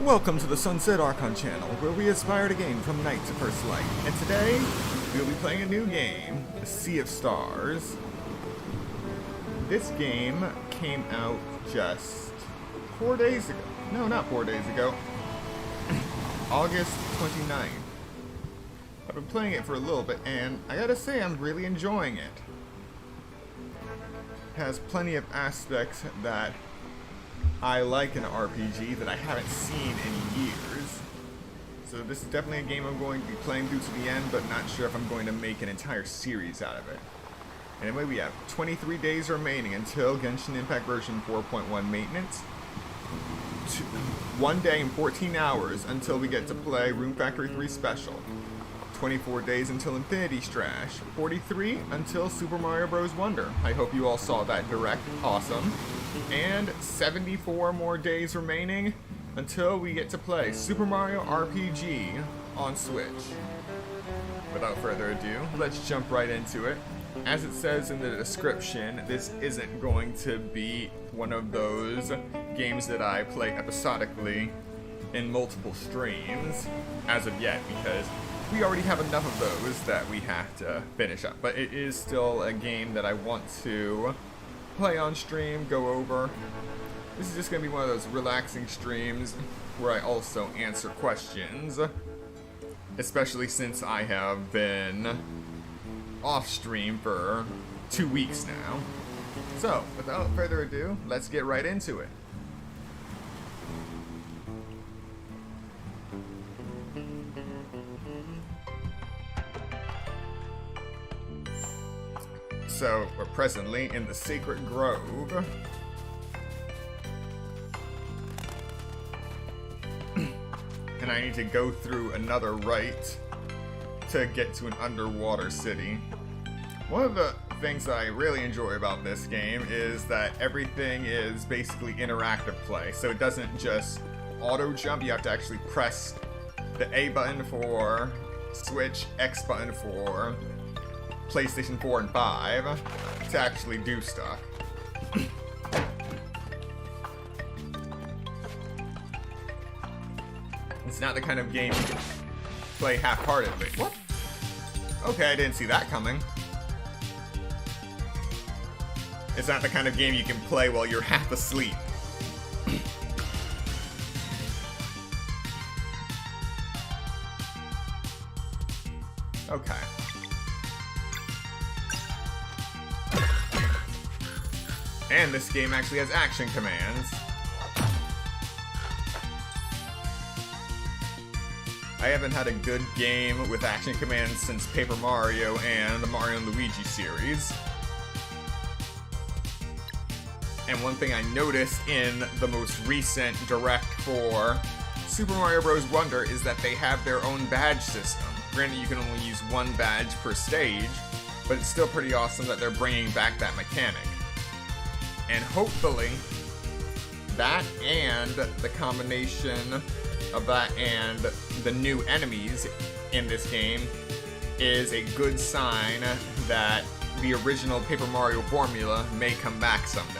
Welcome to the Sunset Archon channel, where we aspire to gain from night to first light. And today, we'll be playing a new game, Sea of Stars. This game came out just 4 days ago. No, not 4 days ago. August 29th. I've been playing it for a little bit, and I gotta say, I'm really enjoying it. It has plenty of aspects that I like in an RPG that I haven't seen in years. So this is definitely a game I'm going to be playing through to the end, but not sure if I'm going to make an entire series out of it. Anyway, we have 23 days remaining until Genshin Impact version 4.1 maintenance. 1 day and 14 hours until we get to play Rune Factory 3 Special. 24 days until Infinity Strash. 43 until Super Mario Bros. Wonder. I hope you all saw that direct. Awesome. And 74 more days remaining until we get to play Super Mario RPG on Switch. Without further ado, let's jump right into it. As it says in the description, this isn't going to be one of those games that I play episodically in multiple streams as of yet, because we already have enough of those that we have to finish up. But it is still a game that I want to play on stream, go over. This is just going to be one of those relaxing streams where I also answer questions, especially since I have been off stream for 2 weeks now. So, without further ado, let's get right into it. So, we're presently in the Sacred Grove. And I need to go through another rite to get to an underwater city. One of the things that I really enjoy about this game is that everything is basically interactive play. So it doesn't just auto jump, you have to actually press the A button for Switch, X button for PlayStation 4 and 5 to actually do stuff. It's not the kind of game you can play half-heartedly. What? Okay, I didn't see that coming. It's not the kind of game you can play while you're half asleep. Okay. And this game actually has action commands. I haven't had a good game with action commands since Paper Mario and the Mario & Luigi series. And one thing I noticed in the most recent Direct for Super Mario Bros. Wonder is that they have their own badge system. Granted, you can only use one badge per stage, but it's still pretty awesome that they're bringing back that mechanic. And hopefully, that and the combination of that and the new enemies in this game is a good sign that the original Paper Mario formula may come back someday.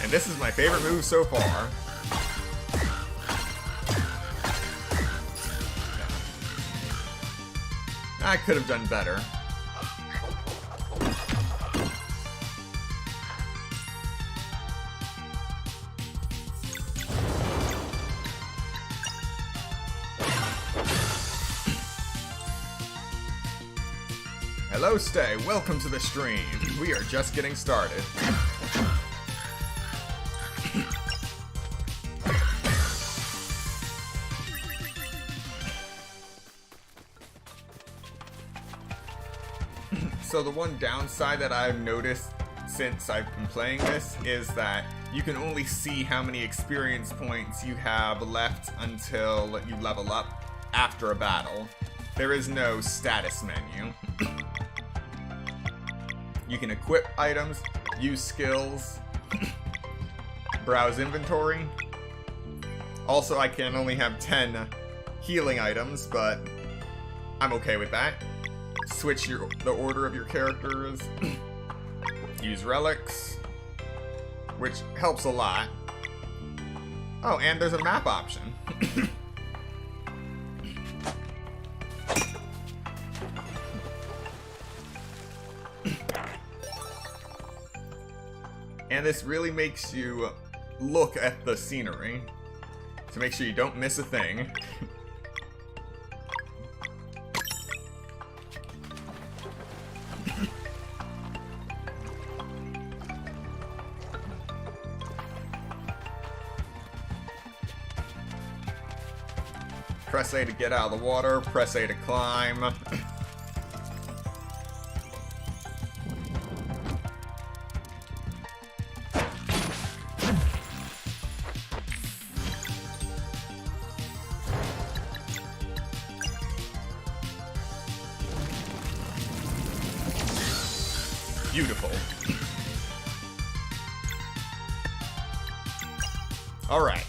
And this is my favorite move so far. I could have done better. Hello, Stay. Welcome to the stream. We are just getting started. So the one downside that I've noticed since I've been playing this is that you can only see how many experience points you have left until you level up after a battle. There is no status menu. You can equip items, use skills, browse inventory. Also, I can only have 10 healing items, but I'm okay with that. switch the order of your characters. Use relics, which helps a lot. Oh, and there's a map option. And this really makes you look at the scenery to make sure you don't miss a thing. Press A to get out of the water, press A to climb. Beautiful. All right.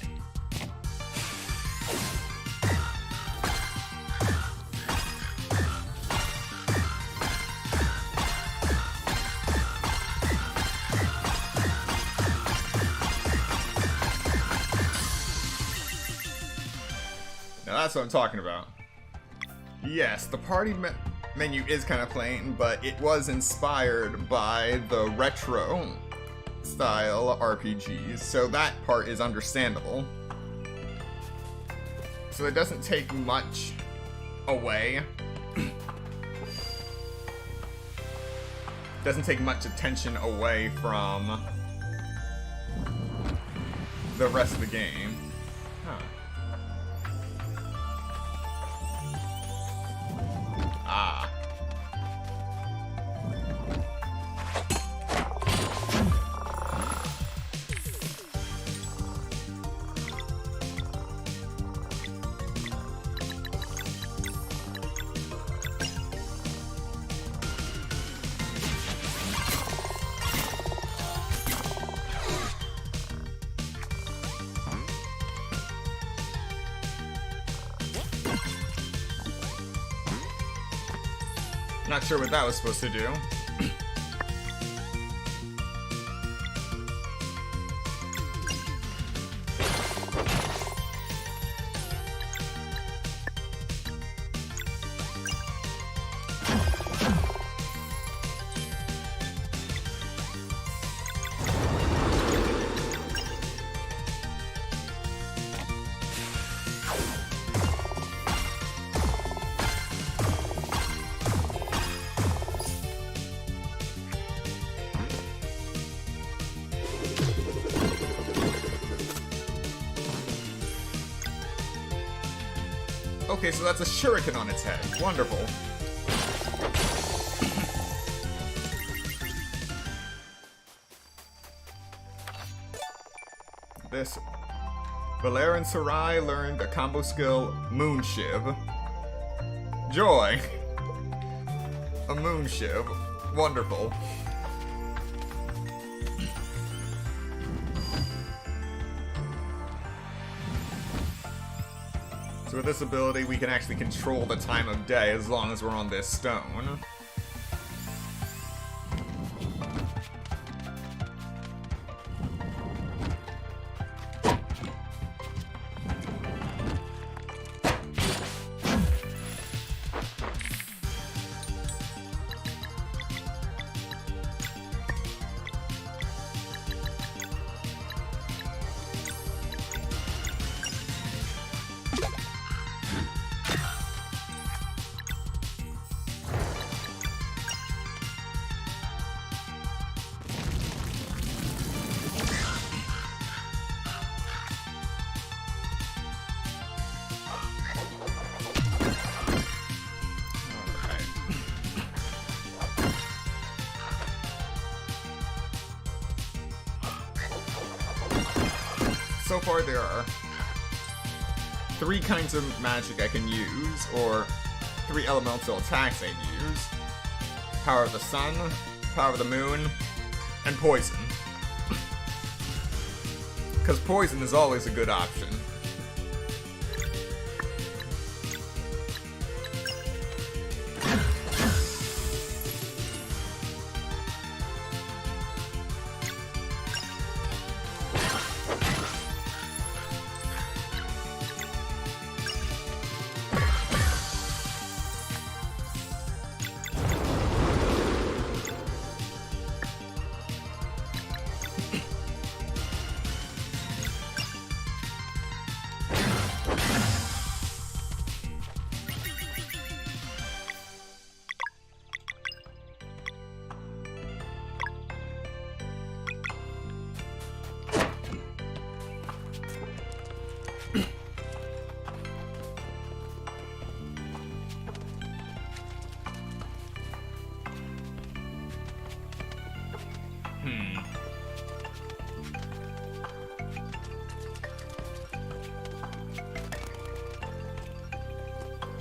Now that's what I'm talking about. Yes, the party menu is kind of plain, but it was inspired by the retro style RPGs, so that part is understandable. So it doesn't take much away. Doesn't take much attention away from the rest of the game. Huh. Ah. Not sure what that was supposed to do. Okay, so that's a shuriken on its head. Wonderful. This Valerian Sarai learned a combo skill, Moon Shiv. Joy. A Moon Shiv. Wonderful. So with this ability, we can actually control the time of day as long as we're on this stone. So far there are 3 kinds of magic I can use, or 3 elemental attacks I can use. Power of the Sun, Power of the Moon, and Poison. Because Poison is always a good option.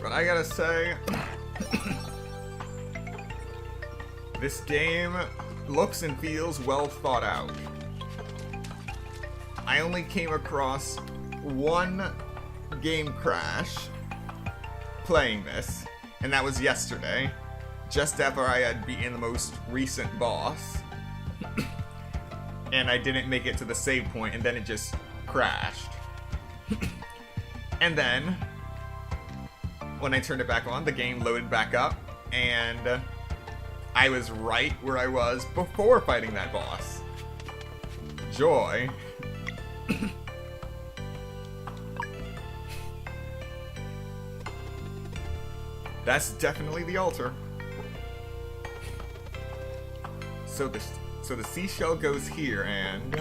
But I gotta say, this game looks and feels well thought out. I only came across one game crash playing this, and that was yesterday, just after I had beaten the most recent boss. And I didn't make it to the save point, and then it just crashed. And then, when I turned it back on, the game loaded back up, and I was right where I was before fighting that boss. Joy. That's definitely the altar. So the seashell goes here, and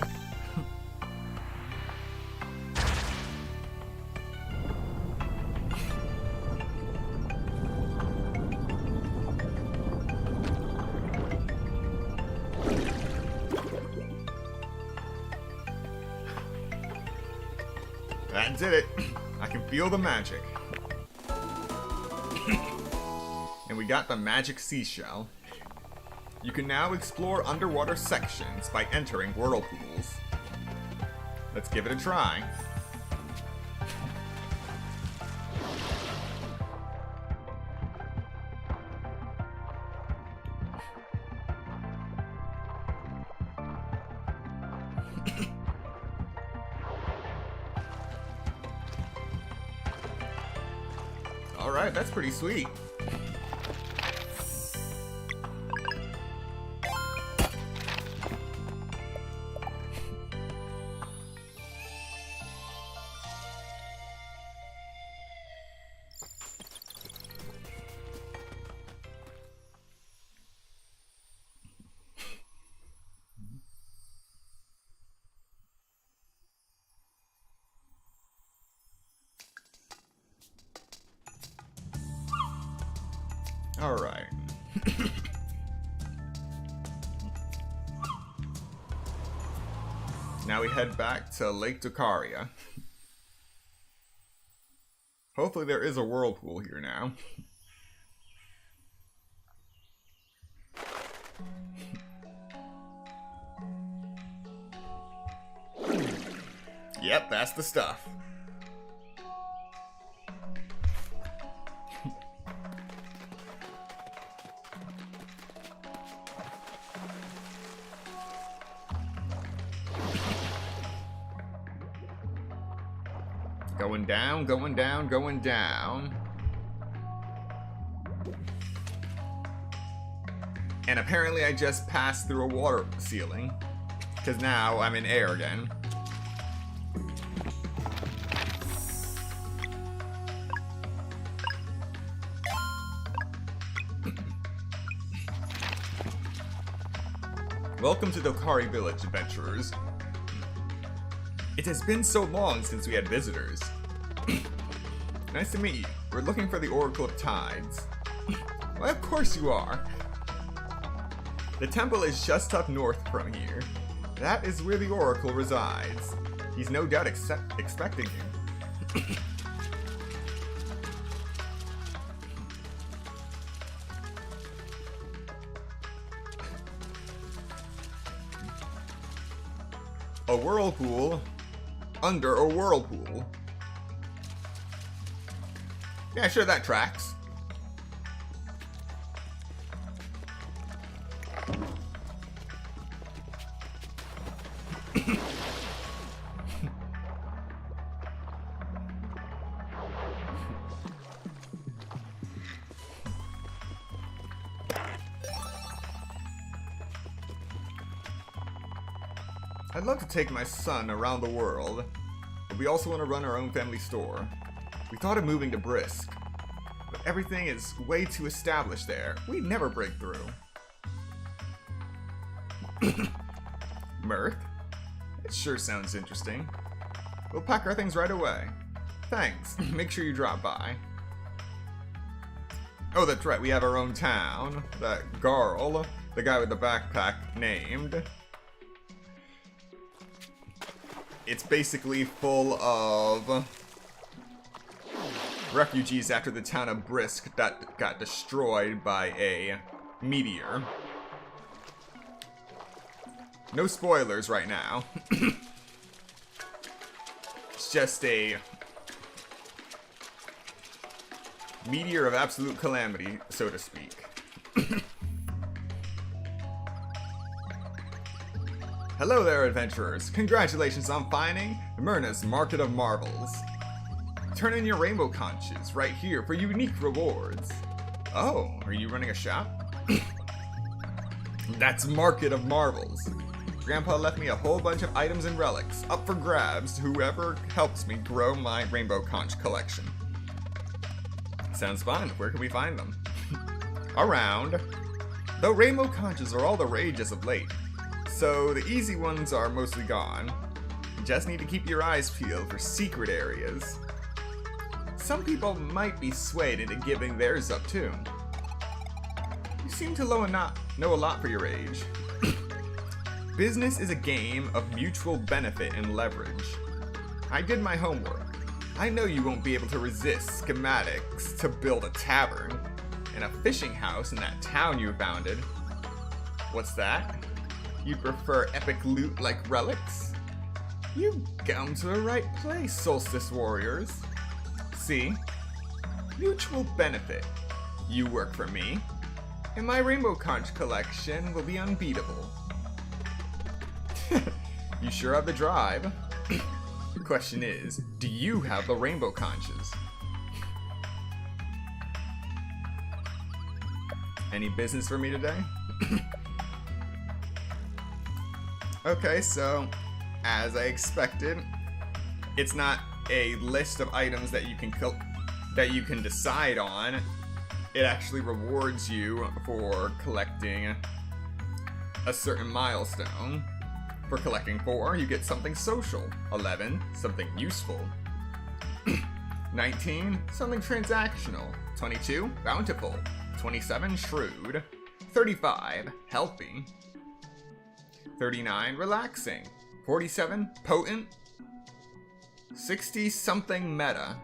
that did it. I can feel the magic. And we got the magic seashell. You can now explore underwater sections by entering whirlpools. Let's give it a try. Alright, that's pretty sweet. Alright. Now we head back to Lake Docaria. Hopefully there is a whirlpool here now. Yep, that's the stuff. Going down, going down, going down. And apparently I just passed through a water ceiling, because now I'm in air again. Welcome to Dokari Village, adventurers. It has been so long since we had visitors. Nice to meet you. We're looking for the Oracle of Tides. Why, of course you are. The temple is just up north from here. That is where the Oracle resides. He's no doubt expecting you. A whirlpool under a whirlpool. Yeah, sure, that tracks. I'd love to take my son around the world, but we also want to run our own family store. We thought of moving to Brisk, but everything is way too established there. We'd never break through. Mirth? It sure sounds interesting. We'll pack our things right away. Thanks. Make sure you drop by. Oh, that's right, we have our own town. That Garl, the guy with the backpack, named. It's basically full of refugees after the town of Brisk that got destroyed by a meteor. No spoilers right now. It's just a meteor of absolute calamity, so to speak. Hello there, adventurers. Congratulations on finding Myrna's Market of Marvels. Turn in your rainbow conches right here for unique rewards. Oh, are you running a shop? That's Market of Marvels. Grandpa left me a whole bunch of items and relics up for grabs to whoever helps me grow my rainbow conch collection. Sounds fun. Where can we find them? Around. Though rainbow conches are all the rage as of late, so the easy ones are mostly gone. You just need to keep your eyes peeled for secret areas. Some people might be swayed into giving theirs up too. You seem to know a lot for your age. Business is a game of mutual benefit and leverage. I did my homework. I know you won't be able to resist schematics to build a tavern and a fishing house in that town you founded. What's that? You prefer epic loot like relics? You've come to the right place, Solstice Warriors. See? Mutual benefit. You work for me, and my rainbow conch collection will be unbeatable. You sure have the drive. The question is, do you have the rainbow conches? Any business for me today? Okay, so, as I expected, it's not a list of items that you can decide on. It actually rewards you for collecting a certain milestone. For collecting 4, you get something social. 11, something useful. 19, something transactional. 22, bountiful. 27, shrewd. 35, healthy. 39, relaxing. 47, potent. 60, something meta.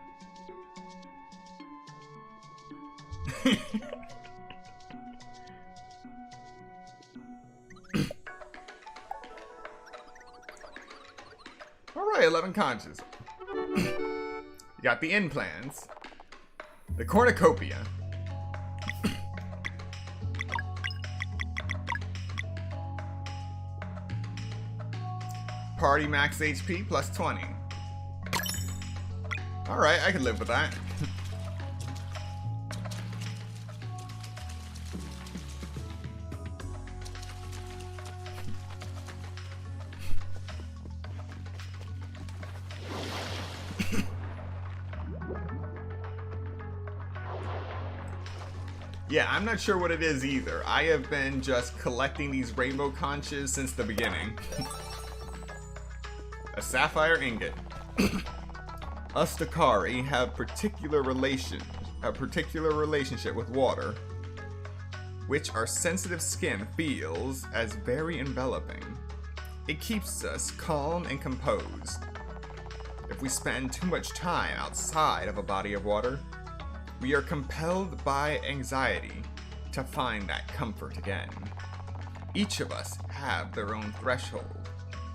Alright, 11 conches. You got the inn plans. The cornucopia. Party max HP plus 20. Alright, I can live with that. Yeah, I'm not sure what it is either. I have been just collecting these rainbow conches since the beginning. A sapphire ingot. Us Dakari have a particular relationship with water, which our sensitive skin feels as very enveloping. It keeps us calm and composed. If we spend too much time outside of a body of water, we are compelled by anxiety to find that comfort again. Each of us have their own threshold,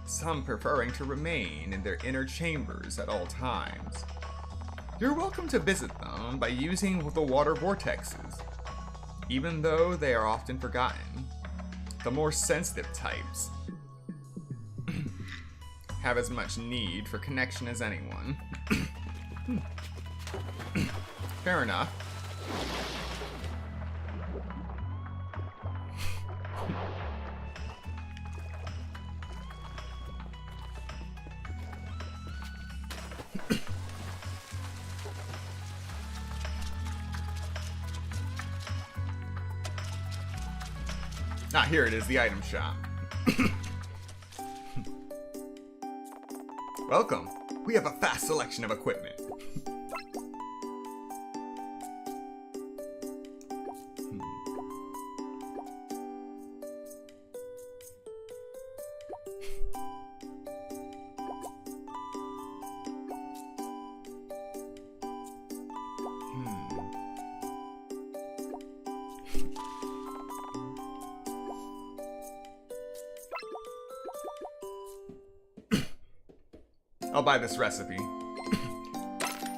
some preferring to remain in their inner chambers at all times. You're welcome to visit them by using the water vortexes. Even though they are often forgotten, the more sensitive types have as much need for connection as anyone. Fair enough. Ah, here it is, the item shop. Welcome. We have a vast selection of equipment. I'll buy this recipe.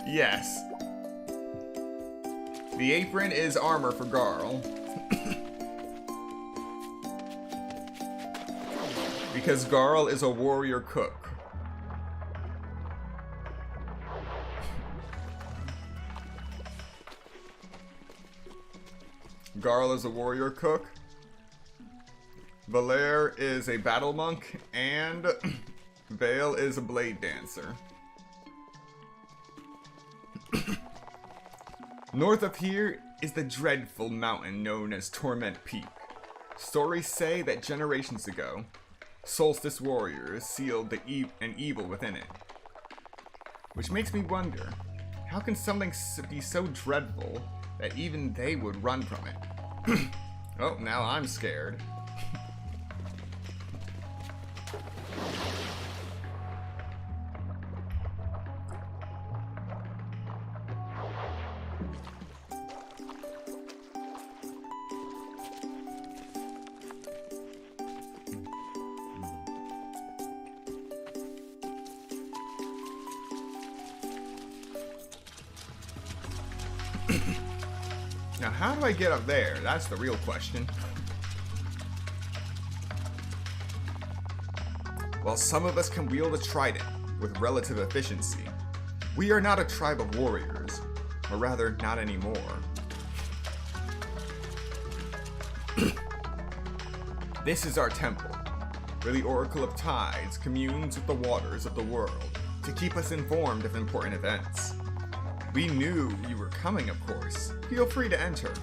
Yes. The apron is armor for Garl. Because Garl is a warrior cook. Garl is a warrior cook. Valere is a battle monk. And Vale is a blade dancer. North of here is the dreadful mountain known as Torment Peak. Stories say that generations ago, Solstice warriors sealed an evil within it. Which makes me wonder, how can something be so dreadful that even they would run from it? Oh, now I'm scared. Now, how do I get up there? That's the real question. While some of us can wield a trident with relative efficiency, we are not a tribe of warriors, or rather, not anymore. This is our temple, where the Oracle of Tides communes with the waters of the world to keep us informed of important events. We knew you were coming, of course. Feel free to enter.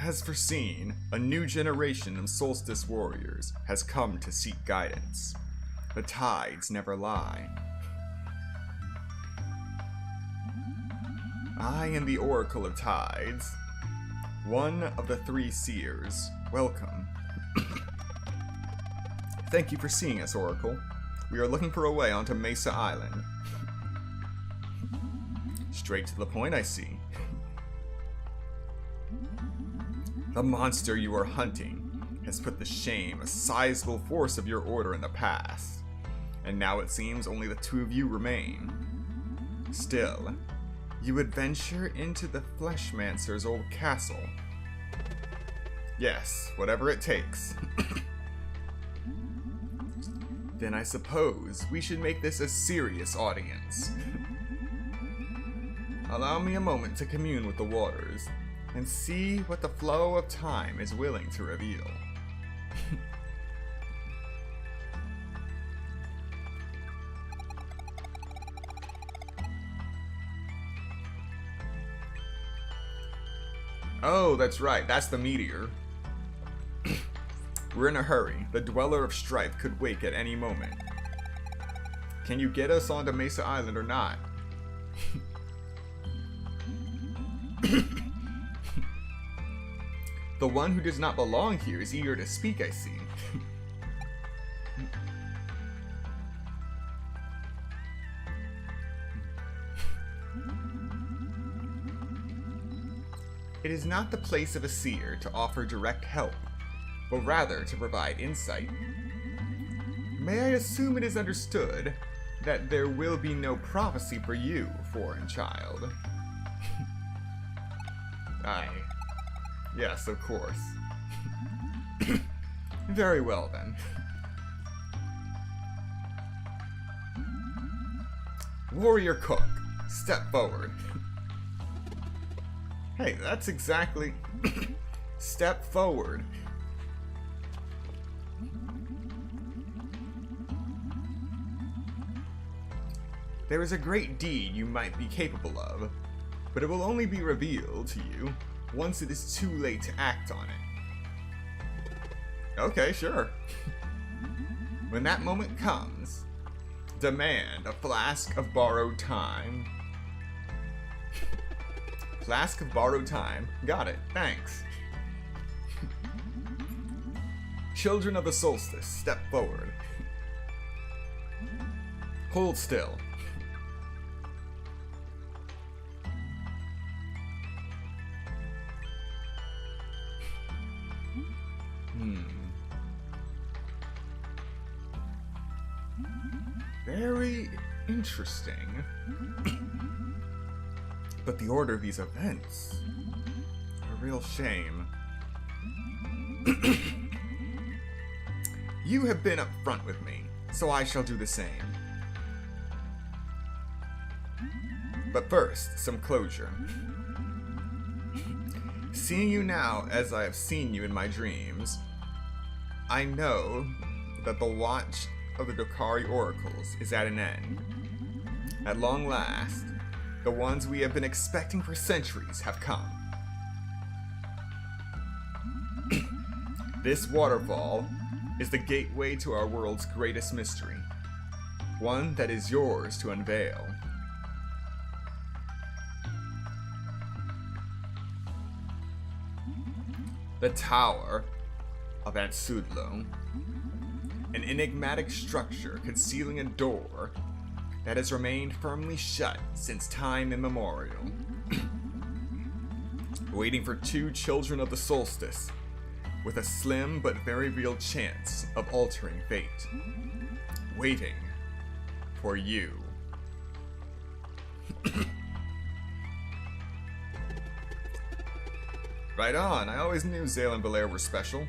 As foreseen, a new generation of Solstice warriors has come to seek guidance. The tides never lie. I am the Oracle of Tides, one of the 3 seers. Welcome. Thank you for seeing us, Oracle. We are looking for a way onto Mesa Island. Straight to the point, I see. The monster you are hunting has put to shame a sizable force of your order in the past, and now it seems only the 2 of you remain. Still, you would venture into the Fleshmancer's old castle. Yes, whatever it takes. Then I suppose we should make this a serious audience. Allow me a moment to commune with the waters and see what the flow of time is willing to reveal. Oh, that's right, that's the meteor. We're in a hurry. The Dweller of Strife could wake at any moment. Can you get us onto Mesa Island or not? The one who does not belong here is eager to speak, I see. It is not the place of a seer to offer direct help, but rather to provide insight. May I assume it is understood that there will be no prophecy for you, foreign child? Aye. Yes, of course. Very well, then. Warrior Cook, step forward. Hey, that's exactly... Step forward. There is a great deed you might be capable of, but it will only be revealed to you once it is too late to act on it. Okay, sure. When that moment comes, demand a flask of borrowed time. Flask of borrowed time. Got it. Thanks. Children of the Solstice, step forward. Hold still. Very interesting. But the order of these events, a real shame. You have been upfront with me, so I shall do the same. But first, some closure. Seeing you now as I have seen you in my dreams, I know that the watch of the Dokari oracles is at an end. At long last, the ones we have been expecting for centuries have come. This waterfall is the gateway to our world's greatest mystery, one that is yours to unveil. The Tower of Ansudlo, an enigmatic structure concealing a door that has remained firmly shut since time immemorial, waiting for two children of the solstice, with a slim but very real chance of altering fate. Waiting for you. Right on, I always knew Zale and Belair were special.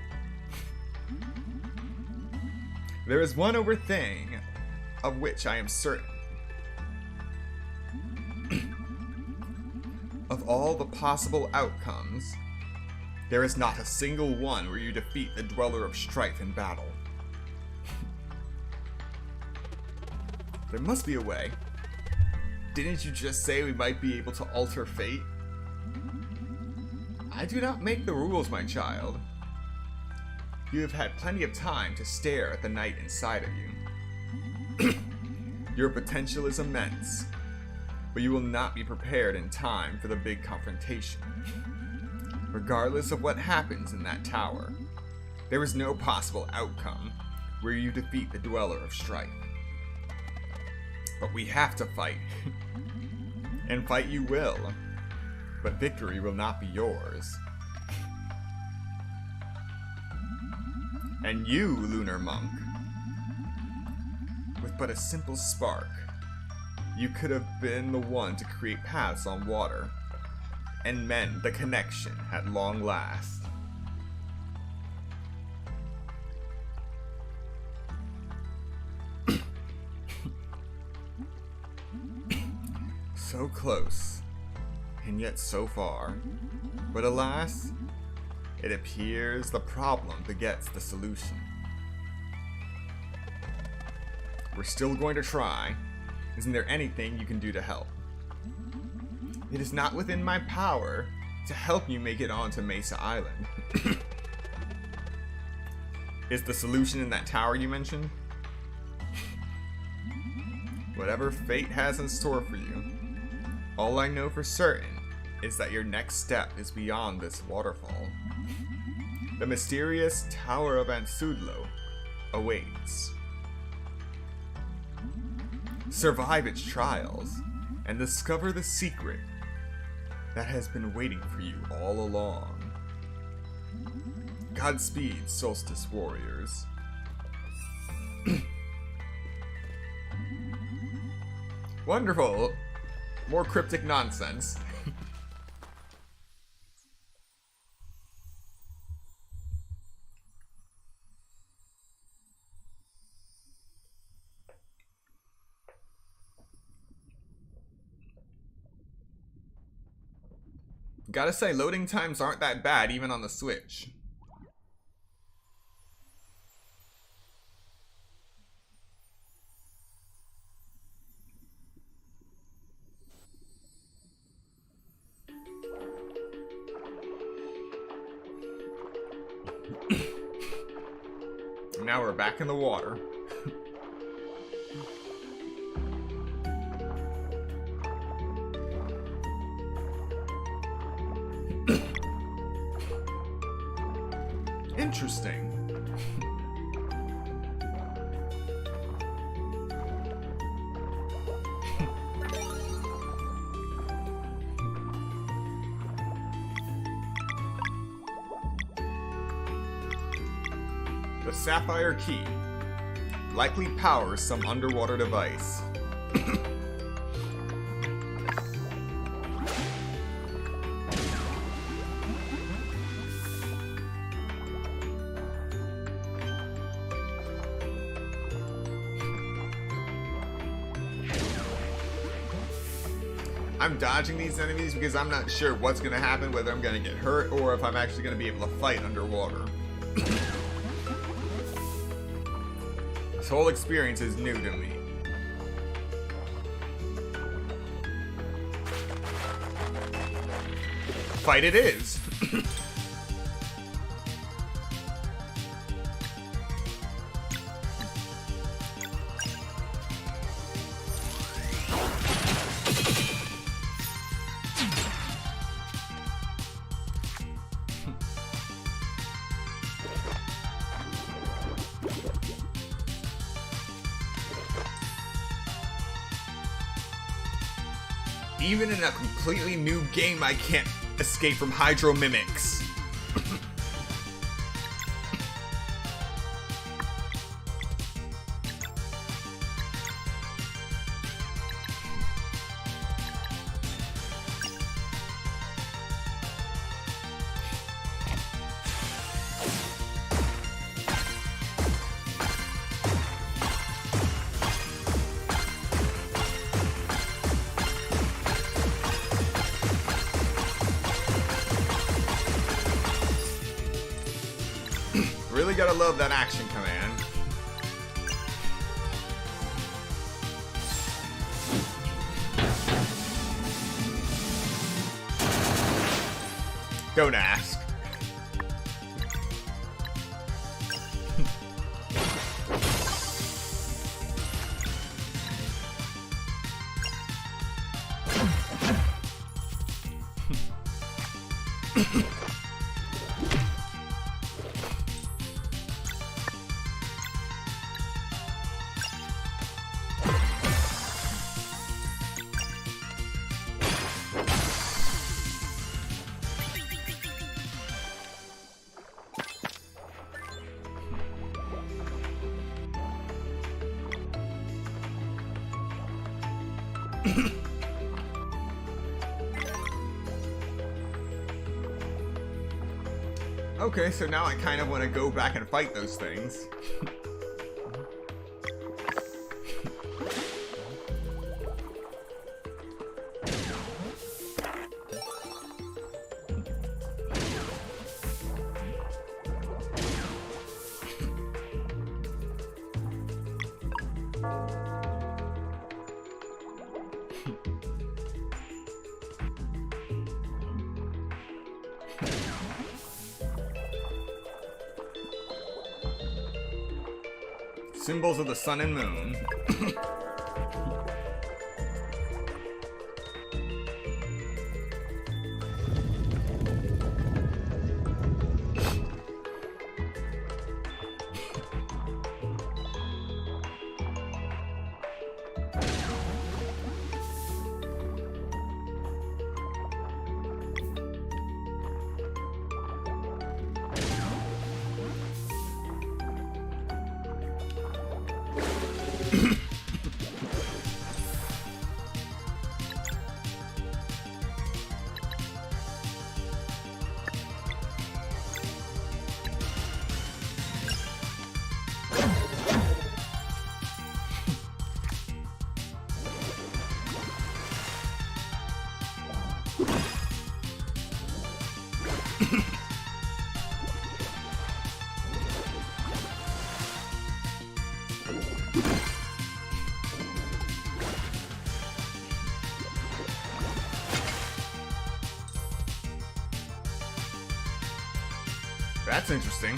There is one other thing of which I am certain. Of all the possible outcomes, there is not a single one where you defeat the Dweller of Strife in battle. There must be a way. Didn't you just say we might be able to alter fate? I do not make the rules, my child. You have had plenty of time to stare at the night inside of you. Your potential is immense, but you will not be prepared in time for the big confrontation. Regardless of what happens in that tower, there is no possible outcome where you defeat the Dweller of Strife. But we have to fight. And fight you will. But victory will not be yours. And you, Lunar Monk, with but a simple spark, you could have been the one to create paths on water and mend the connection at long last. So close, and yet so far. But alas, it appears the problem begets the solution. We're still going to try. Isn't there anything you can do to help? It is not within my power to help you make it onto Mesa Island. Is the solution in that tower you mentioned? Whatever fate has in store for you, all I know for certain is that your next step is beyond this waterfall. The mysterious Tower of Ansudlo awaits. Survive its trials and discover the secret that has been waiting for you all along. Godspeed, Solstice Warriors. Wonderful! More cryptic nonsense. Gotta say, loading times aren't that bad even on the Switch. Now we're back in the water. Interesting. The Sapphire Key. Likely powers some underwater device. I'm dodging these enemies because I'm not sure what's going to happen, whether I'm going to get hurt or if I'm actually going to be able to fight underwater. This whole experience is new to me. Fight it is! Even in a completely new game, I can't escape from Hydro Mimics. Really gotta love that action command. Don't ask. Okay, so now I kind of want to go back and fight those things. Symbols of the sun and moon. That's interesting.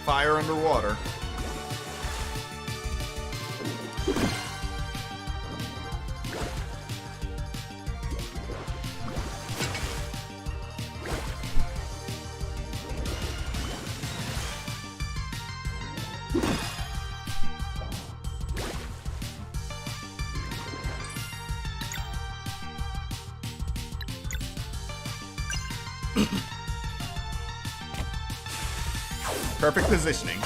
Fire underwater. Perfect positioning.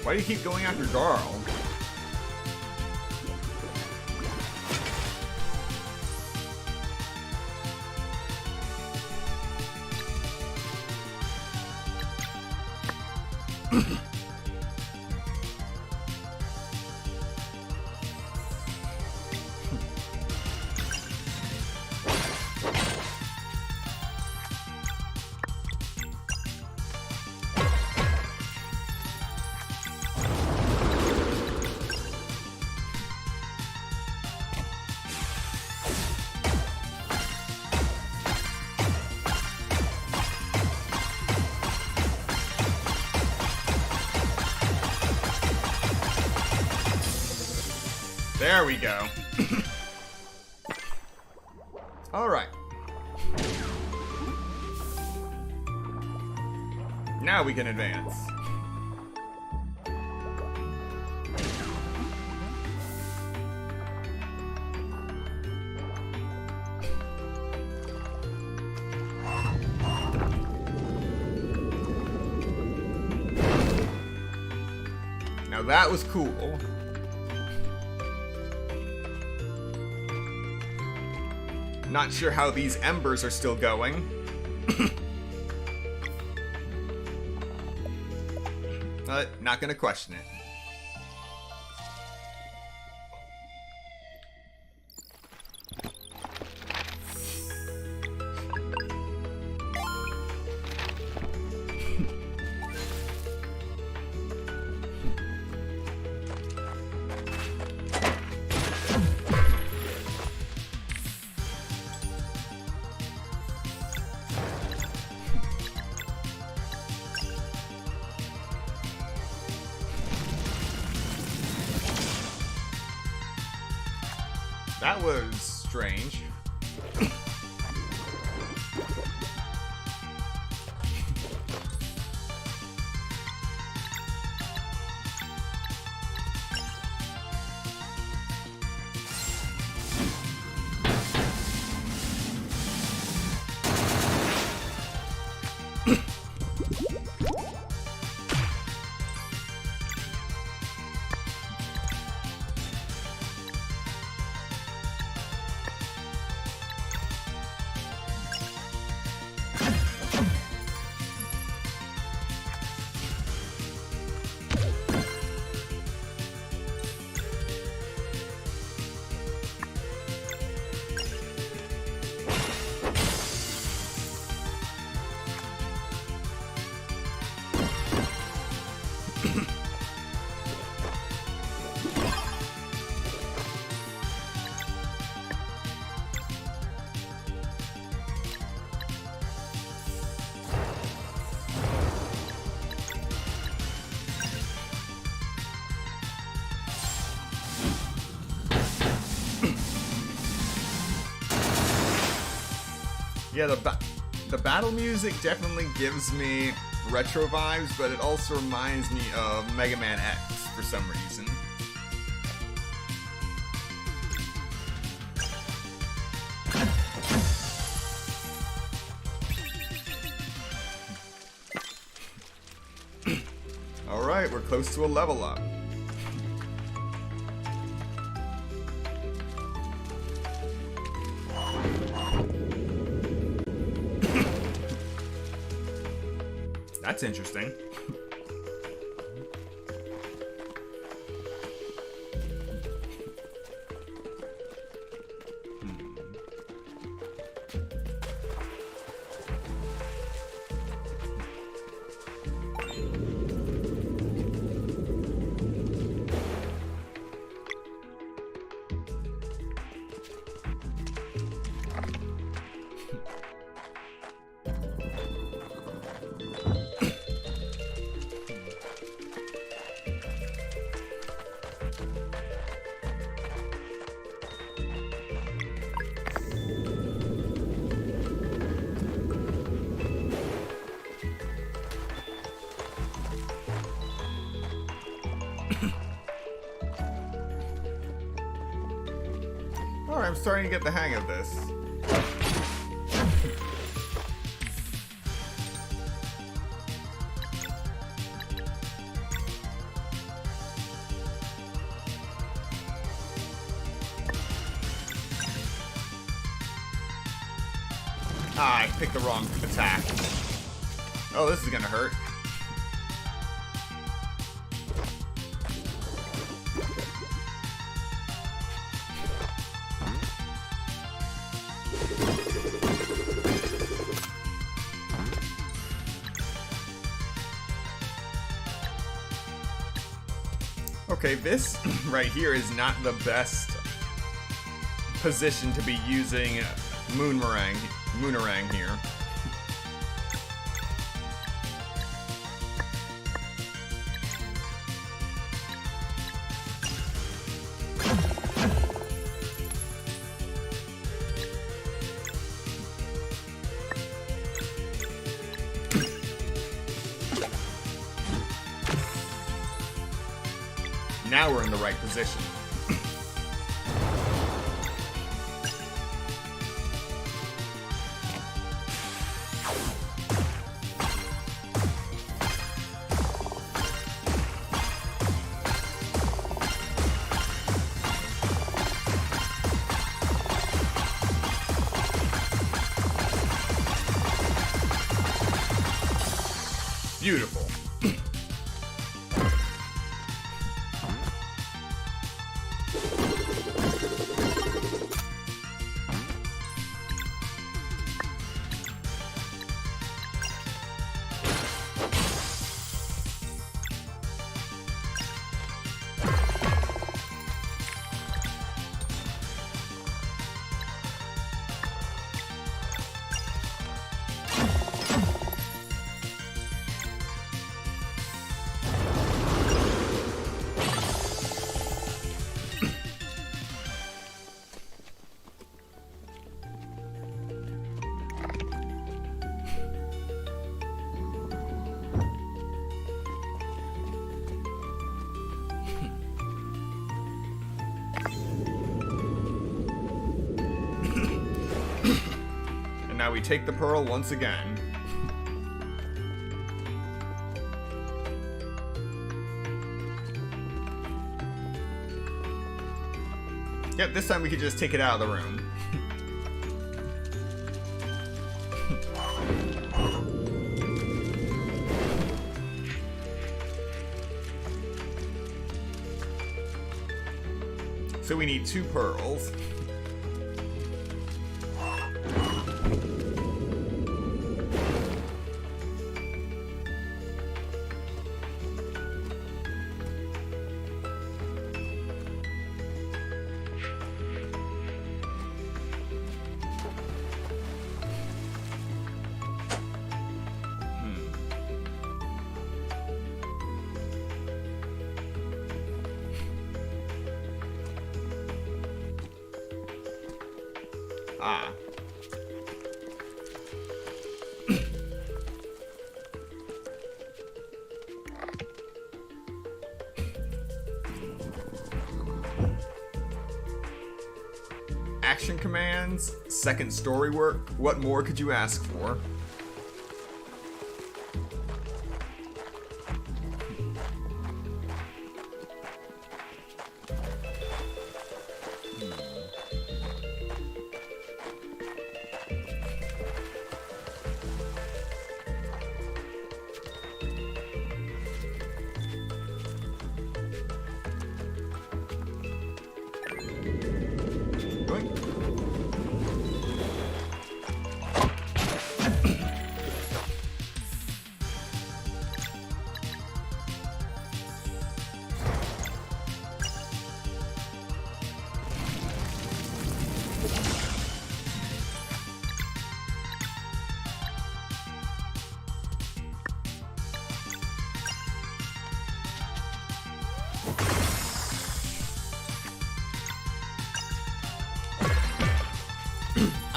Why do you keep going after Garl? There we go. All right. Now we can advance. Now that was cool. Not sure how these embers are still going. But not gonna question it. That was strange. Yeah, the battle music definitely gives me retro vibes, but it also reminds me of Mega Man X for some reason. Alright, we're close to a level up. That's interesting. Alright, I'm starting to get the hang of this. Ah, I picked the wrong attack. Oh, this is gonna hurt. Okay, this right here is not the best position to be using Moonerang here. Now we're in the right position. Beautiful. Now we take the pearl once again. Yep, this time we could just take it out of the room. So we need 2 pearls. Ah. Action commands, second story work. What more could you ask for?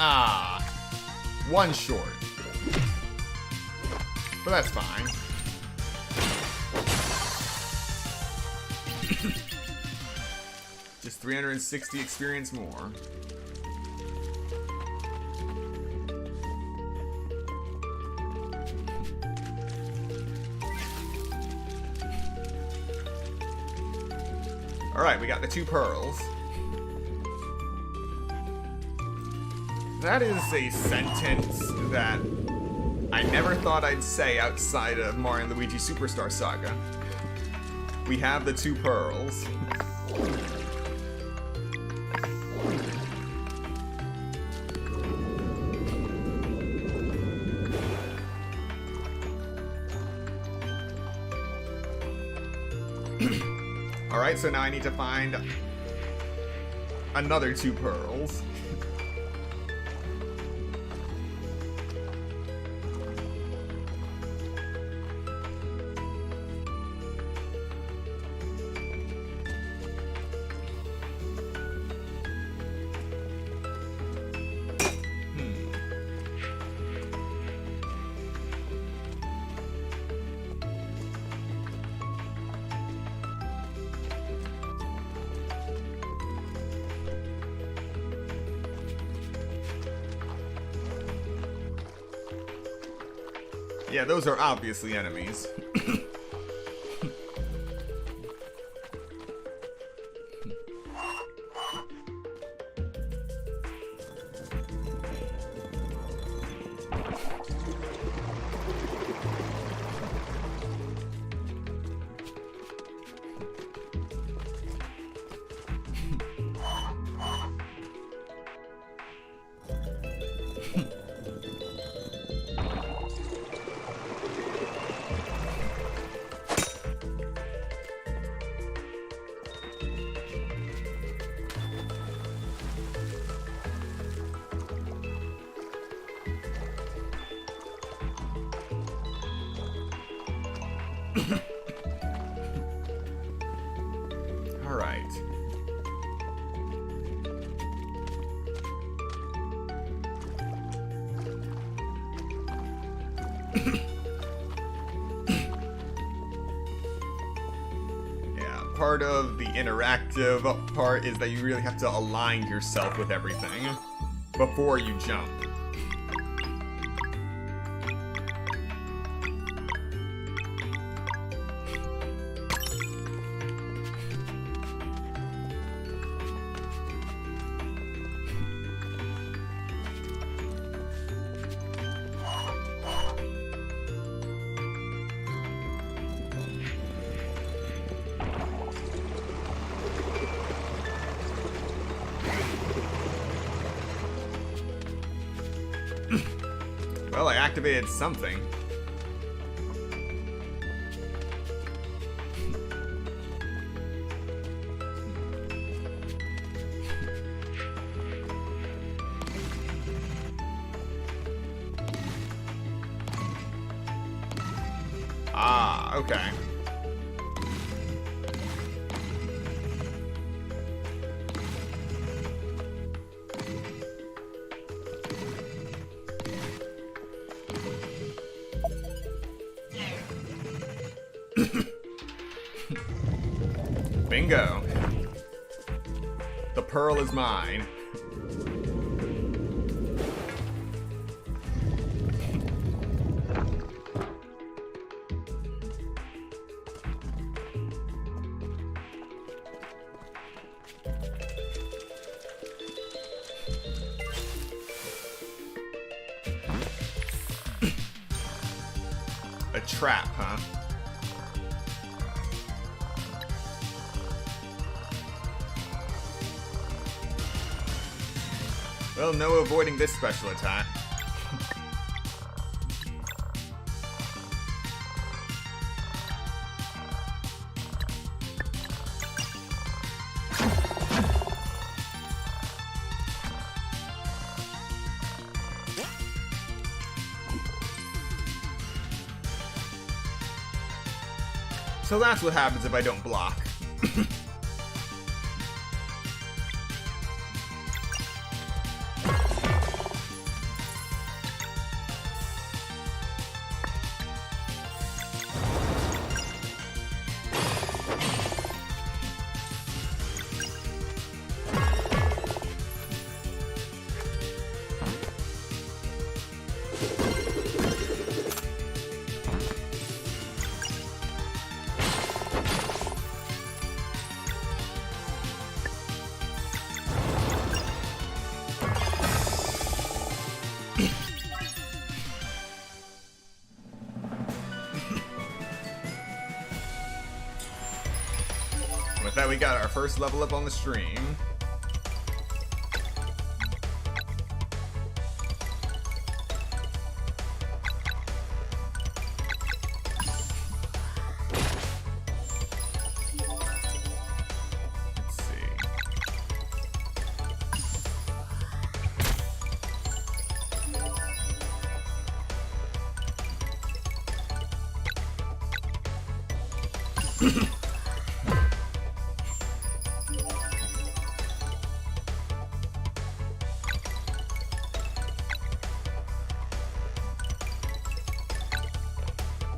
Ah, 1 short. But that's fine. Just 360 experience more. Alright, we got the 2 pearls. That is a sentence that I never thought I'd say outside of Mario & Luigi Superstar Saga. We have the 2 pearls. Alright, so now I need to find another 2 pearls. Yeah, those are obviously enemies. All right. Yeah, part of the interactive part is that you really have to align yourself with everything before you jump. Well, I activated something. Ah, okay. Bingo. The pearl is mine. A trap, huh? Well, no avoiding this special attack. So that's what happens if I don't block. we got our first level up on the stream.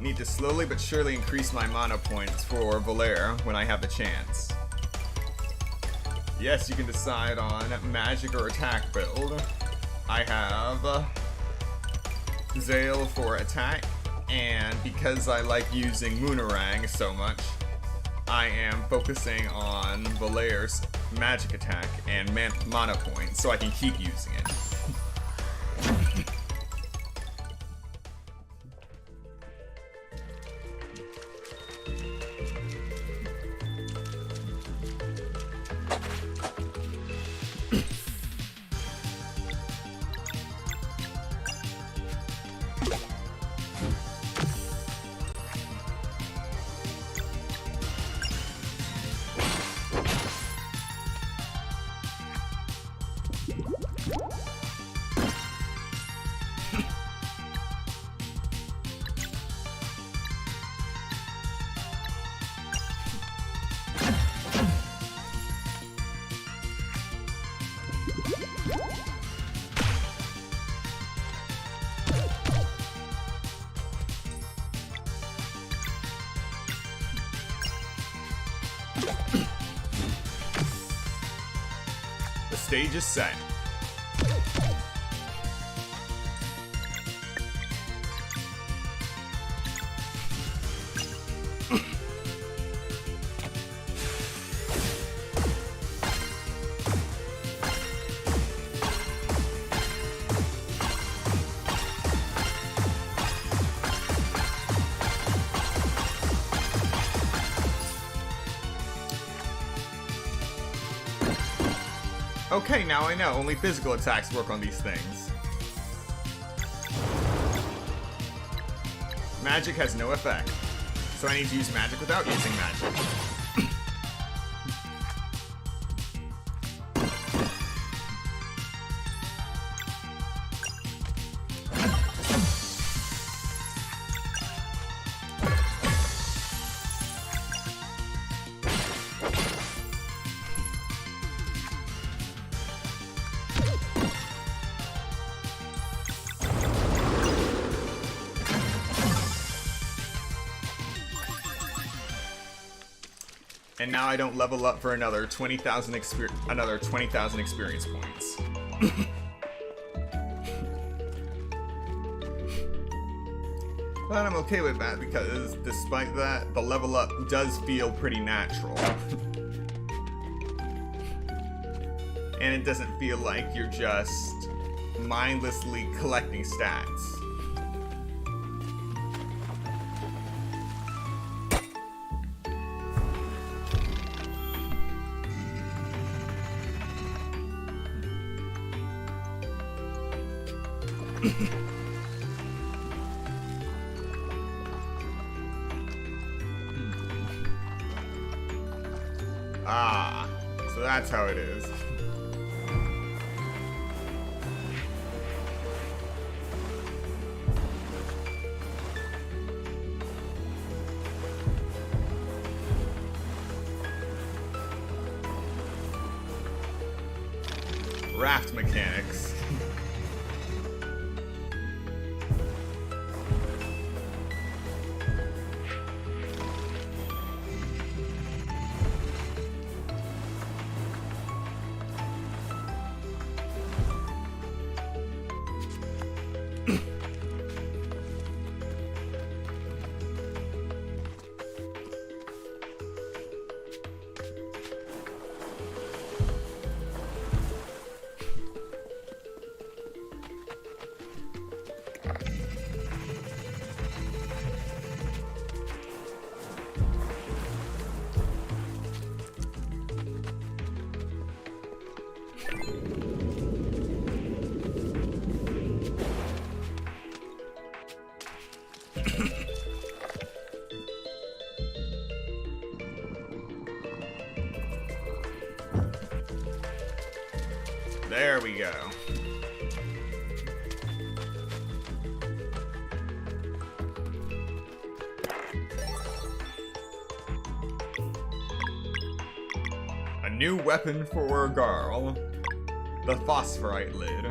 Need to slowly but surely increase my mana points for Volair when I have the chance. Yes, you can decide on magic or attack build. I have Zale for attack, and because I like using Moonerang so much, I am focusing on Volair's magic attack and mana points so I can keep using it. The stage is set. Okay, now I know. Only physical attacks work on these things. Magic has no effect. So I need to use magic without using magic. And now I don't level up for another 20,000 experience points. But I'm okay with that because despite that, the level up does feel pretty natural. And it doesn't feel like you're just mindlessly collecting stats. Ah, so that's how it is. Raft mechanics. A new weapon for Garl. The phosphorite lid.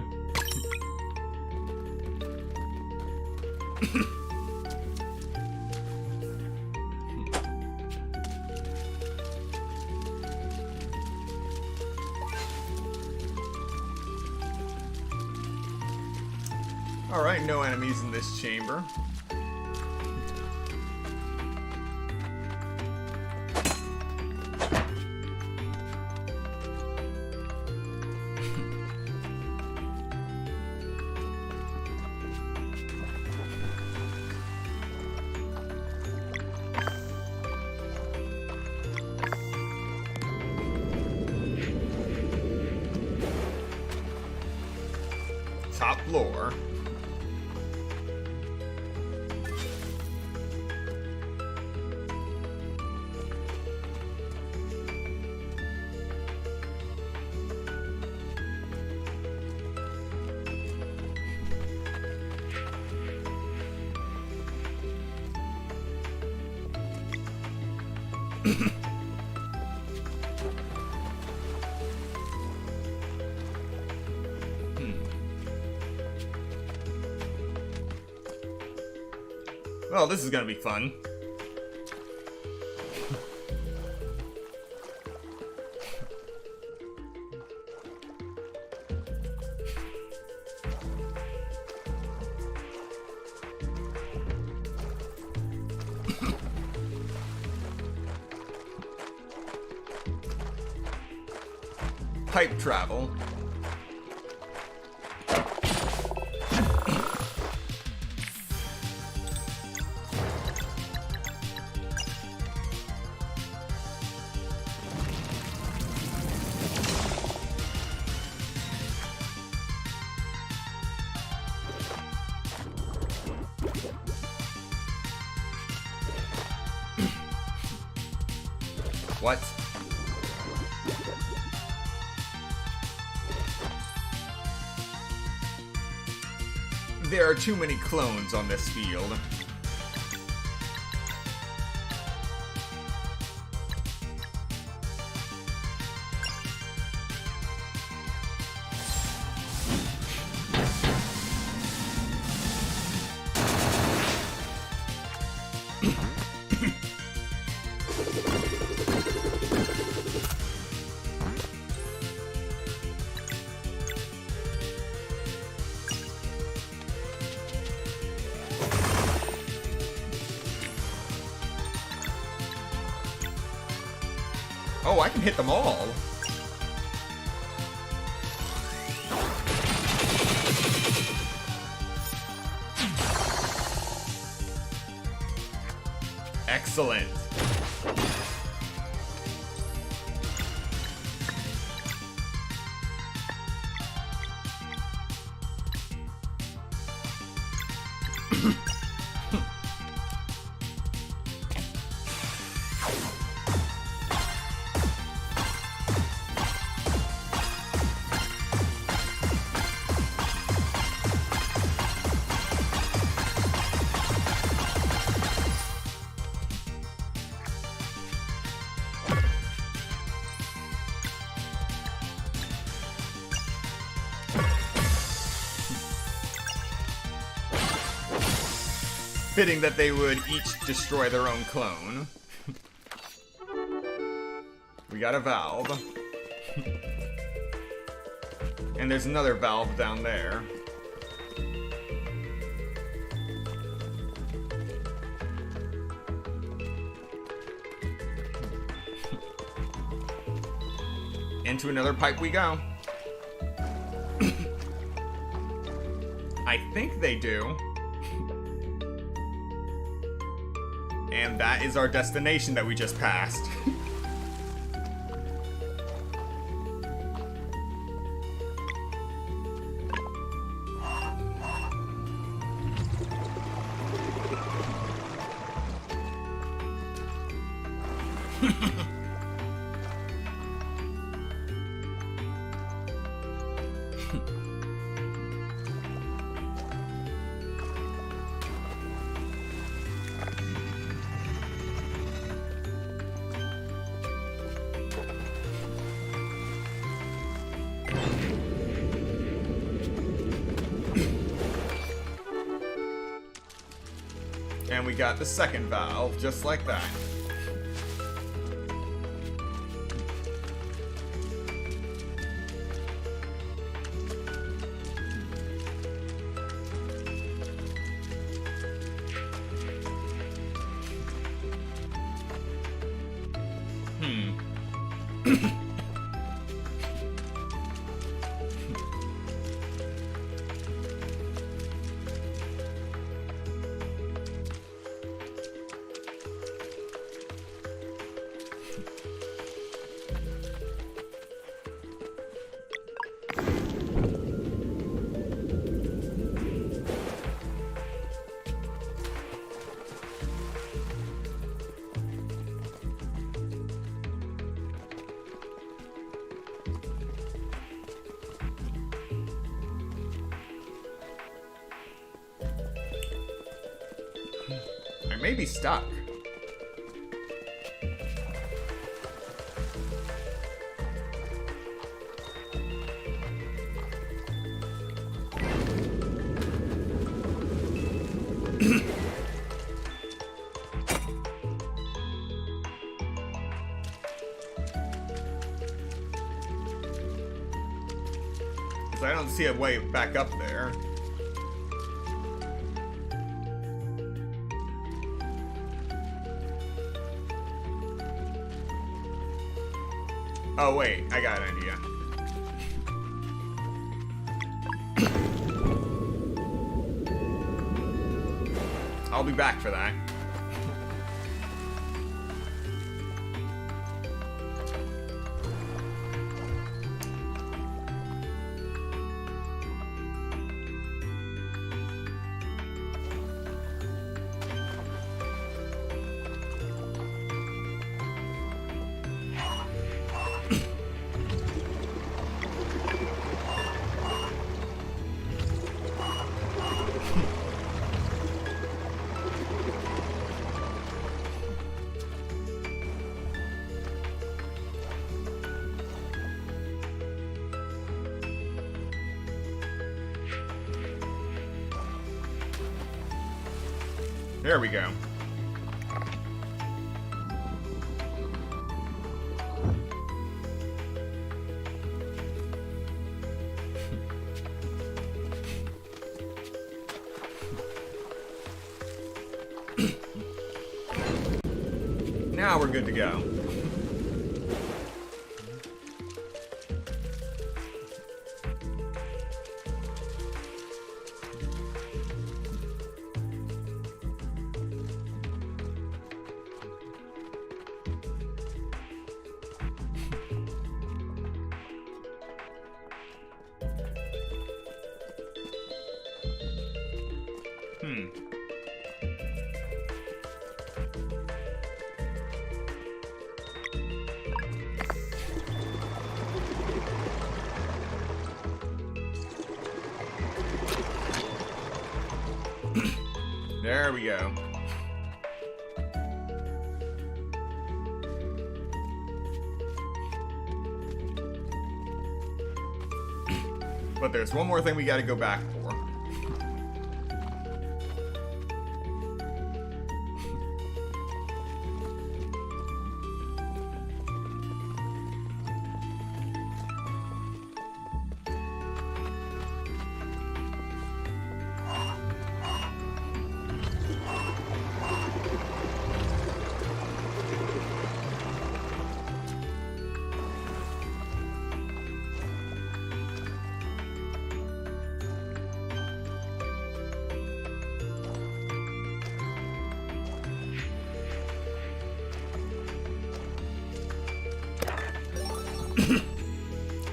Alright, no enemies in this chamber. Top floor. Well, this is gonna be fun. Pipe travel. What? There are too many clones on this field. Oh, I can hit them all. Excellent. Fitting that they would each destroy their own clone. We got a valve. And there's another valve down there. Into another pipe we go. I think they do. And that is our destination that we just passed. And we got the second valve, just like that. I may be stuck. So I don't see a way back up there. Oh wait, I got an idea. I'll be back for that. There we go. Now we're good to go. There we go. But there's one more thing we gotta go back for.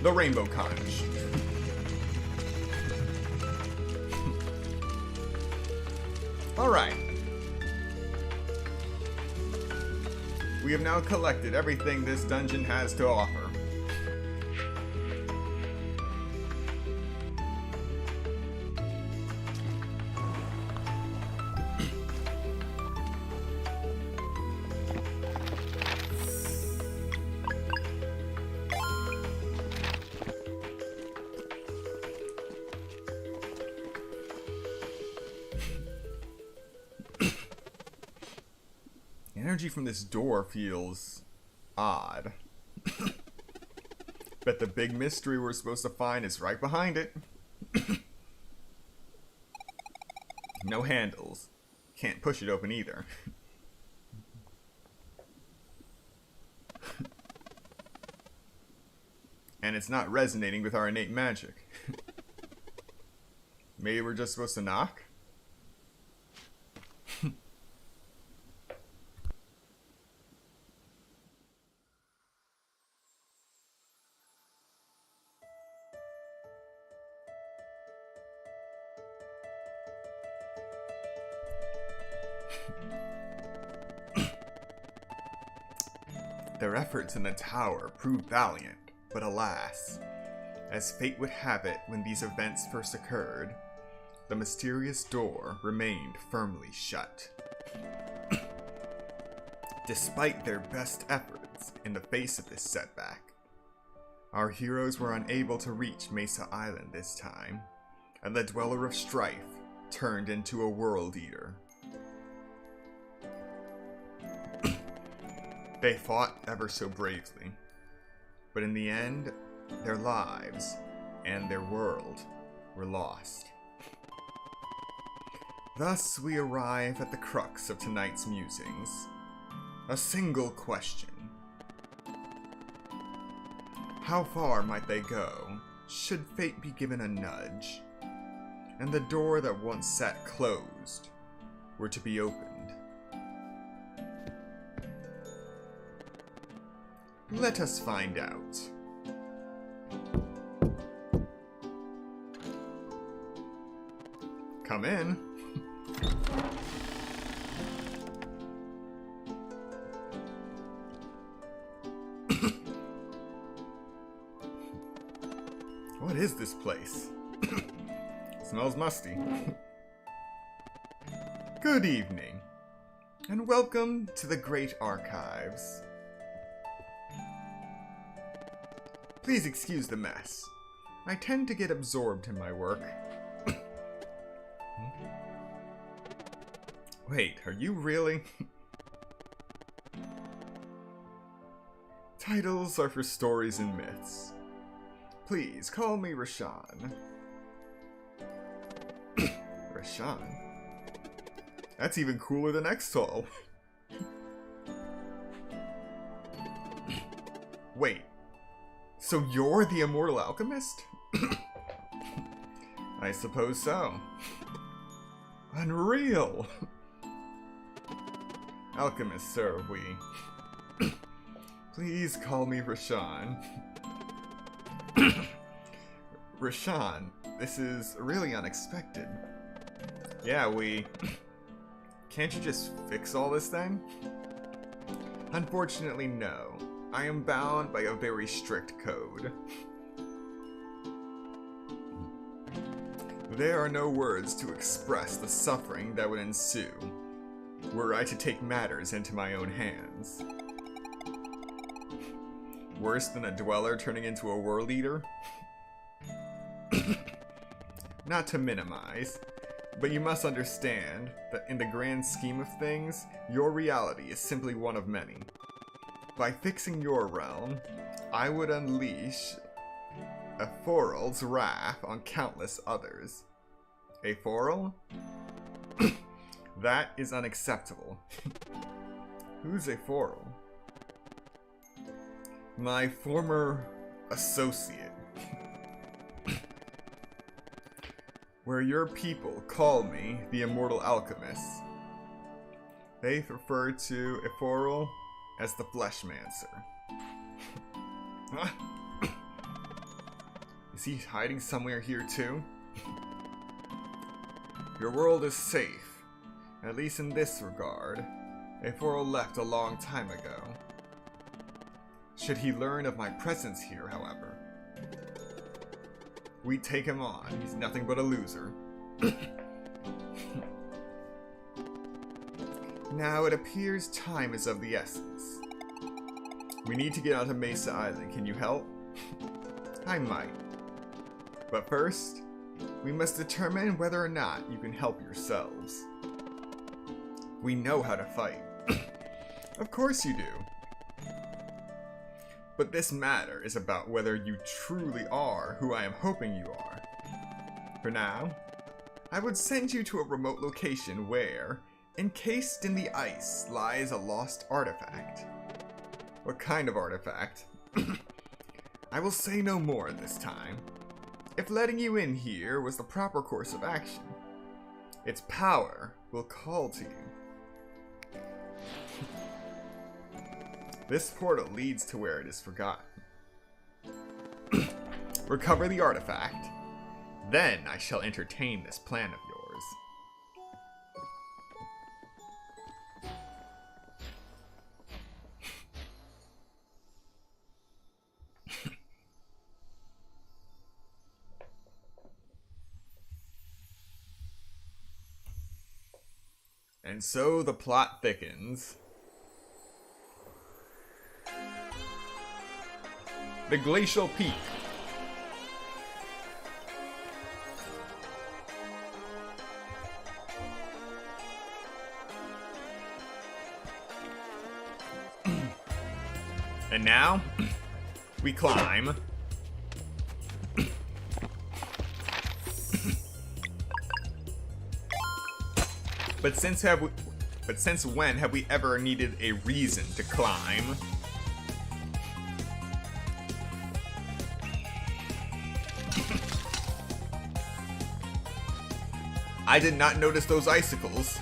The rainbow conch. Alright. We have now collected everything this dungeon has to offer. energy from this door feels odd. Bet the big mystery we're supposed to find is right behind it. No handles. Can't push it open either. And it's not resonating with our innate magic. Maybe we're just supposed to knock? Their efforts in the tower proved valiant, but alas, as fate would have it when these events first occurred, the mysterious door remained firmly shut. Despite their best efforts in the face of this setback, our heroes were unable to reach Mesa Island this time, and the Dweller of Strife turned into a World Eater. They fought ever so bravely, but in the end, their lives and their world were lost. Thus, we arrive at the crux of tonight's musings. A single question. How far might they go, should fate be given a nudge, and the door that once sat closed were to be opened? Let us find out. Come in. What is this place? Smells musty. Good evening, and welcome to the Great Archives. Please excuse the mess. I tend to get absorbed in my work. Wait, are you really? Titles are for stories and myths. Please call me Rashan. Rashan? That's even cooler than Extol. Wait. So you're the Immortal Alchemist? I suppose so. Unreal! Alchemist, sir, we. Please call me Rashan. Rashan, this is really unexpected. Yeah, we... Can't you just fix all this then? Unfortunately, no. I am bound by a very strict code. There are no words to express the suffering that would ensue were I to take matters into my own hands. Worse than a dweller turning into a world eater? Not to minimize, but you must understand that in the grand scheme of things, your reality is simply one of many. By fixing your realm, I would unleash Ephoral's wrath on countless others. Ephoral? That is unacceptable. Who's Ephoral? My former associate. Where your people call me the Immortal Alchemist, they refer to Ephoral as the Fleshmancer. Huh? Is he hiding somewhere here too? Your world is safe, at least in this regard. Ephoral left a long time ago. Should he learn of my presence here, however, we take him on. He's nothing but a loser. Now it appears time is of the essence. We need to get onto Mesa Island. Can you help? I might. But first, we must determine whether or not you can help yourselves. We know how to fight. Of course you do. But this matter is about whether you truly are who I am hoping you are. For now, I would send you to a remote location where, encased in the ice, lies a lost artifact. What kind of artifact? I will say no more this time. If letting you in here was the proper course of action, its power will call to you. This portal leads to where it is forgotten. Recover the artifact, then I shall entertain this plan of yours. And so the plot thickens. The Glacial Peak. And now, we climb. But since when have we ever needed a reason to climb? I did not notice those icicles.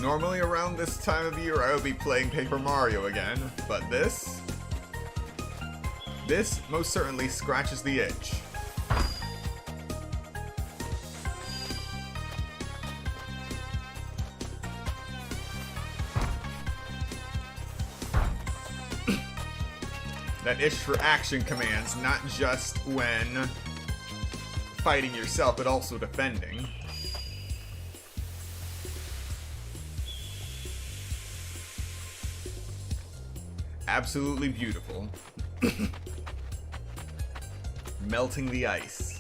Normally around this time of year I would be playing Paper Mario again, but this most certainly scratches the itch. That itch for action commands, not just when fighting yourself, but also defending. Absolutely beautiful. Melting the ice.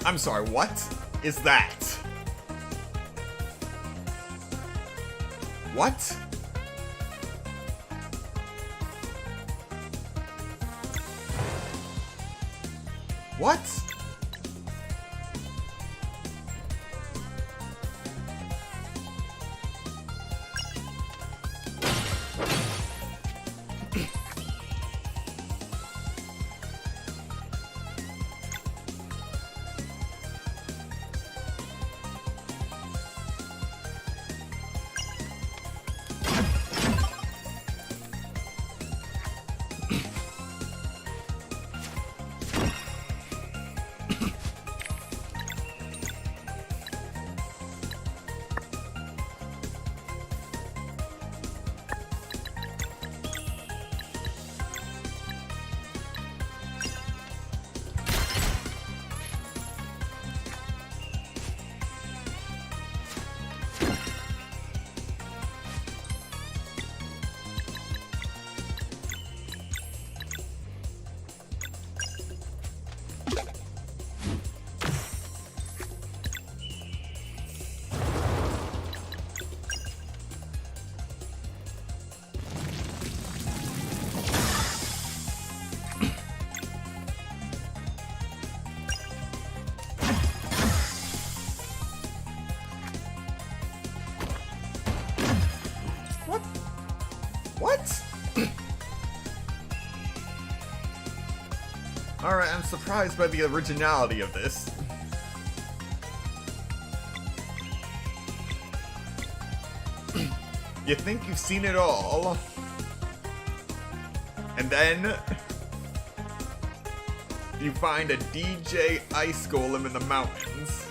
I'm sorry, what is that? What? What? What? Alright, I'm surprised by the originality of this. You think you've seen it all, and then you find a DJ ice golem in the mountains.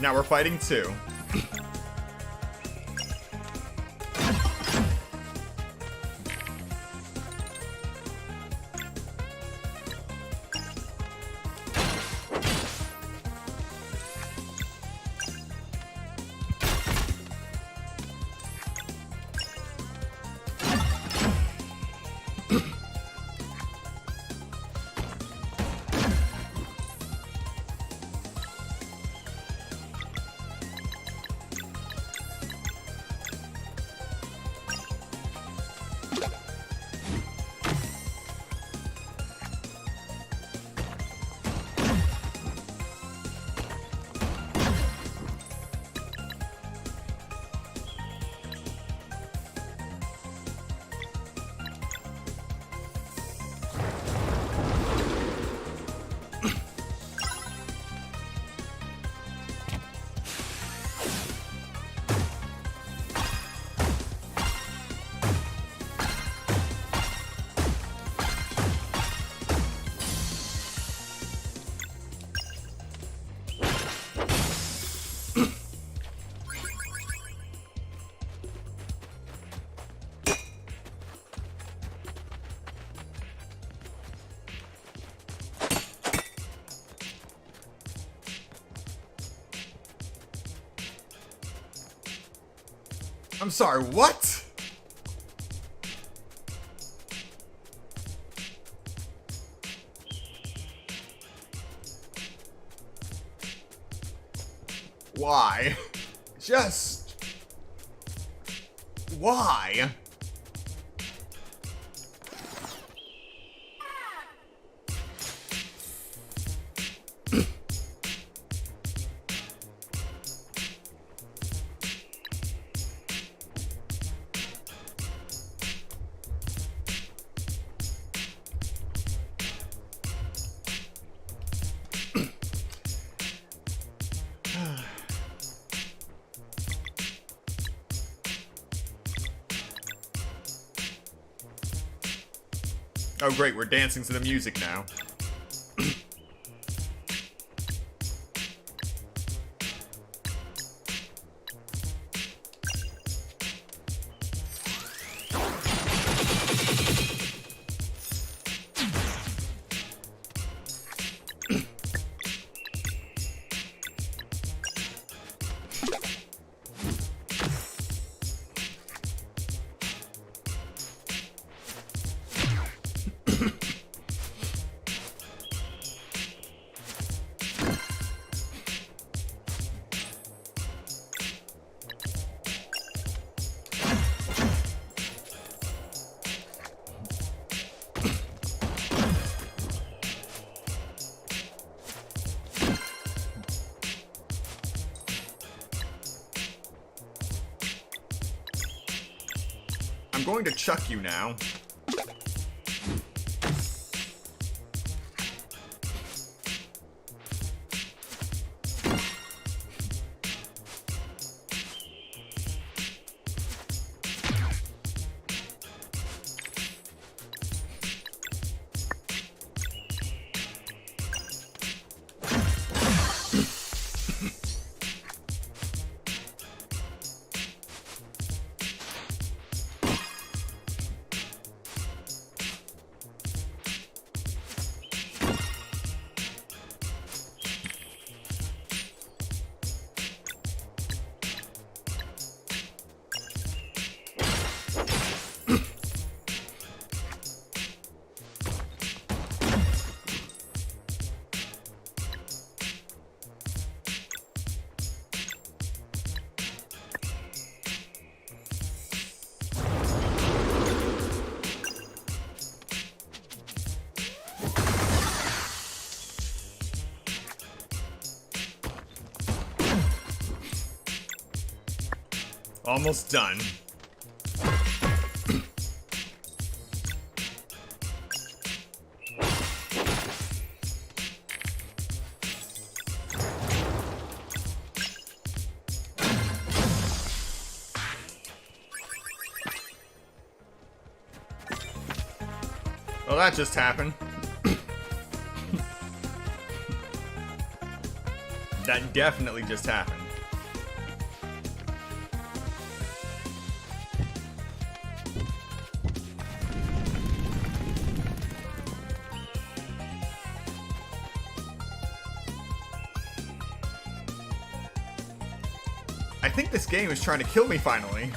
Now we're fighting two. I'm sorry, what? Why? Just... why? Oh great, we're dancing to the music now. I'm going to chuck you now. Almost done. Well, that just happened. That definitely just happened. I think this game is trying to kill me finally.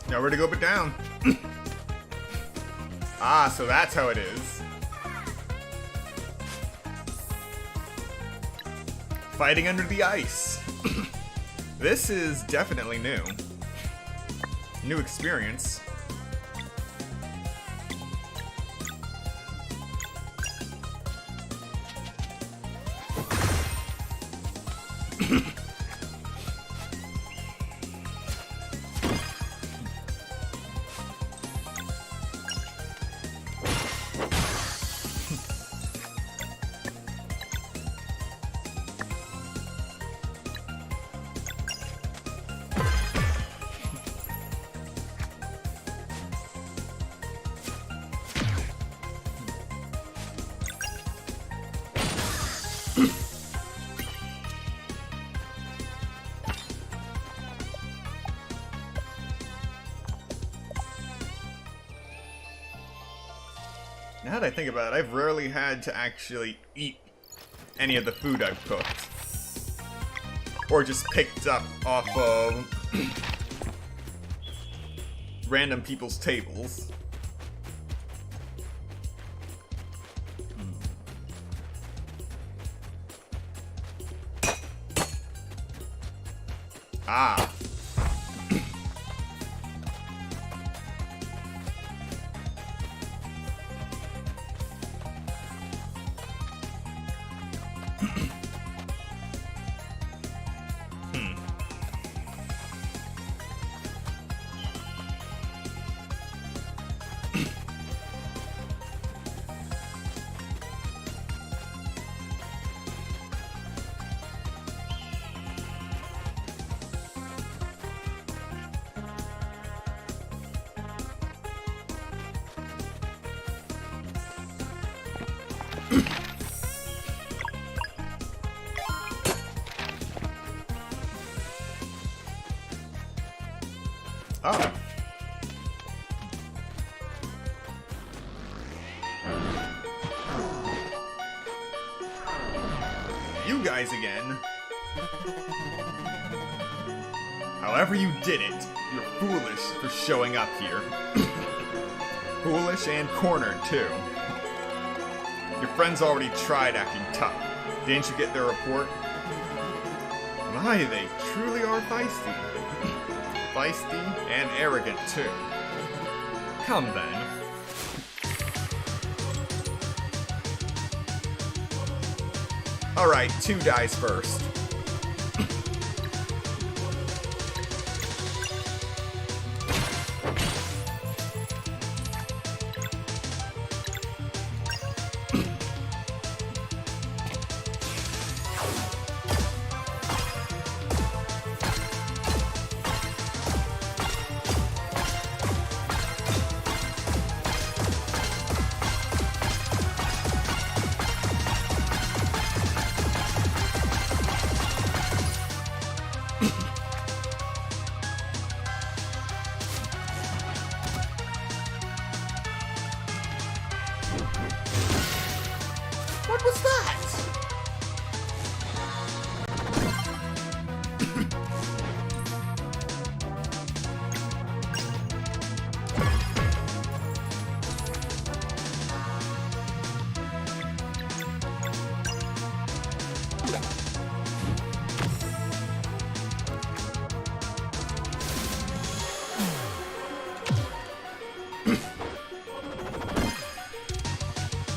Nowhere to go but down. Ah, so that's how it is. Fighting under the ice. This is definitely new. New experience. Now that I think about it, I've rarely had to actually eat any of the food I've cooked. Or just picked up off of random people's tables. Ah. Oh. You guys again. However you did it, you're foolish for showing up here. Foolish and cornered, too. Your friends already tried acting tough. Didn't you get their report? My, they truly are feisty. Feisty and arrogant, too. Come then. Alright, 2 dies first. What was that?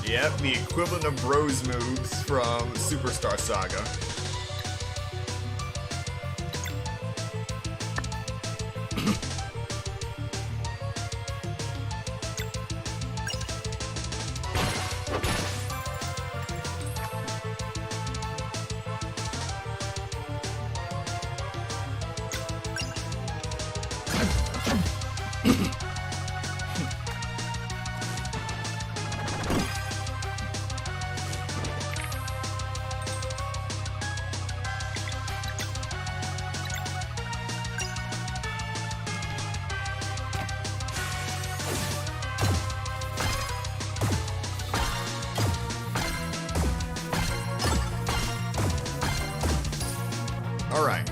Yep, the equivalent of Bros moves from Superstar Saga. All right.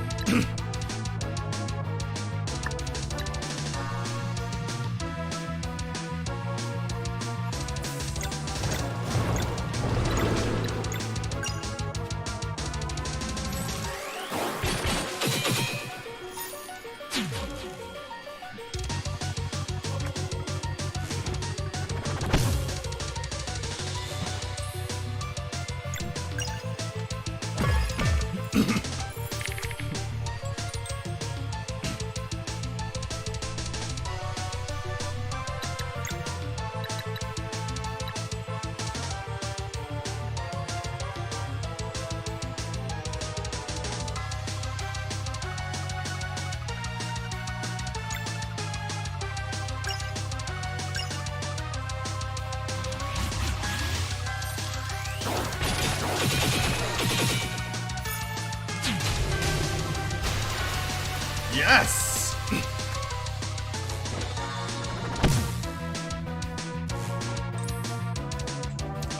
Yes!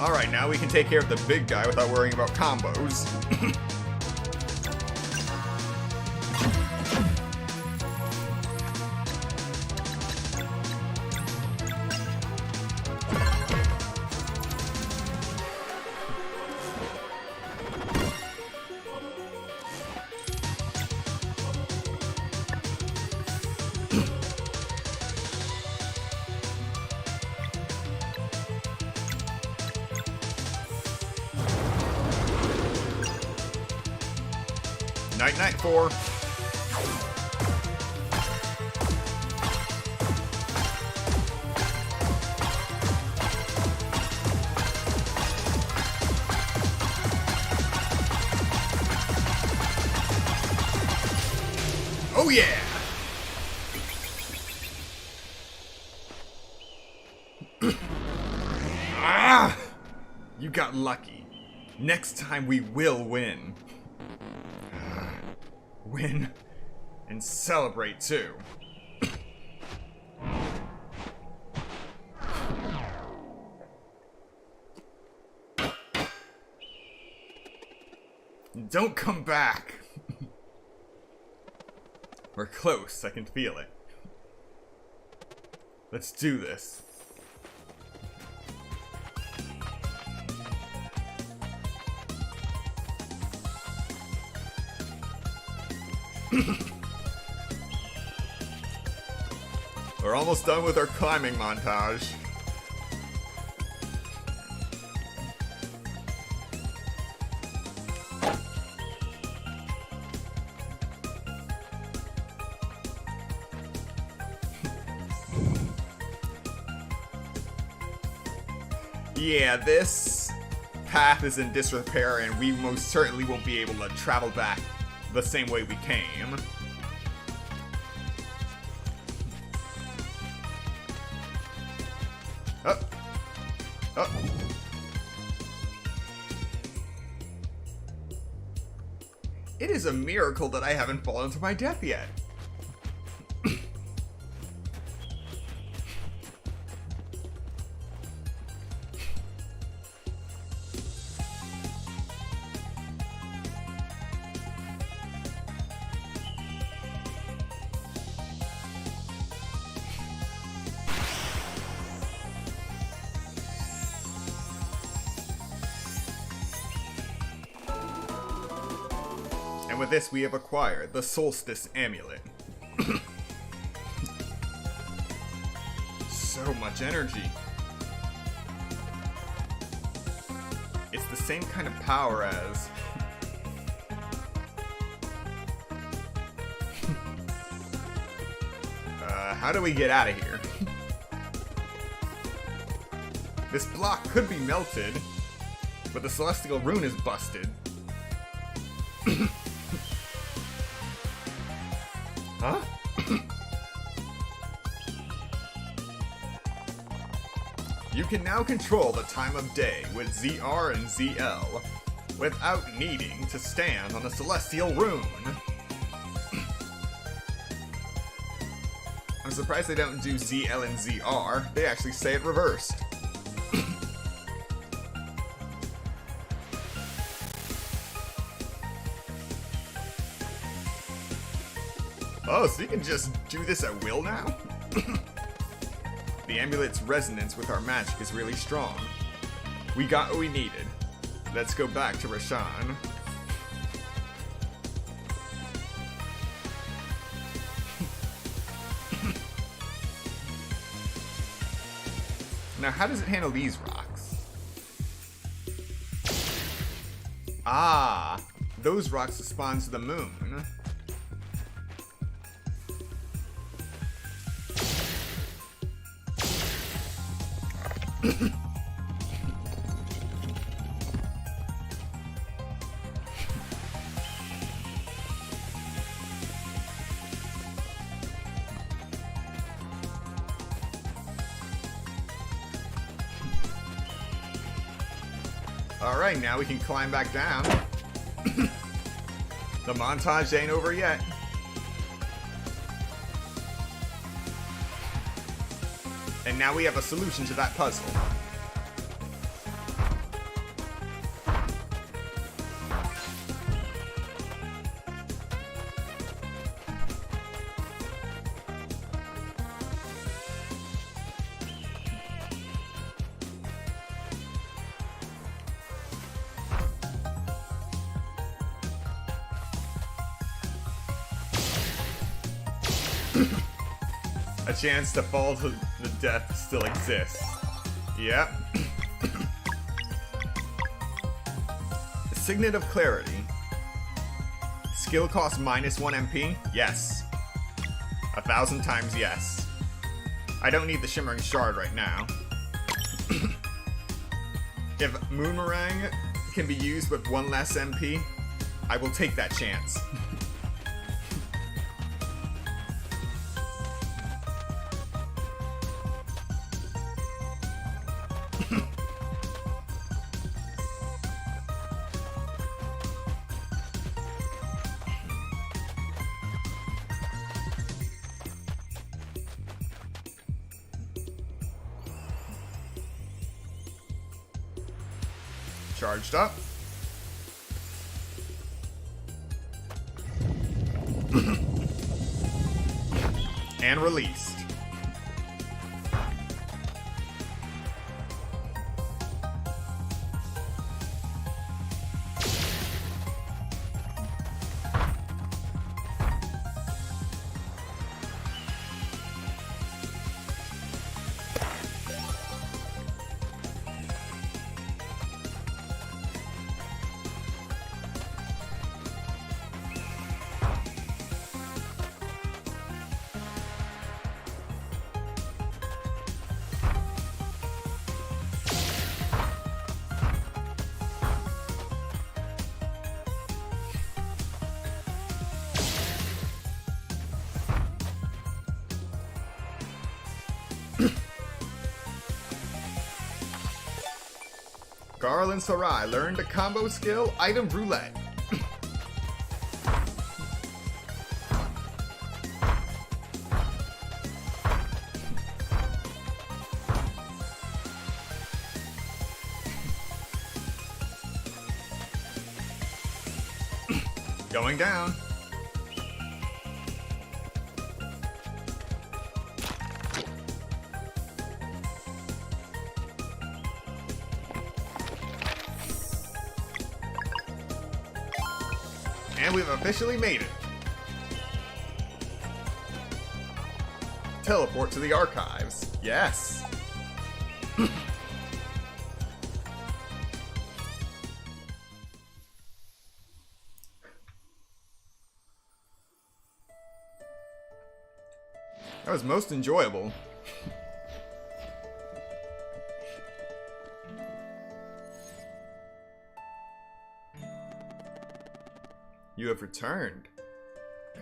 Alright, now we can take care of the big guy without worrying about combos. Night, night, 4. Oh yeah! Ah! You got lucky. Next time we will win. Win and celebrate too. Don't come back! We're close, I can feel it. Let's do this. We're almost done with our climbing montage. Yeah, this path is in disrepair and we most certainly won't be able to travel back the same way we came. Oh. Oh. It is a miracle that I haven't fallen to my death yet. And with this, we have acquired the Solstice Amulet. So much energy. It's the same kind of power as... how do we get out of here? This block could be melted, but the Celestial Rune is busted. Huh? You can now control the time of day with ZR and ZL without needing to stand on a Celestial Rune. I'm surprised they don't do ZL and ZR. They actually say it reversed. Oh, so you can just do this at will now? The amulet's resonance with our magic is really strong. We got what we needed. Let's go back to Rashan. Now, how does it handle these rocks? Ah, those rocks respond to the moon. Alright, now we can climb back down. The montage ain't over yet. And now we have a solution to that puzzle. A chance to fall to the death still exists. Yep. Signet of Clarity. Skill cost -1 MP? Yes. 1,000 times yes. I don't need the Shimmering Shard right now. If Moonerang can be used with 1 less MP, I will take that chance. Charged up. And released. Garl and Sarai learned a combo skill, Item Roulette. Going down. And we've officially made it. Teleport to the archives. Yes. That was most enjoyable. You have returned.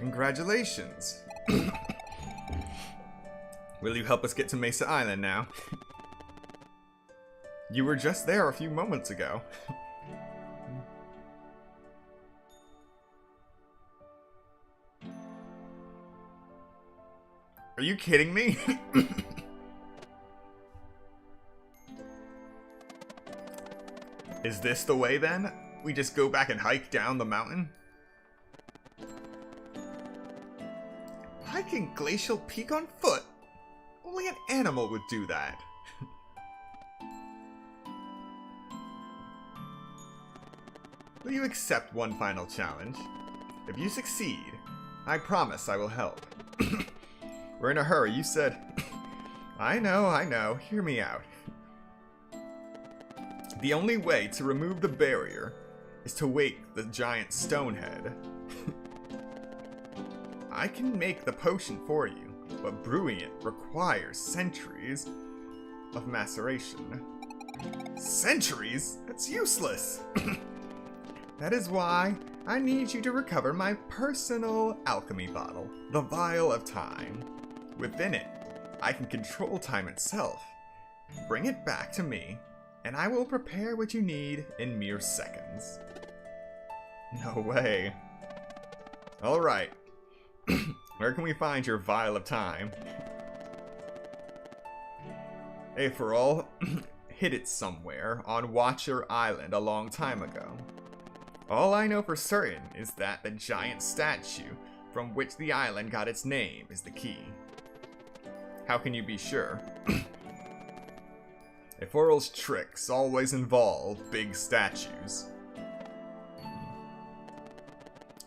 Congratulations. Will you help us get to Mesa Island now? You were just there a few moments ago. Are you kidding me? Is this the way then? We just go back and hike down the mountain? Hiking Glacial Peak on foot? Only an animal would do that. Will you accept one final challenge? If you succeed, I promise I will help. We're in a hurry, you said. I know, hear me out. The only way to remove the barrier is to wake the giant stonehead. I can make the potion for you, but brewing it requires centuries of maceration. Centuries? That's useless! That is why I need you to recover my personal alchemy bottle, the Vial of Time. Within it, I can control time itself. Bring it back to me, and I will prepare what you need in mere seconds. No way. Alright. Where can we find your Vial of Time? Hey, for all, hid it somewhere on Watcher Island a long time ago. All I know for certain is that the giant statue from which the island got its name is the key. How can you be sure? Eforal's tricks always involve big statues.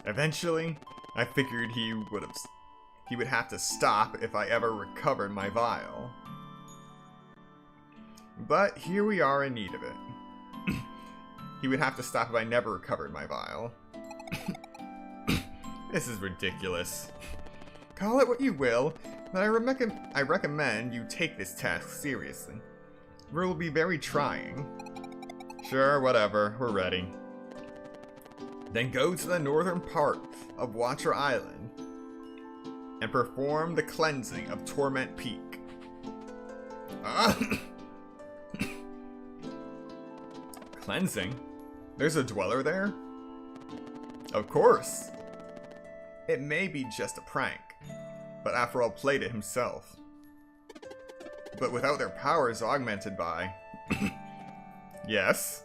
Eventually, I figured he would have to stop if I ever recovered my vial. But here we are in need of it. He would have to stop if I never recovered my vial. This is ridiculous. Call it what you will, but I recommend you take this task seriously. It will be very trying. Sure, whatever, we're ready. Then go to the northern part of Watcher Island and perform the cleansing of Torment Peak. Cleansing? There's a dweller there? Of course. It may be just a prank, but after all played it himself. But without their powers augmented by... Yes?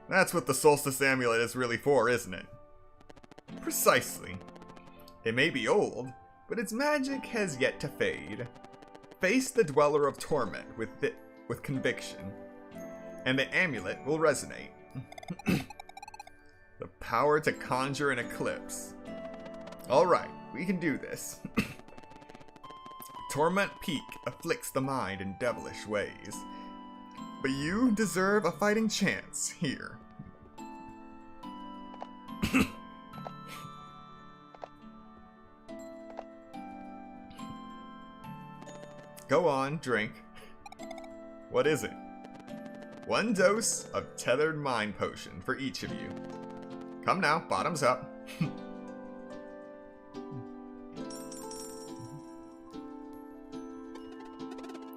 That's what the Solstice Amulet is really for, isn't it? Precisely. It may be old, but its magic has yet to fade. Face the Dweller of Torment with conviction, and the amulet will resonate. The power to conjure an eclipse. Alright, we can do this. Torment Peak afflicts the mind in devilish ways, but you deserve a fighting chance here. Go on, drink. What is it? 1 dose of tethered mind potion for each of you. Come now, bottoms up.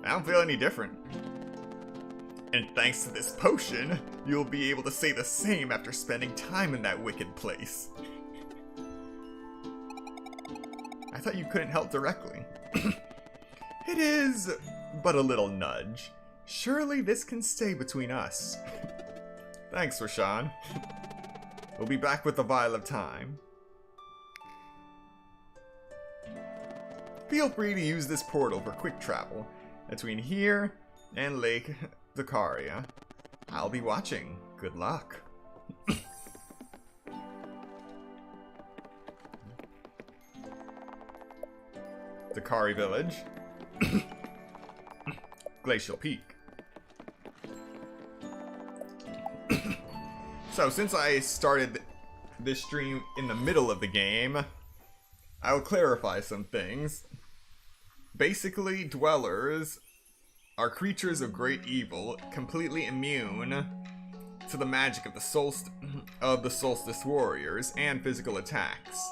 I don't feel any different. And thanks to this potion, you'll be able to say the same after spending time in that wicked place. I thought you couldn't help directly. It is but a little nudge. Surely this can stay between us. Thanks, Rashawn. We'll be back with the Vial of Time. Feel free to use this portal for quick travel between here and Lake Zakaria. I'll be watching. Good luck. Zakari Village. Glacial Peak. So, since I started this stream in the middle of the game, I will clarify some things. Basically, dwellers are creatures of great evil, completely immune to the magic of the Solstice Warriors and physical attacks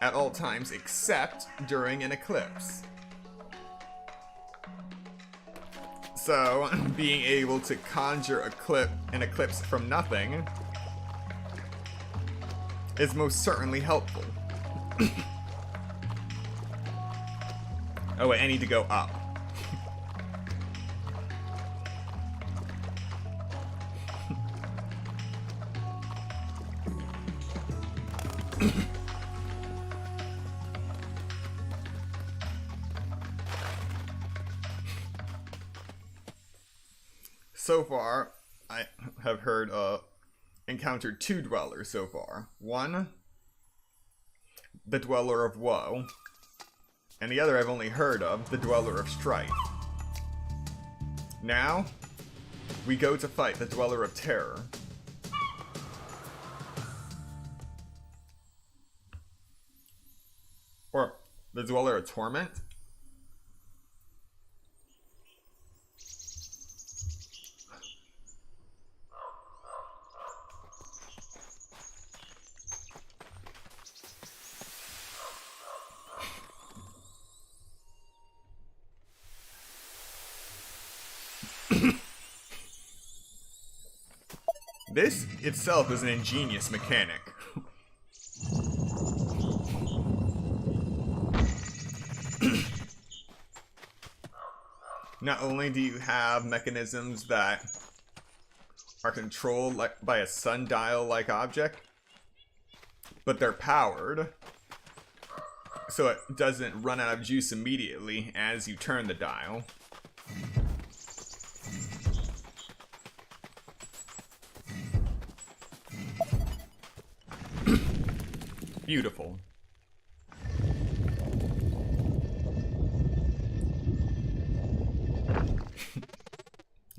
at all times except during an eclipse. So, being able to conjure an eclipse from nothing is most certainly helpful. Oh wait, I need to go up. So far, I have encountered 2 dwellers so far. One, the Dweller of Woe, and the other I've only heard of, the Dweller of Strife. Now, we go to fight the Dweller of Terror. Or, the Dweller of Torment? This itself is an ingenious mechanic. Not only do you have mechanisms that are controlled by a sundial-like object, but they're powered, so it doesn't run out of juice immediately as you turn the dial. Beautiful.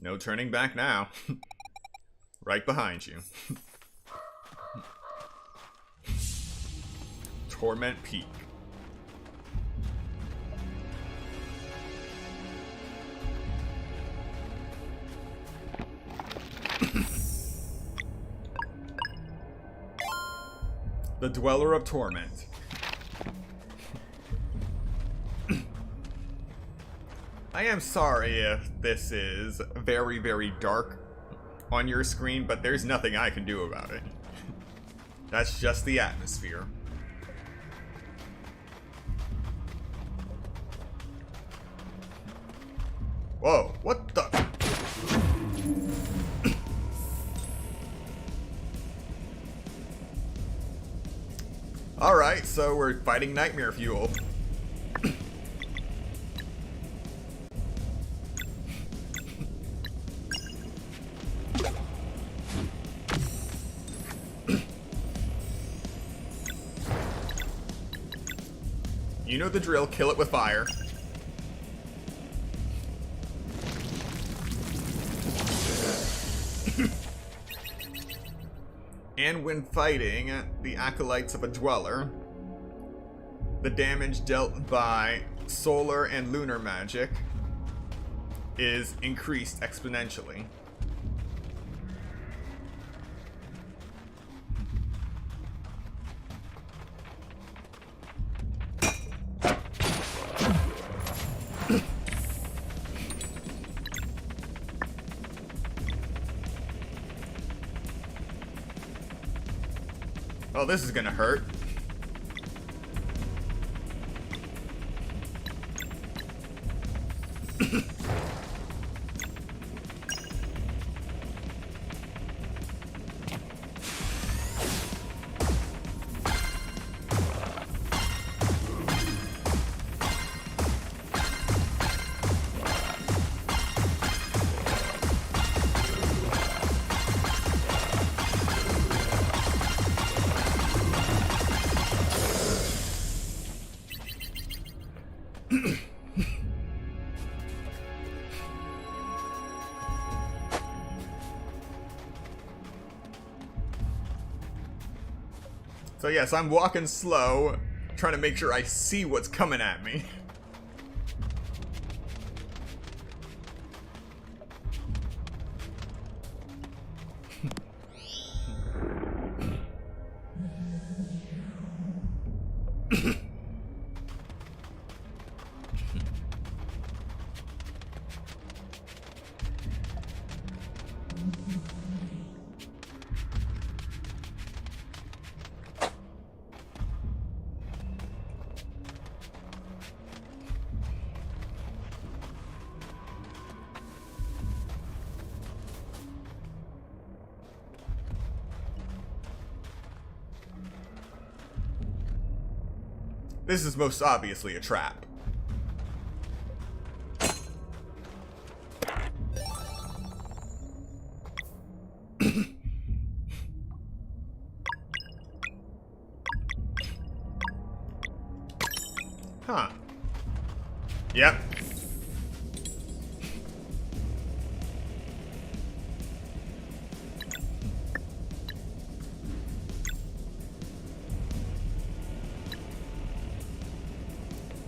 No turning back now. Right behind you. Torment Peak. The Dweller of Torment. I am sorry if this is very, very dark on your screen, but there's nothing I can do about it. That's just the atmosphere. Whoa, what the? Alright, so we're fighting nightmare fuel. You know the drill, kill it with fire. And when fighting the acolytes of a dweller, the damage dealt by solar and lunar magic is increased exponentially. Oh, this is gonna hurt. So yes, I'm walking slow, trying to make sure I see what's coming at me. This is most obviously a trap. Huh. Yep.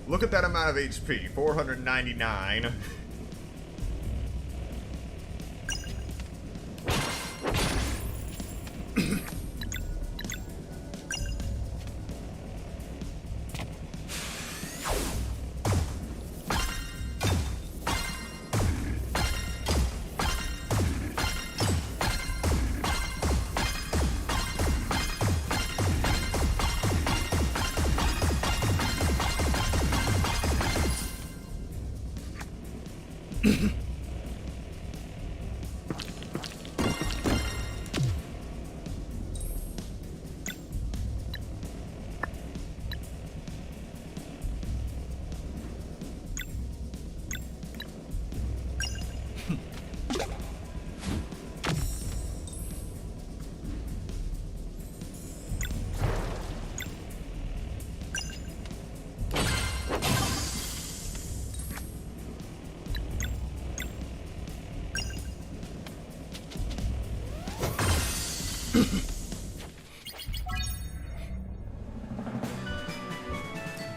Look at that amount of HP, 499.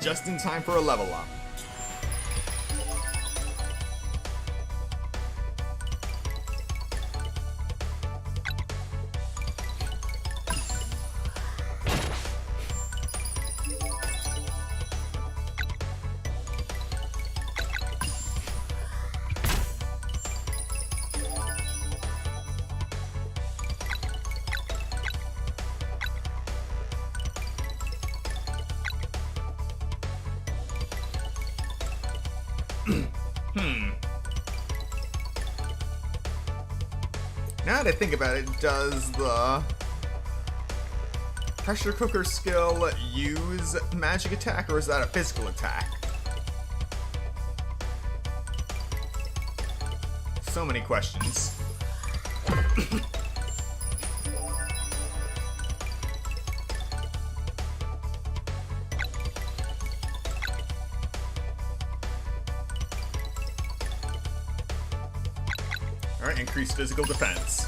Just in time for a level up. Now that I think about it, does the pressure cooker skill use magic attack, or is that a physical attack? So many questions. Alright, increased physical defense.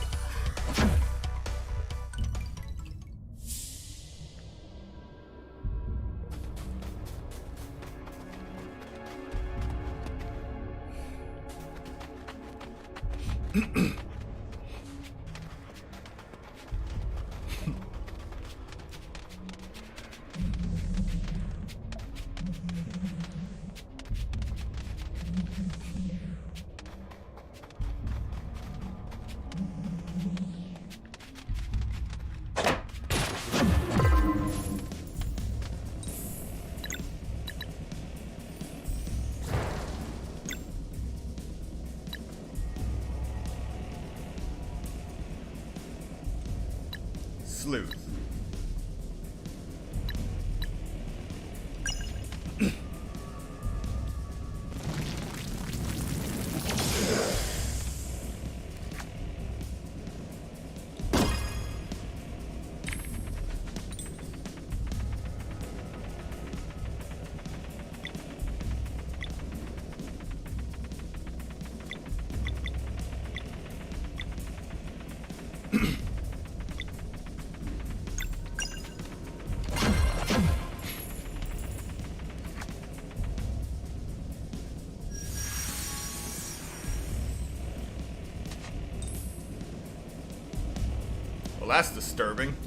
Sleuth. Well, that's disturbing.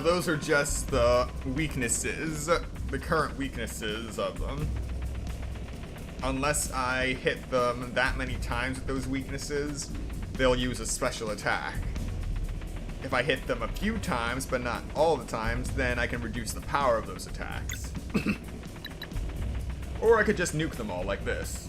Those are just the weaknesses, the current weaknesses of them. Unless I hit them that many times with those weaknesses, they'll use a special attack. If I hit them a few times, but not all the times, then I can reduce the power of those attacks. Or I could just nuke them all like this.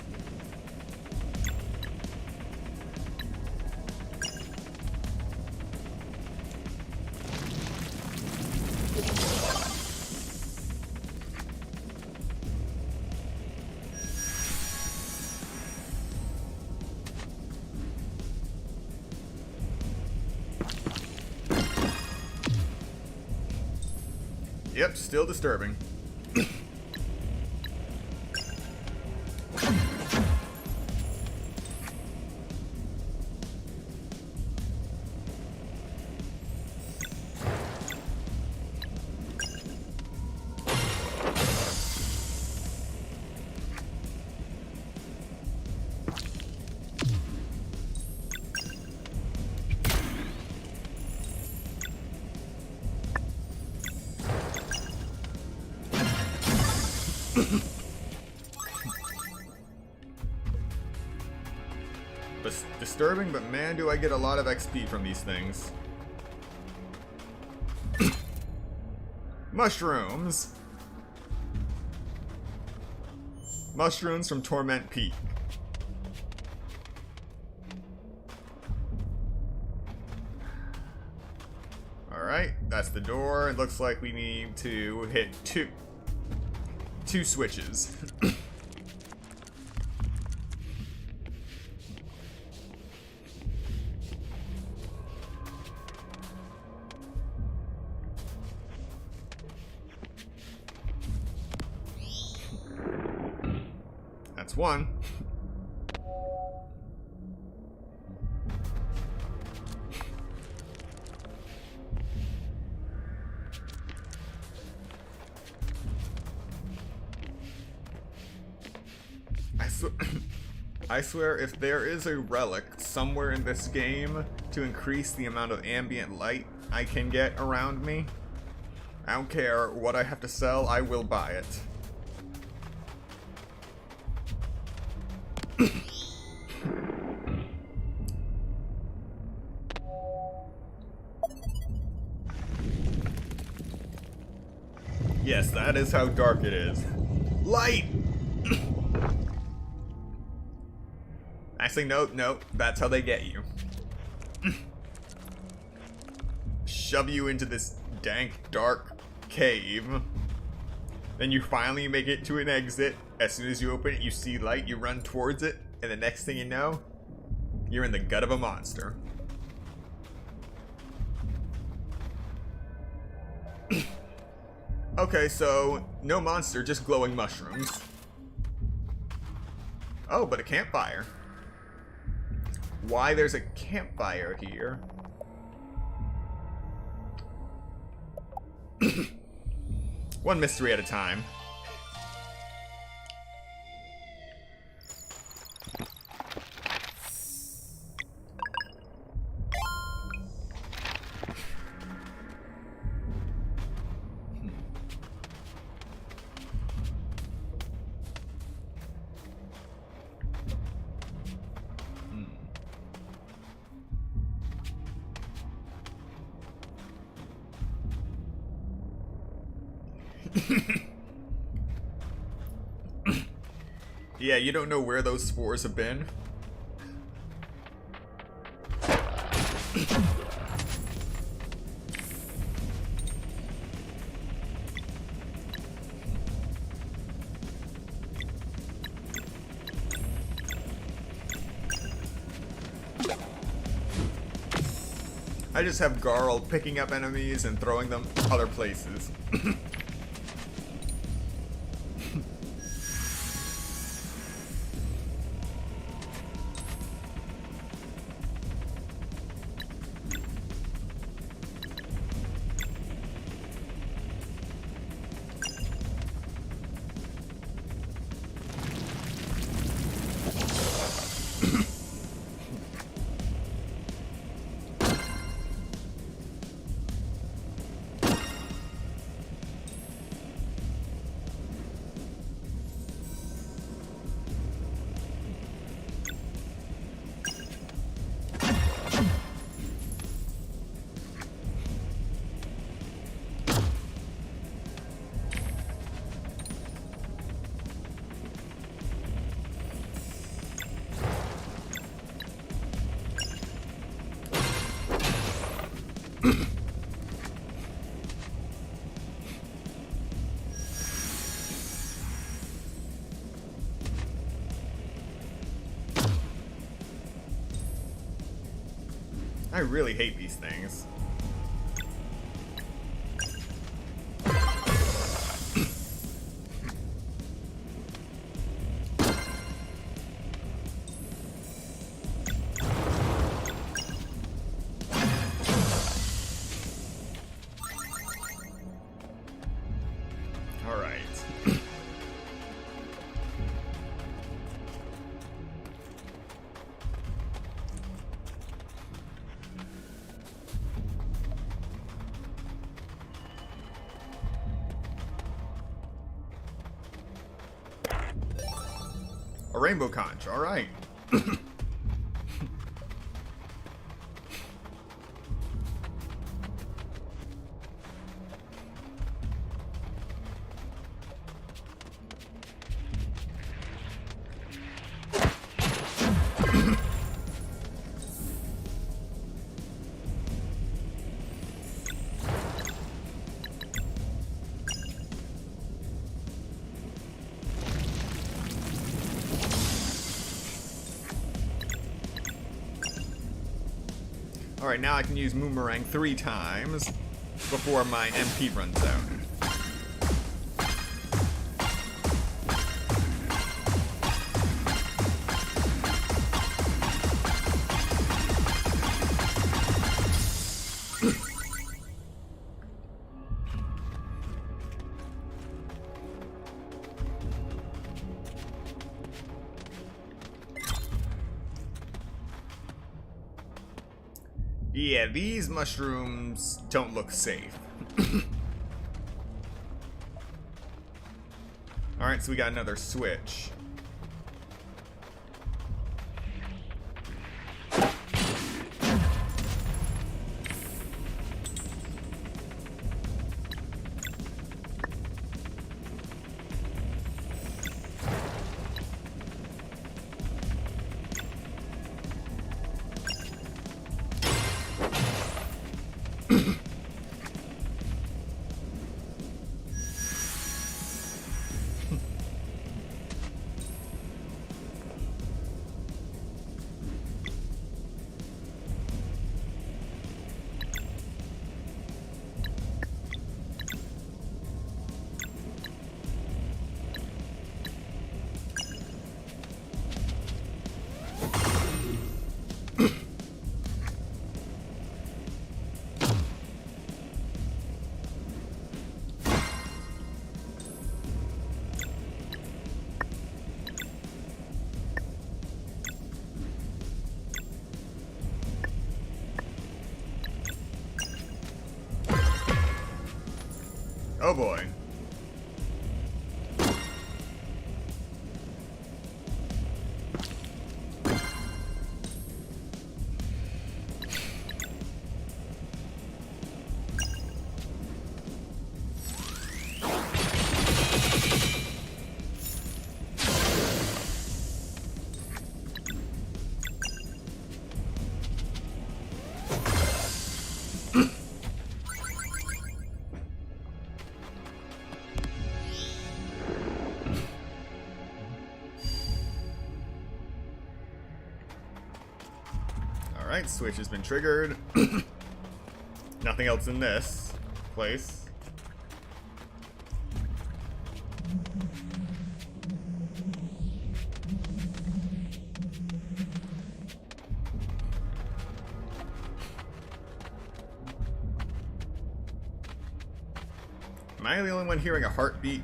Yep, still disturbing. Disturbing, but man, do I get a lot of XP from these things. Mushrooms. Mushrooms from Torment Peak. Alright, that's the door. It looks like we need to hit two switches. one. I swear, if there is a relic somewhere in this game to increase the amount of ambient light I can get around me, I don't care what I have to sell, I will buy it. Yes, that is how dark it is. Light! Actually, no, that's how they get you. Shove you into this dank, dark cave. Then you finally make it to an exit. As soon as you open it, you see light, you run towards it, and the next thing you know, you're in the gut of a monster. Okay, so no monster, just glowing mushrooms. Oh, but a campfire. Why there's a campfire here? One mystery at a time. Yeah, you don't know where those spores have been. I just have Garl picking up enemies and throwing them other places. I really hate these things. All right. A rainbow conch, alright. Alright, now I can use Boomerang 3 times before my MP runs out. Yeah, these mushrooms don't look safe. Alright, so we got another switch. Oh boy. Alright, switch has been triggered. Nothing else in this place. Am I the only one hearing a heartbeat?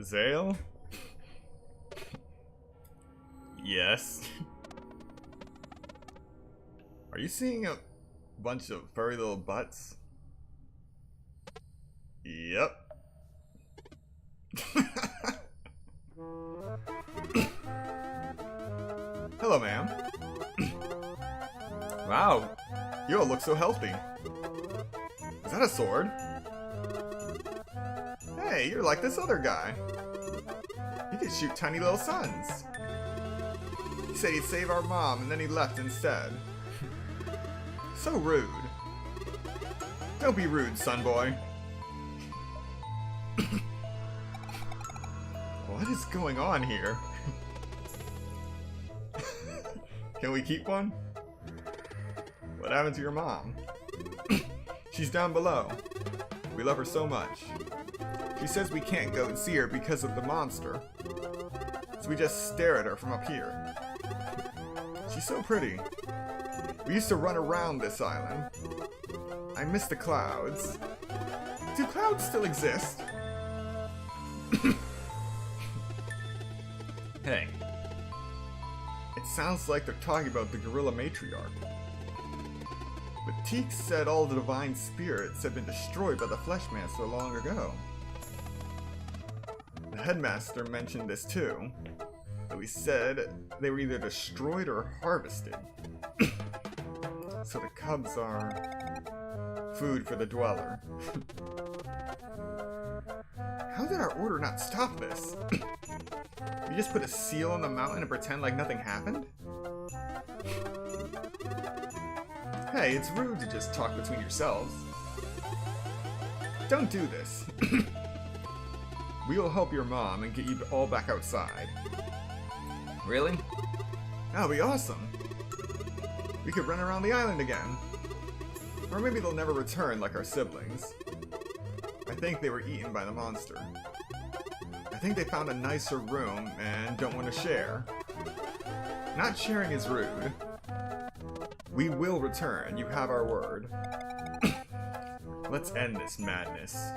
Zale? Yes. Are you seeing a bunch of furry little butts? Yep. Hello, ma'am. Wow, you all look so healthy. Is that a sword? Hey, you're like this other guy. He could shoot tiny little suns. He said he'd save our mom and then he left instead. So rude. Don't be rude, son boy. What is going on here? Can we keep one? What happened to your mom? She's down below. We love her so much. She says we can't go and see her because of the monster. So we just stare at her from up here. She's so pretty. We used to run around this island. I miss the clouds. Do clouds still exist? Hey. It sounds like they're talking about the gorilla matriarch. But Teak said all the divine spirits had been destroyed by the Fleshmaster long ago. The headmaster mentioned this too, though he said they were either destroyed or harvested. So the cubs are food for the dweller. How did our order not stop this? You just put a seal on the mountain and pretend like nothing happened? Hey, it's rude to just talk between yourselves. Don't do this. We'll help your mom and get you all back outside. Really? That'll be awesome. We could run around the island again. Or maybe they'll never return like our siblings. I think they were eaten by the monster. I think they found a nicer room and don't want to share. Not sharing is rude. We will return, you have our word. Let's end this madness.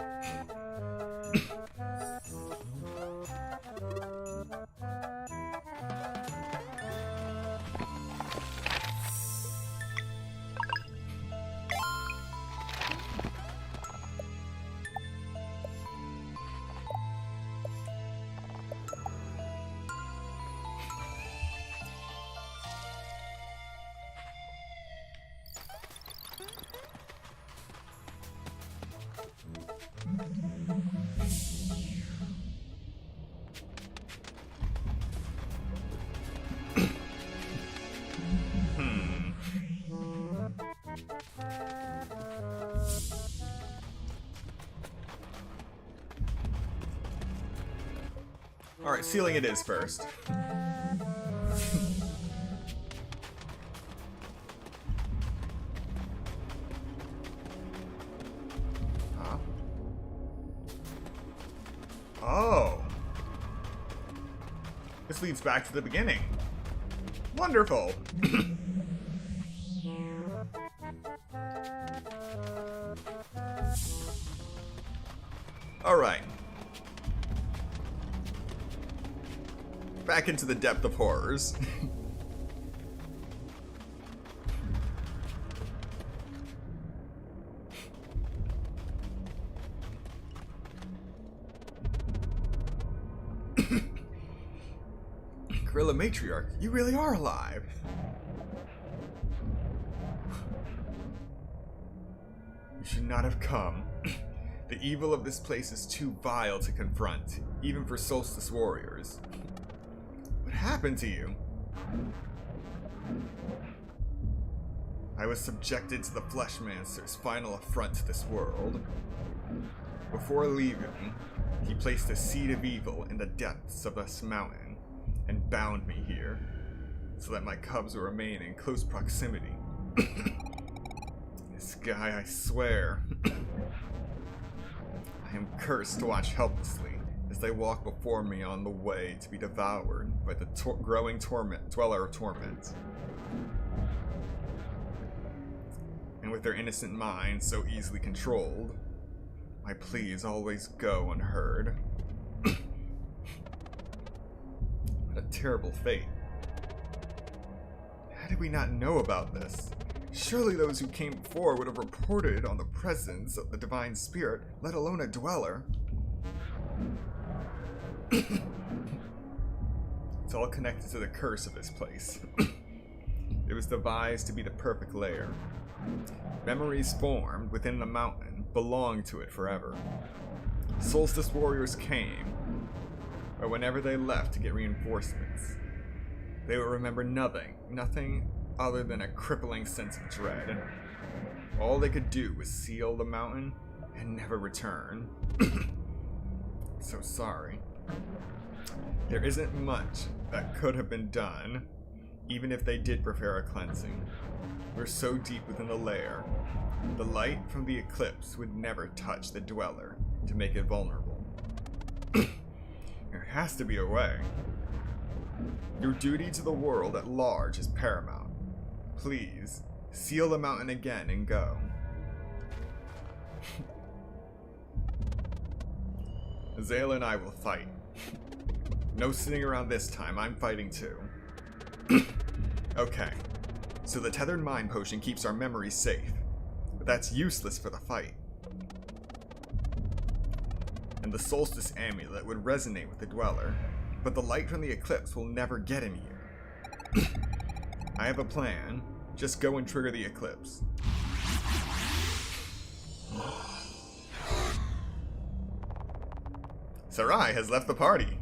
Alright, sealing it is first. Huh? Oh! This leads back to the beginning. Wonderful! Alright. Back into the depth of horrors. Gorilla Matriarch, you really are alive. You should not have come. The evil of this place is too vile to confront, even for Solstice warriors. What happened to you? I was subjected to the Fleshmaster's final affront to this world. Before leaving, he placed a seed of evil in the depths of this mountain and bound me here, so that my cubs will remain in close proximity. This guy, I swear. I am cursed to watch helplessly as they walk before me on the way to be devoured by the growing dweller of torment. And with their innocent minds so easily controlled, my pleas always go unheard. What a terrible fate. How did we not know about this? Surely those who came before would have reported on the presence of the divine spirit, let alone a dweller. It's all connected to the curse of this place. It was devised to be the perfect lair. Memories formed within the mountain belonged to it forever. Solstice warriors came, or whenever they left to get reinforcements. They would remember nothing other than a crippling sense of dread. All they could do was seal the mountain and never return. So sorry. There isn't much that could have been done, even if they did prepare a cleansing. We're so deep within the lair, the light from the eclipse would never touch the dweller to make it vulnerable. There has to be a way. Your duty to the world at large is paramount. Please, seal the mountain again and go. Azale and I will fight. No sitting around this time, I'm fighting too. Okay, so the tethered mind potion keeps our memories safe. but that's useless for the fight. And the solstice amulet would resonate with the dweller, but the light from the eclipse will never get him here. I have a plan. Just go and trigger the eclipse. Sarai has left the party.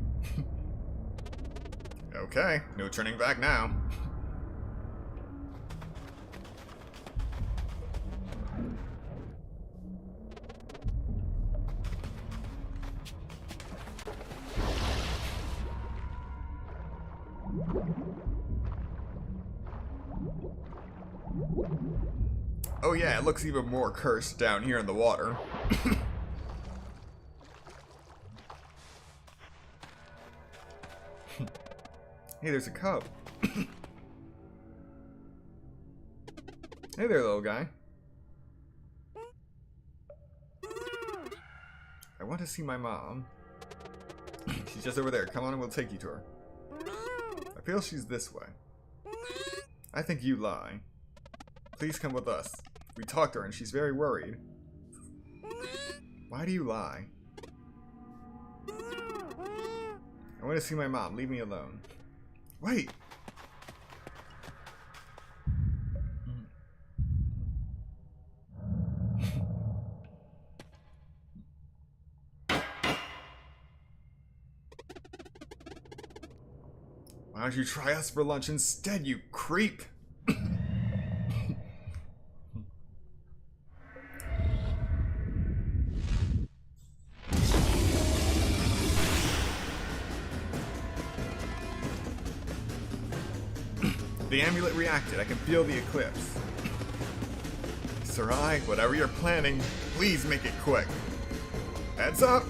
Okay, no turning back now. Oh yeah, it looks even more cursed down here in the water. Hey, there's a cub. Hey there, little guy. I want to see my mom. She's just over there. Come on and we'll take you to her. I feel she's this way. I think you lie. Please come with us. We talked to her and she's very worried. Why do you lie? I want to see my mom. Leave me alone. Wait! Why don't you try us for lunch instead, you creep? The amulet reacted. I can feel the eclipse. Sarai, whatever you're planning, please make it quick. Heads up!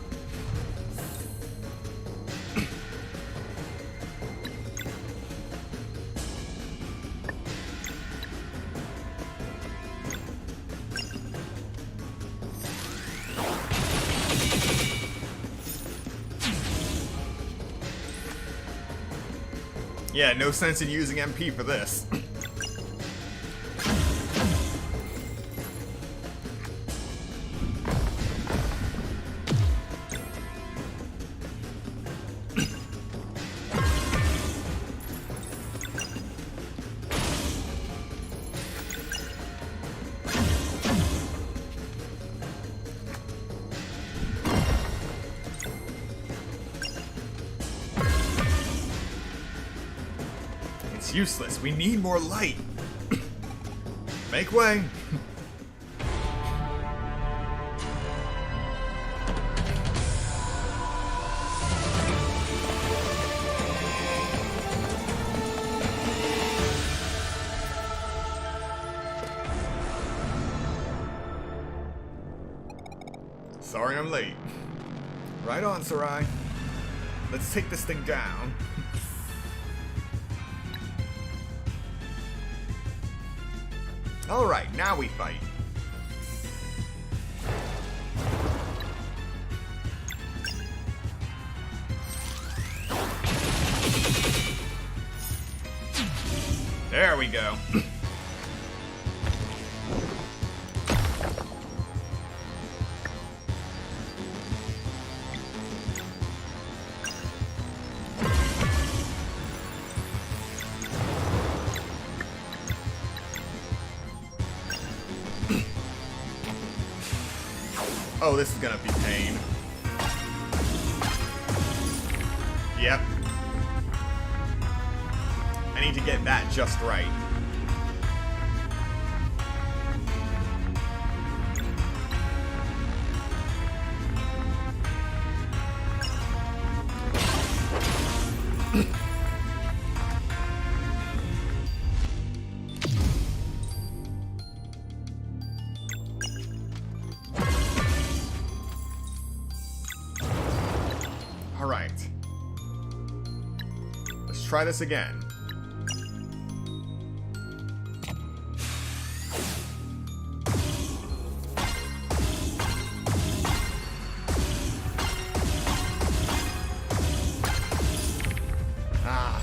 Yeah, no sense in using MP for this. It's useless. We need more light. Make way. Sorry I'm late. Right on, Sarai. Let's take this thing down. Alright, now we fight. There we go. Oh, this is gonna be pain. Yep. I need to get that just right. Alright. Let's try this again. Ah.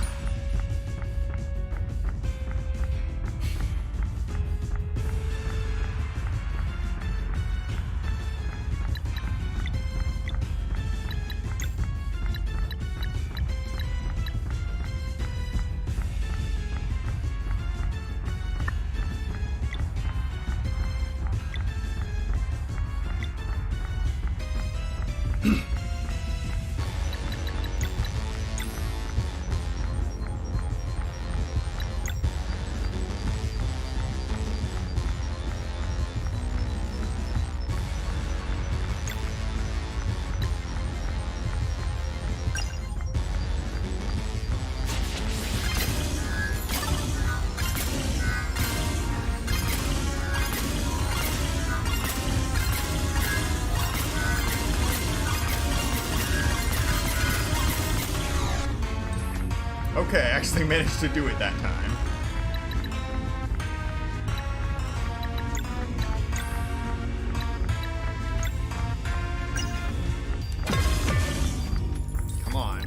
Okay, I actually managed to do it that time. Come on.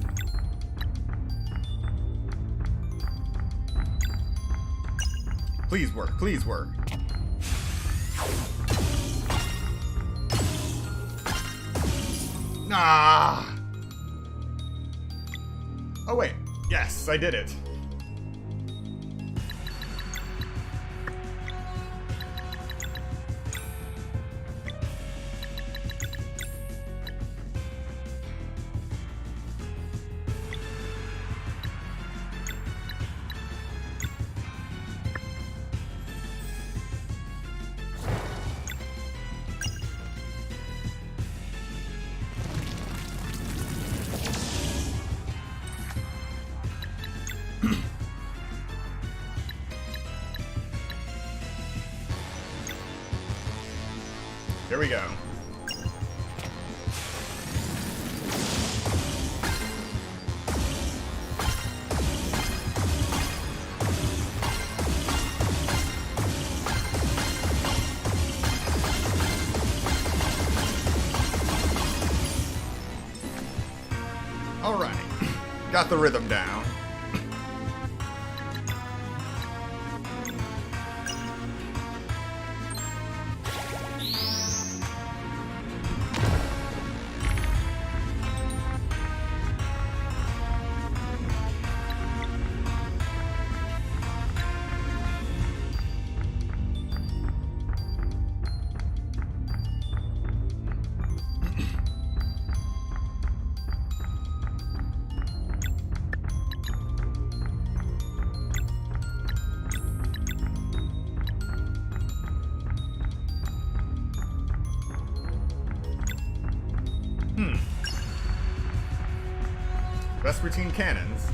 Please work, please work. Nah. Oh wait. Yes, I did it. Here we go. All right. Got the rhythm down. Vespertine cannons.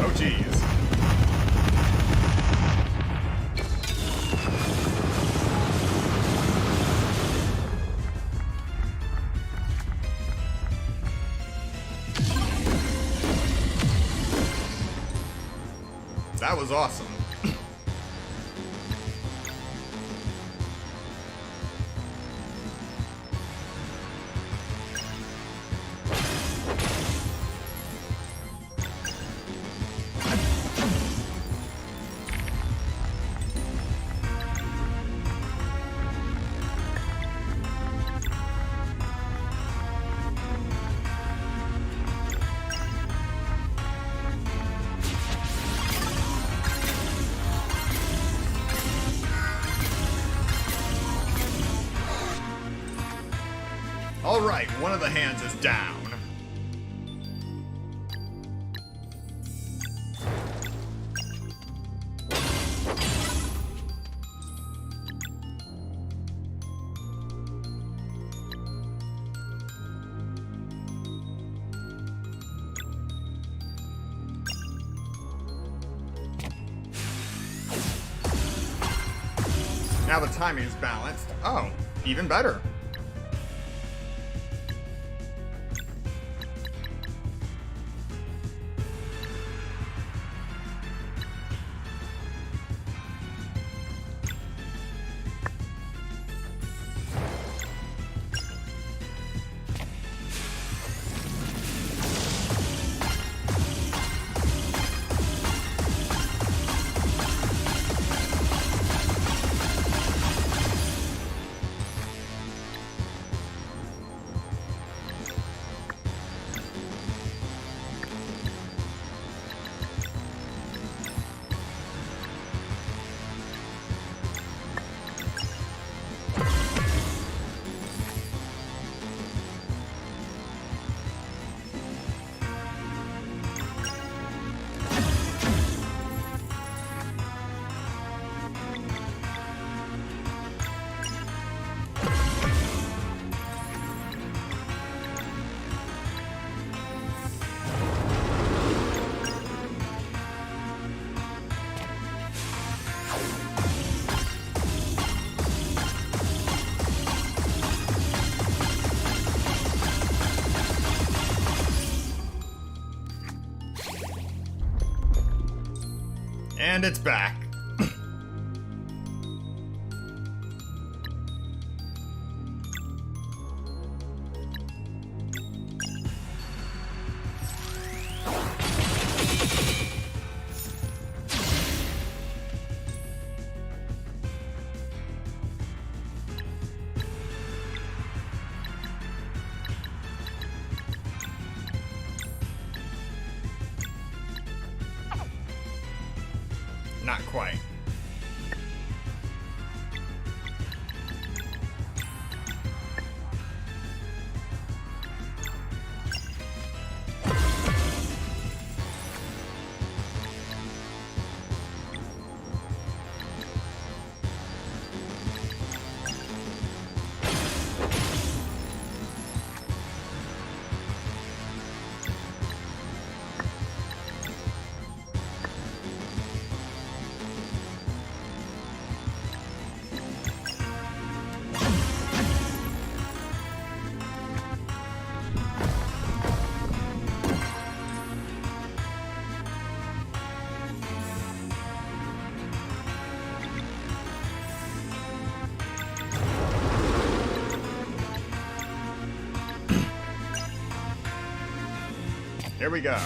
Oh geez. That was awesome. All right, one of the hands is down. Now the timing is balanced. Oh, even better. And it's back. Not quite. Here we go.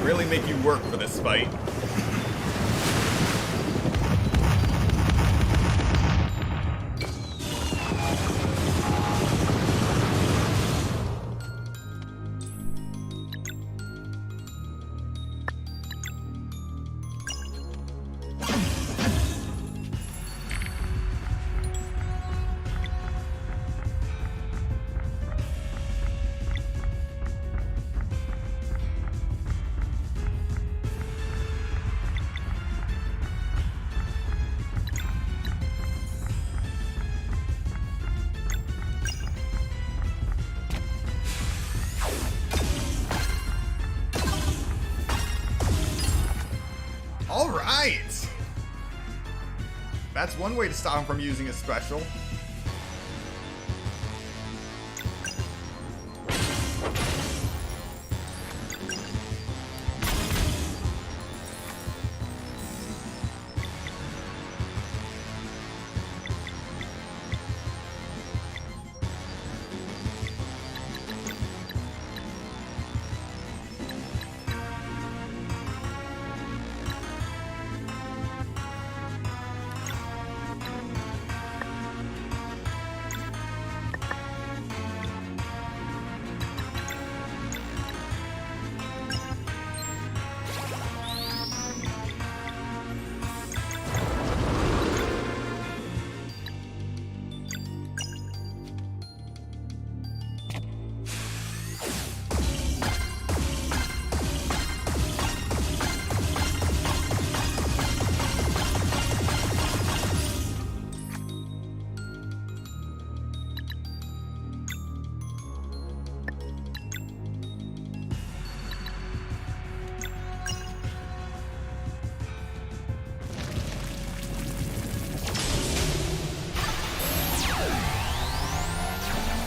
Really make you work for this fight. That's one way to stop him from using his special.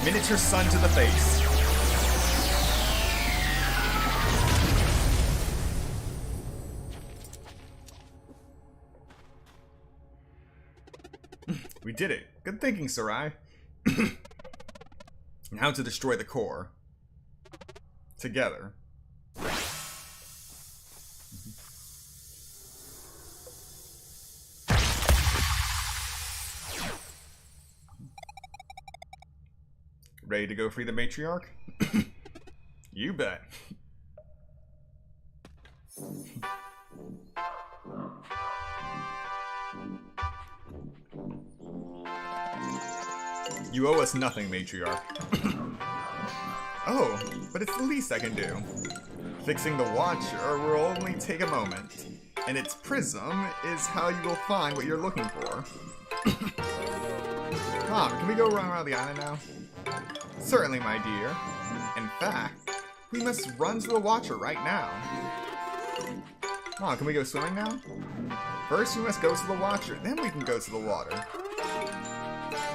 Miniature sun to the face. We did it. Good thinking, Sarai. Now to destroy the core. Together. Ready to go free the matriarch? You bet. You owe us nothing, matriarch. Oh, but it's the least I can do. Fixing the Watcher will only take a moment, and its prism is how you will find what you're looking for. Come on, can we go run around the island now? Certainly, my dear. In fact, we must run to the Watcher right now. Come on, can we go swimming now? First, we must go to the Watcher, then we can go to the water.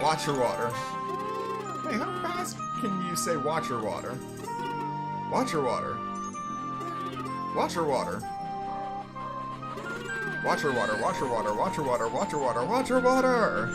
Watcher water. Hey, how fast can you say Watcher water? Watcher water. Watcher water. Watcher water, Watcher water, Watcher water, Watcher water, Watcher water!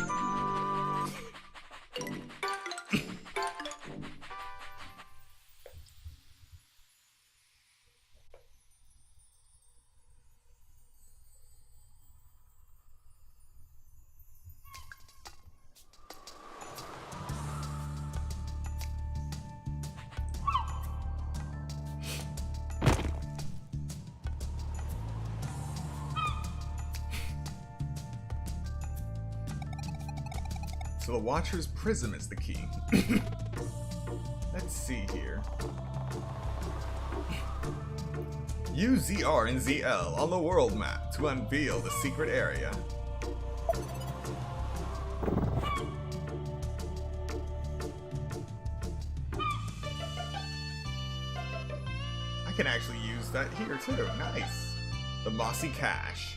So the Watcher's prism is the key. Let's see here. Use ZR and ZL on the world map to unveil the secret area. I can actually use that here too. Nice. The mossy cache.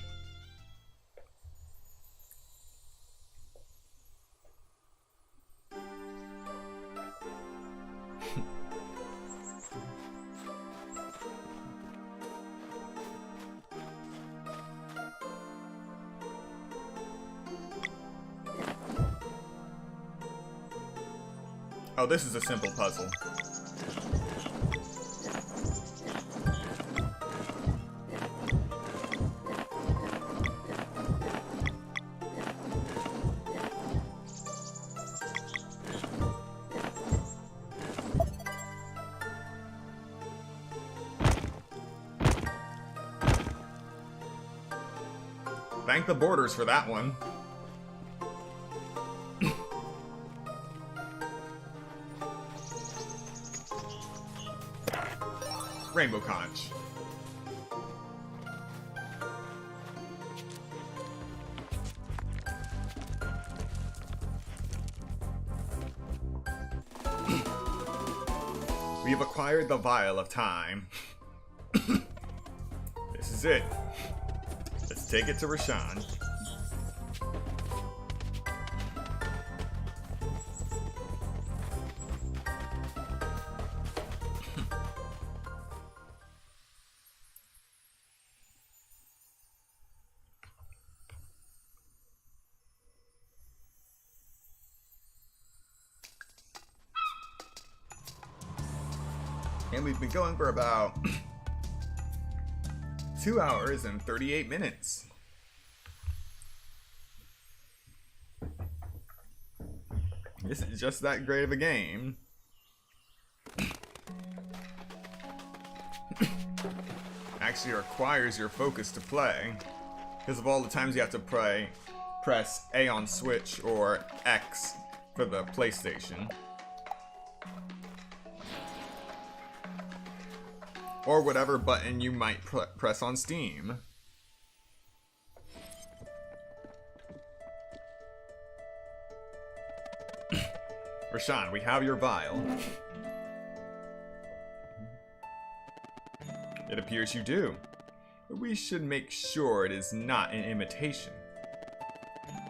Oh, this is a simple puzzle. Thank the borders for that one. Rainbow Conch. We have acquired the Vial of Time. This is it. Let's take it to Rashan. and we've been going for about 2 hours and 38 minutes. This is just that great of a game. Actually requires your focus to play, because of all the times you have to press A on Switch or X for the PlayStation. Or whatever button you might press on Steam. Rashawn, we have your vial. It appears you do. But we should make sure it is not an imitation.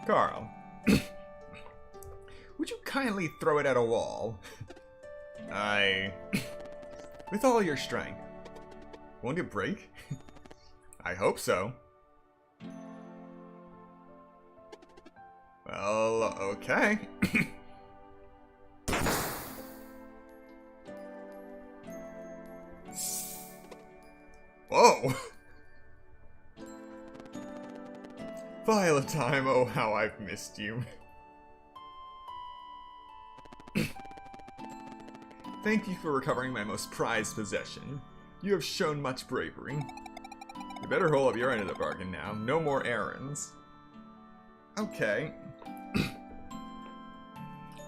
Carl, would you kindly throw it at a wall? With all your strength. Won't it break? I hope so. Well, okay. Whoa! Vial of time, oh how I've missed you. Thank you for recovering my most prized possession. You have shown much bravery. You better hold up your end of the bargain now. No more errands. Okay.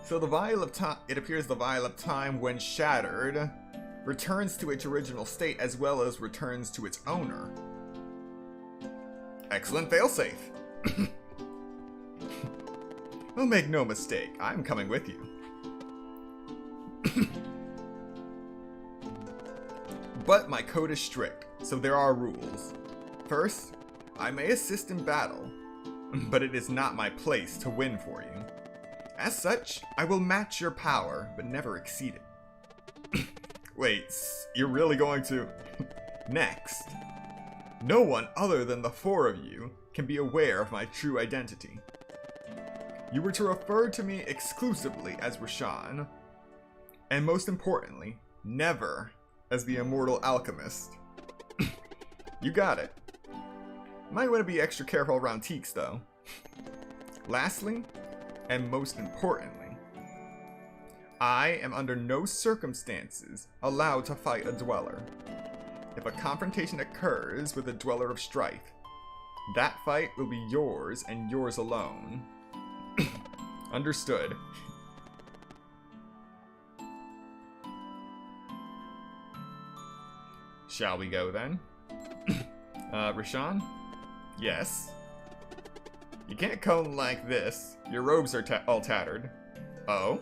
So the vial of time, it appears the vial of time, when shattered, returns to its original state as well as returns to its owner. Excellent failsafe. Well, make no mistake, I'm coming with you. But my code is strict, so there are rules. First, I may assist in battle, but it is not my place to win for you. As such, I will match your power, but never exceed it. Wait, you're really going to... Next. No one other than the four of you can be aware of my true identity. You were to refer to me exclusively as Rashawn, and most importantly, never as the Immortal Alchemist. You got it. Might want to be extra careful around Teaks, though. Lastly, and most importantly, I am under no circumstances allowed to fight a Dweller. If a confrontation occurs with a Dweller of Strife, that fight will be yours and yours alone. Understood. Shall we go then? Rashawn? Yes? You can't come like this. Your robes are all tattered. Oh?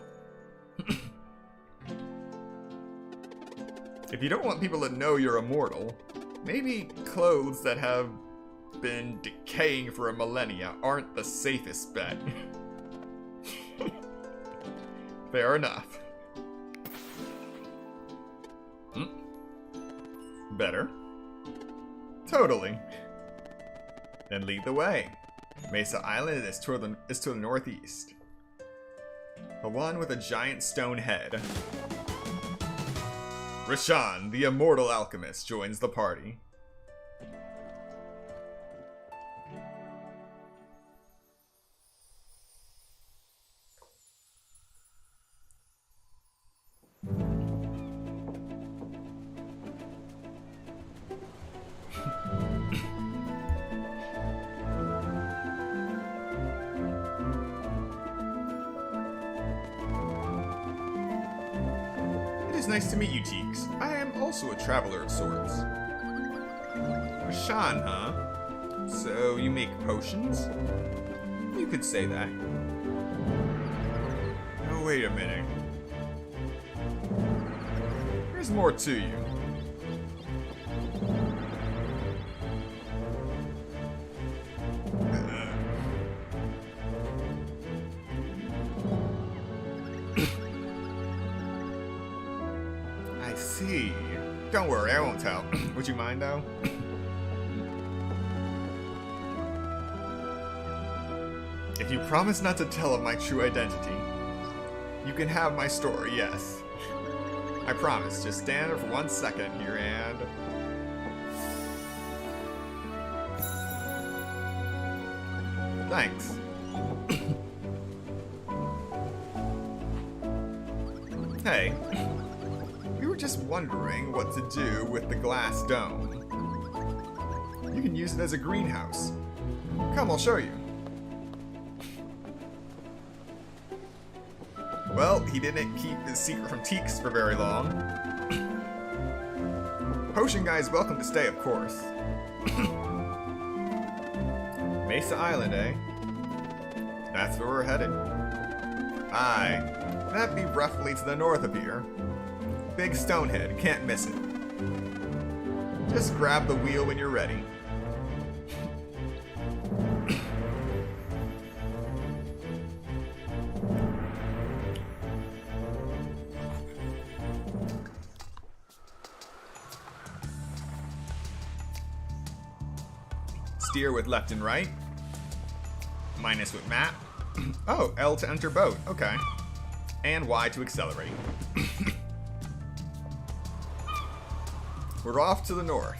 If you don't want people to know you're immortal, maybe clothes that have been decaying for a millennia aren't the safest bet. Fair enough. Better? Totally. Then lead the way. Mesa Island is to the northeast. The one with a giant stone head. Rashawn, the Immortal Alchemist, joins the party. It's nice to meet you, Teaks. I am also a traveler of sorts. Rashawn, huh? So you make potions? You could say that. Oh, wait a minute. There's more to you. Don't worry, I won't tell. Would you mind, though? If you promise not to tell of my true identity, you can have my story, yes. I promise. Just stand there for 1 second here and... Thanks. Hey, we were just wondering what to do with the glass dome. You can use it as a greenhouse. Come, I'll show you. Well, he didn't keep his secret from Teeks for very long. Potion guy's welcome to stay, of course. Mesa Island, eh? That's where we're headed. Aye, that'd be roughly to the north of here. Big stonehead, can't miss it. Just grab the wheel when you're ready. Steer with left and right. Minus with map. Oh, L to enter boat. Okay. And Y to accelerate. We're off to the north.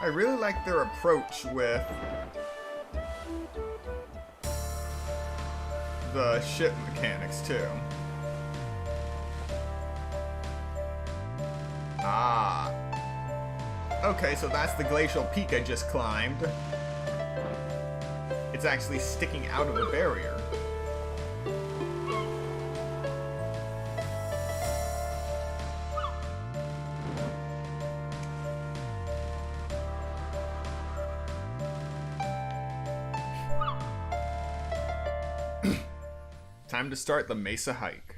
I really like their approach with the ship mechanics too. Ah. Okay, so that's the glacial peak I just climbed. It's actually sticking out of the barrier. Time to start the Mesa hike.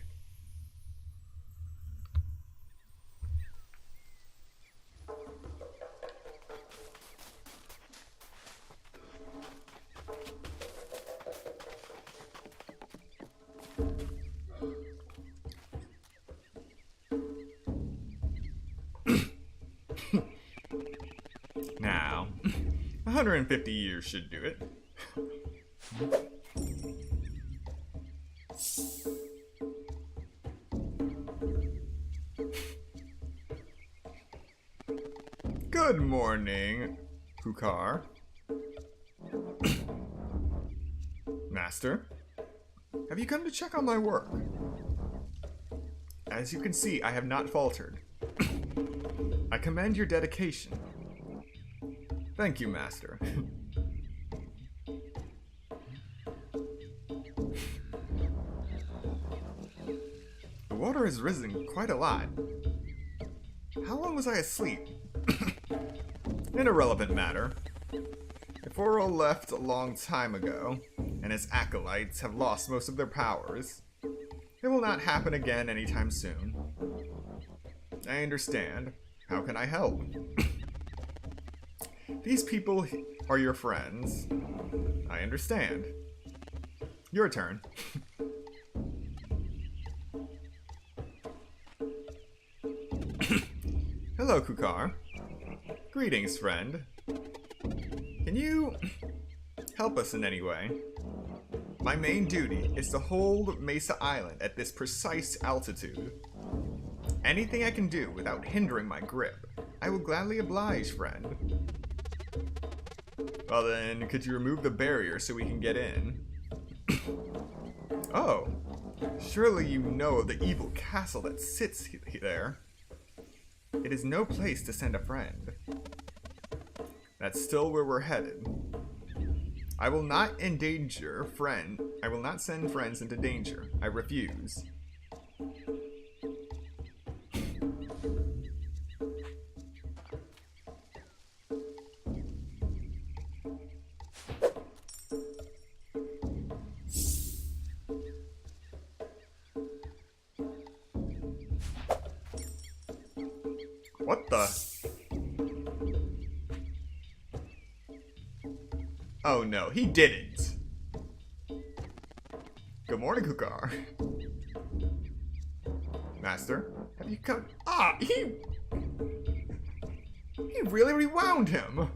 Now, 150 years should do it. Good morning, Pukar. Master, have you come to check on my work? As you can see, I have not faltered. I commend your dedication. Thank you, Master. The water has risen quite a lot. How long was I asleep? An irrelevant matter. If Oral left a long time ago, and his acolytes have lost most of their powers, it will not happen again anytime soon. I understand. How can I help? These people are your friends. I understand. Your turn. Hello, Kukar. Greetings, friend. Can you help us in any way? My main duty is to hold Mesa Island at this precise altitude. Anything I can do without hindering my grip, I will gladly oblige, friend. Well then, could you remove the barrier so we can get in? Oh, surely you know of the evil castle that sits there. It is no place to send a friend. That's still where we're headed. I will not send friends into danger. I refuse. What the? Oh no, he didn't. Good morning, Kukar. Master, have you come? He really rewound him.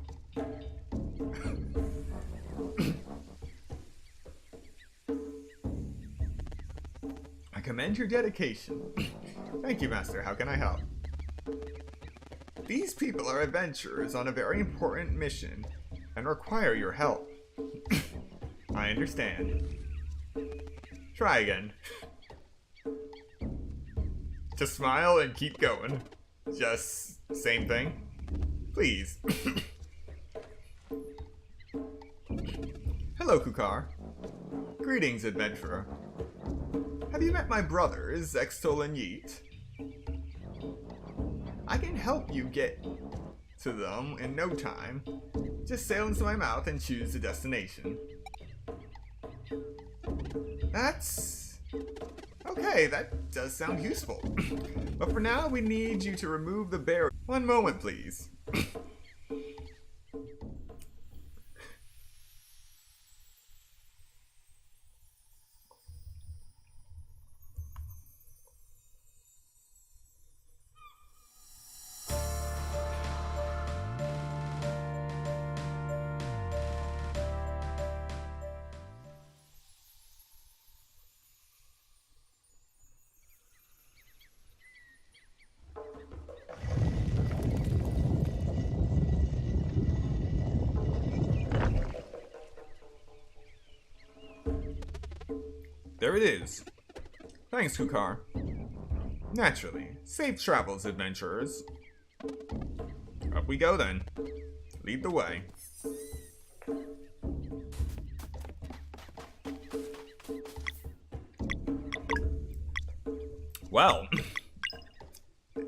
I commend your dedication. Thank you, Master. How can I help? These people are adventurers on a very important mission and require your help. I understand. Try again. Just smile and keep going. Just same thing. Please. Hello, Kukar. Greetings, adventurer. Have you met my brothers, Extol and Yeet? I can help you get to them in no time. Just sail into my mouth and choose the destination. That's... okay, that does sound useful. But for now, we need you to remove the barrier. One moment, please. There it is. Thanks, Kukar. Naturally. Safe travels, adventurers. Up we go then. Lead the way. Well,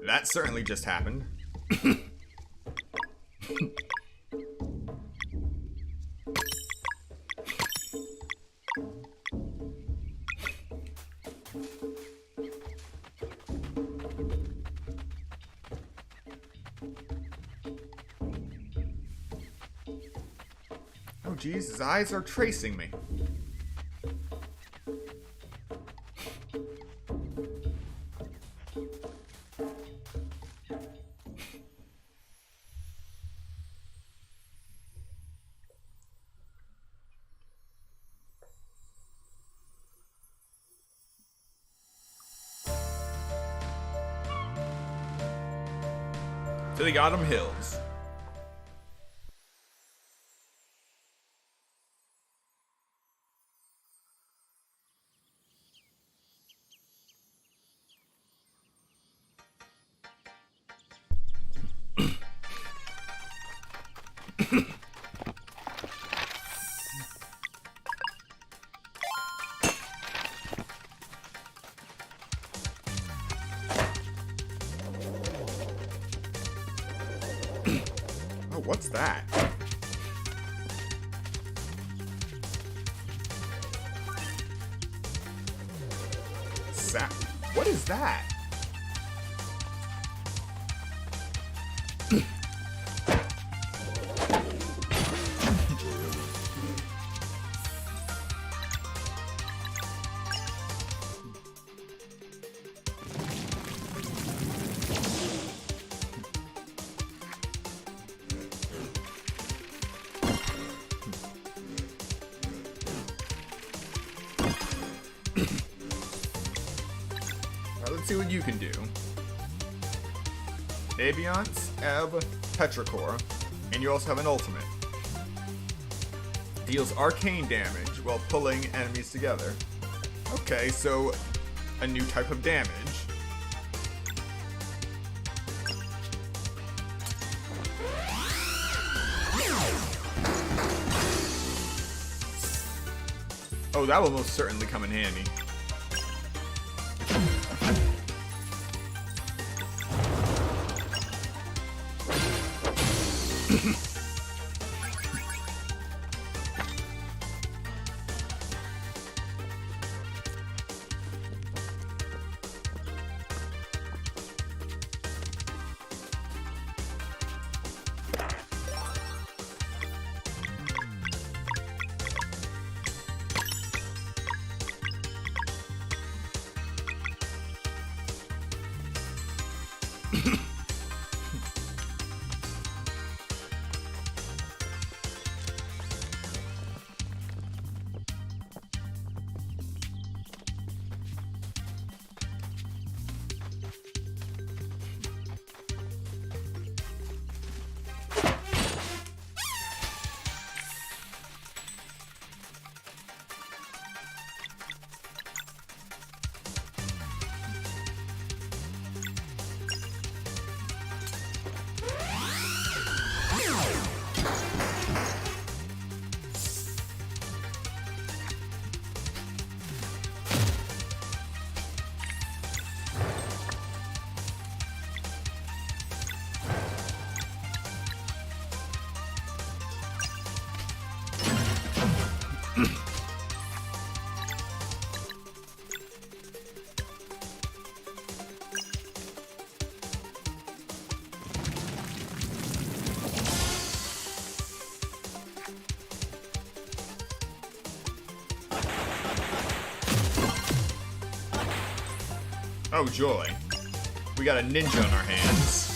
that certainly just happened. Oh geez, his eyes are tracing me. To the Autumn Hills. Oh, what's that? Sap. What is that? Let's see what you can do. Aviance, Ebb, Petrichor, and you also have an ultimate. Deals arcane damage while pulling enemies together. Okay, so a new type of damage. Oh, that will most certainly come in handy. Oh joy. We got a ninja on our hands.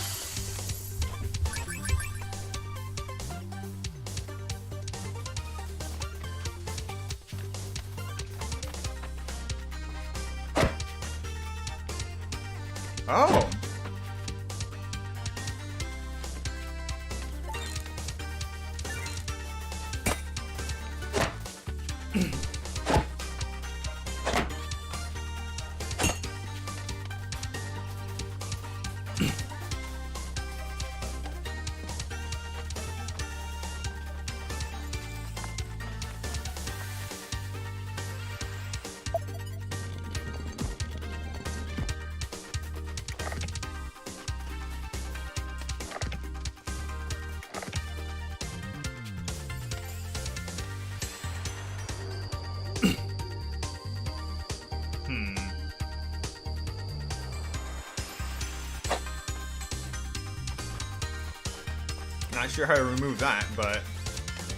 Oh! Not sure how to remove that, but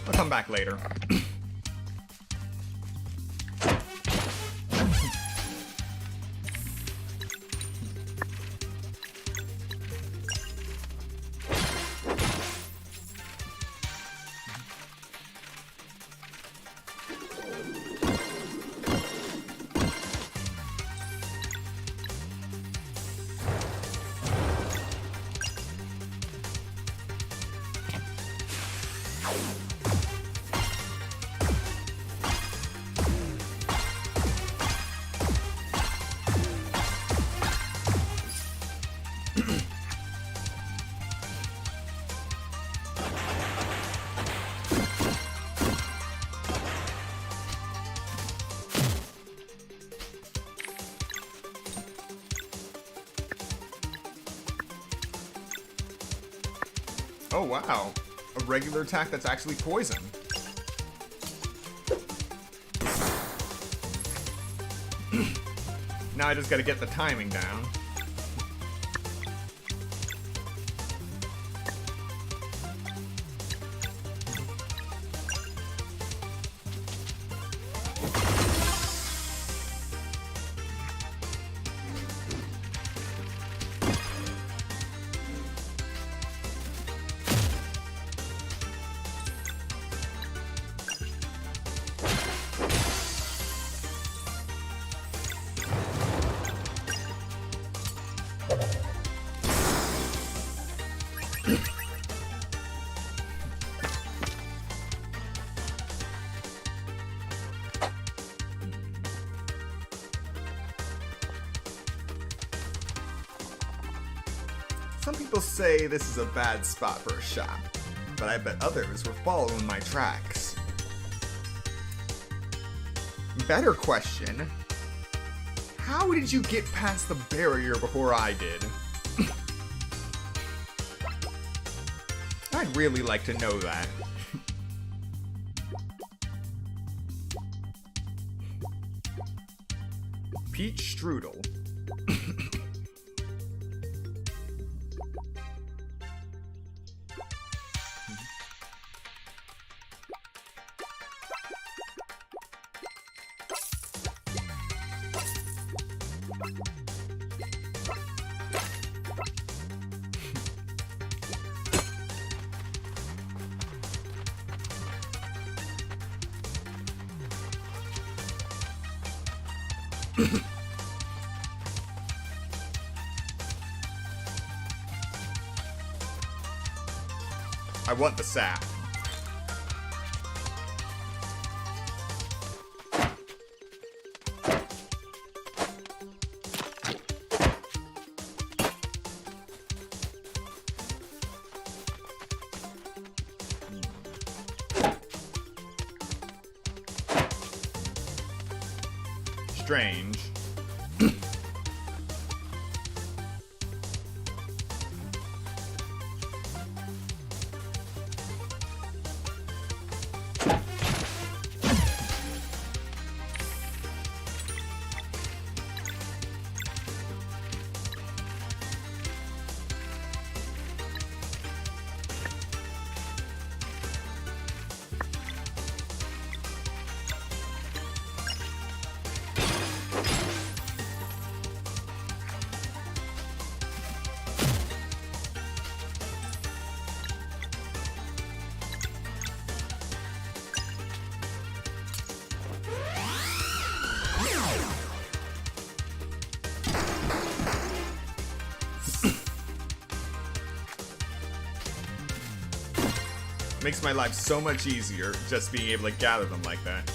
I'll come back later. Oh wow, a regular attack that's actually poison. Now I just gotta get the timing down. Some people say this is a bad spot for a shop, but I bet others were following my tracks. Better question, how did you get past the barrier before I did? I'd really like to know that. Peach strudel. I want the sap. Strange. Makes my life so much easier just being able to gather them like that.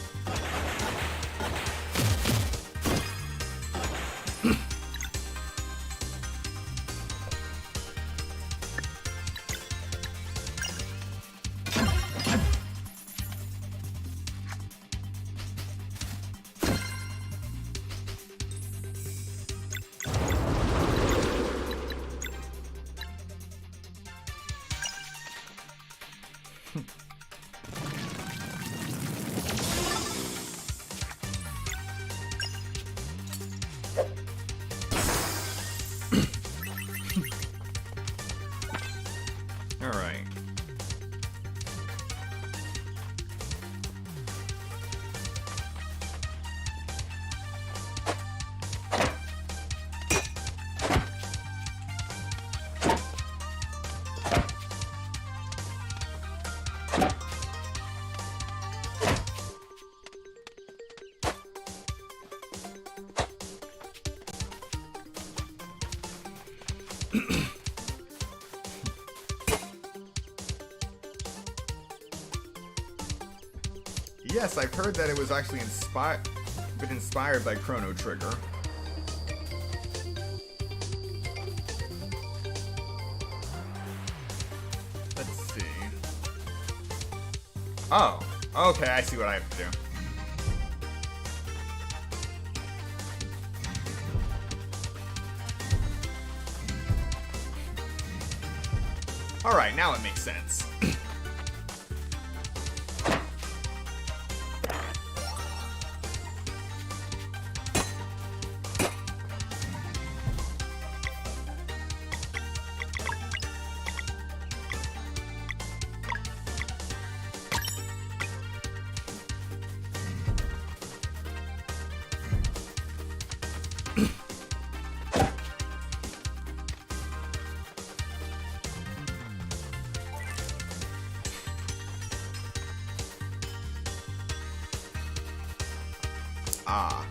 Alright. Yes, I've heard that it was actually been inspired by Chrono Trigger. Let's see. Oh, okay, I see what I have to do. Alright, now it makes sense. Ah.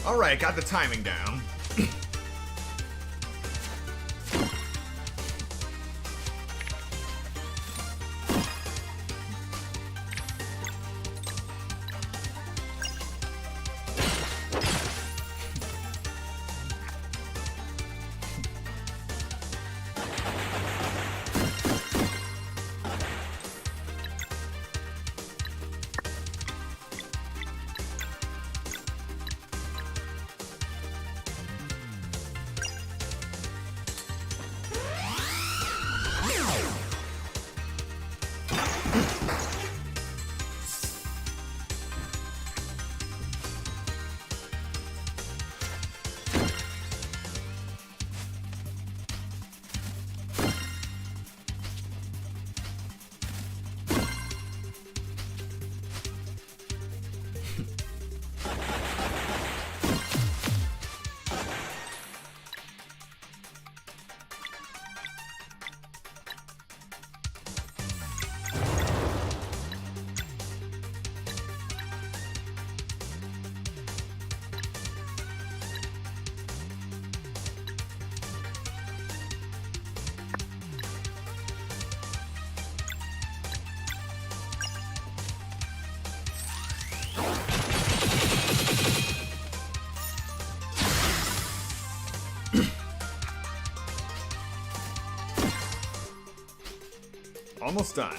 Alright, got the timing down. Almost done.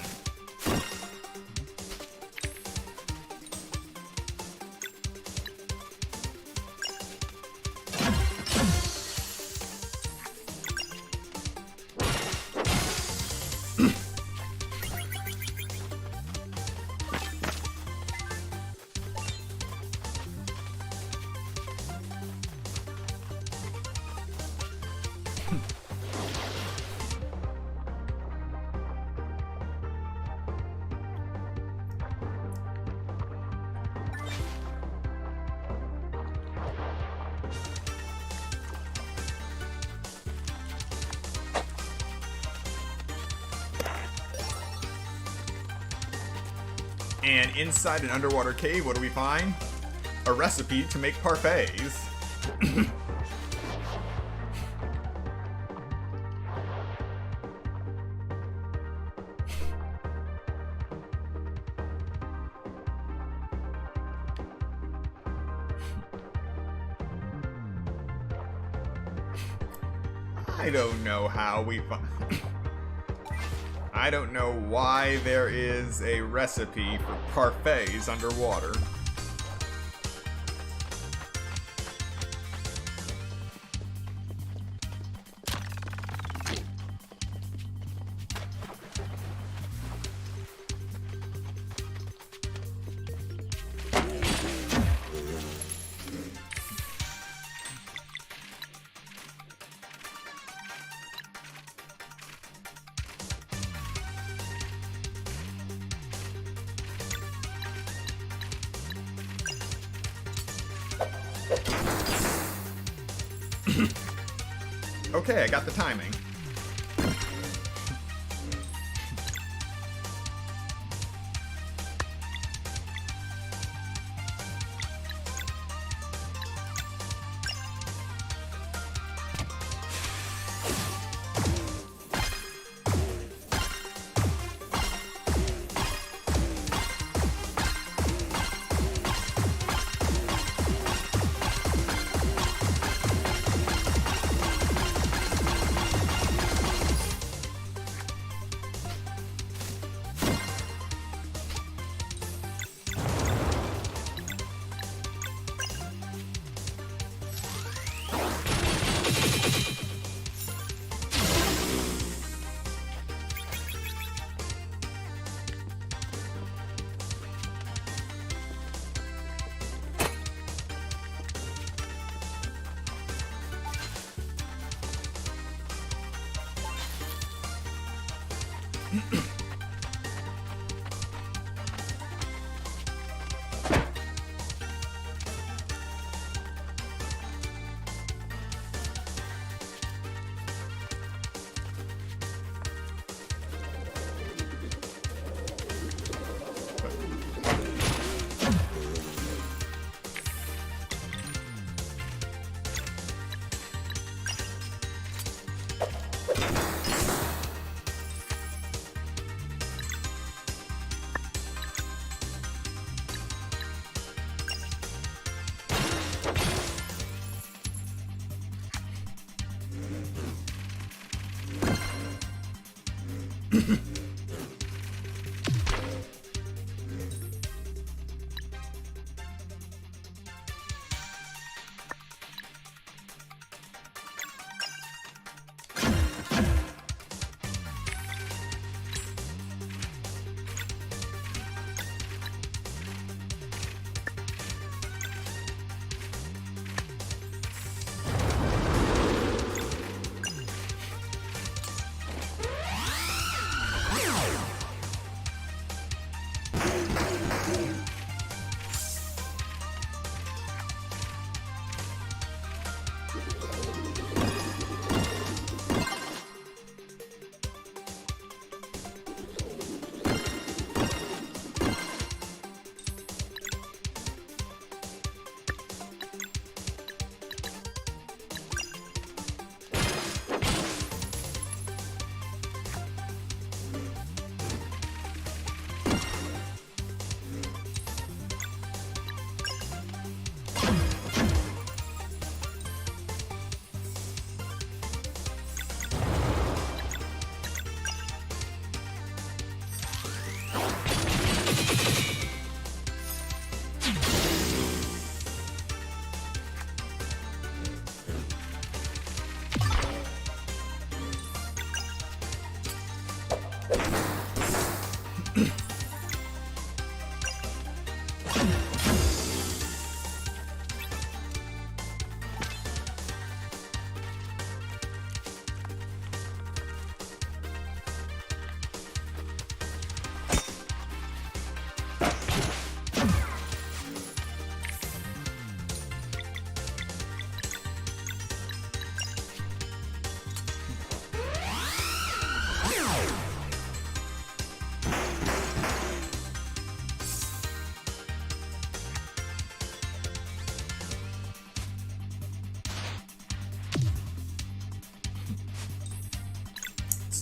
And inside an underwater cave, what do we find? A recipe to make parfaits. I don't know how we find... I don't know why there is a recipe for parfaits underwater. Okay, I got the timing.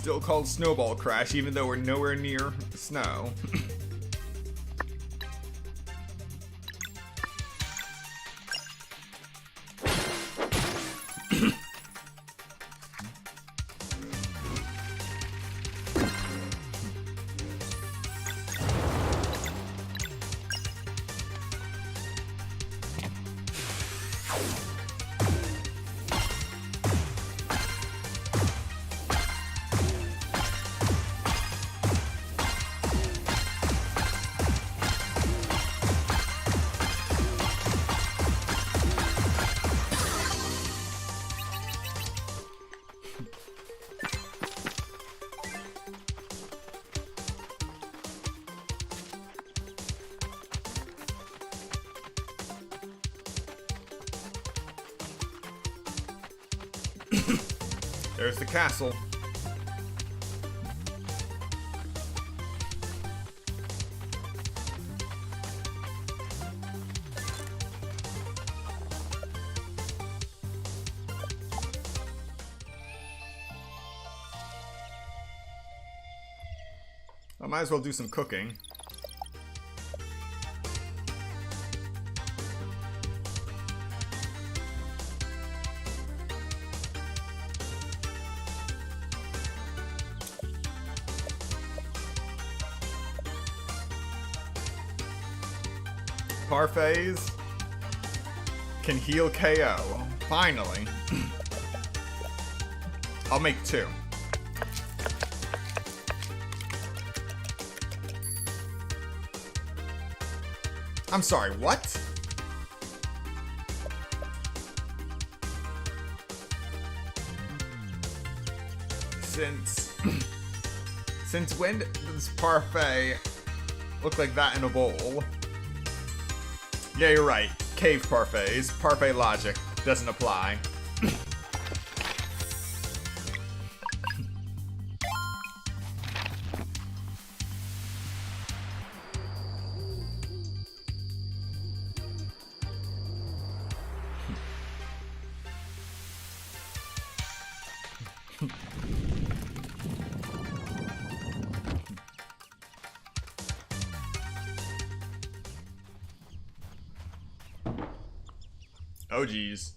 still called Snowball Crash, even though we're nowhere near snow. There's the castle. I might as well do some cooking. Parfaits can heal KO. Finally. I'll make 2. I'm sorry, what? Since when does parfait look like that in a bowl? Yeah, you're right. Cave parfaits. Parfait logic doesn't apply. Oh, geez.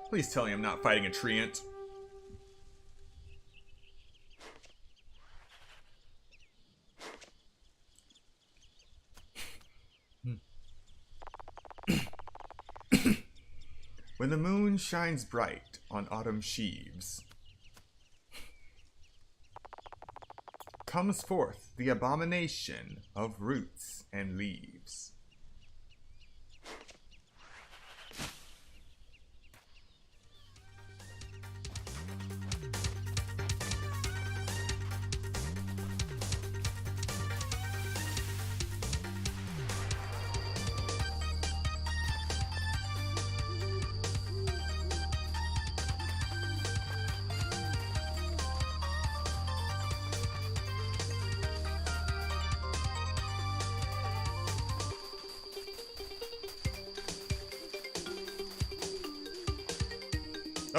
Please tell me I'm not fighting a treant. When the moon shines bright on autumn sheaves, comes forth the abomination of roots and leaves.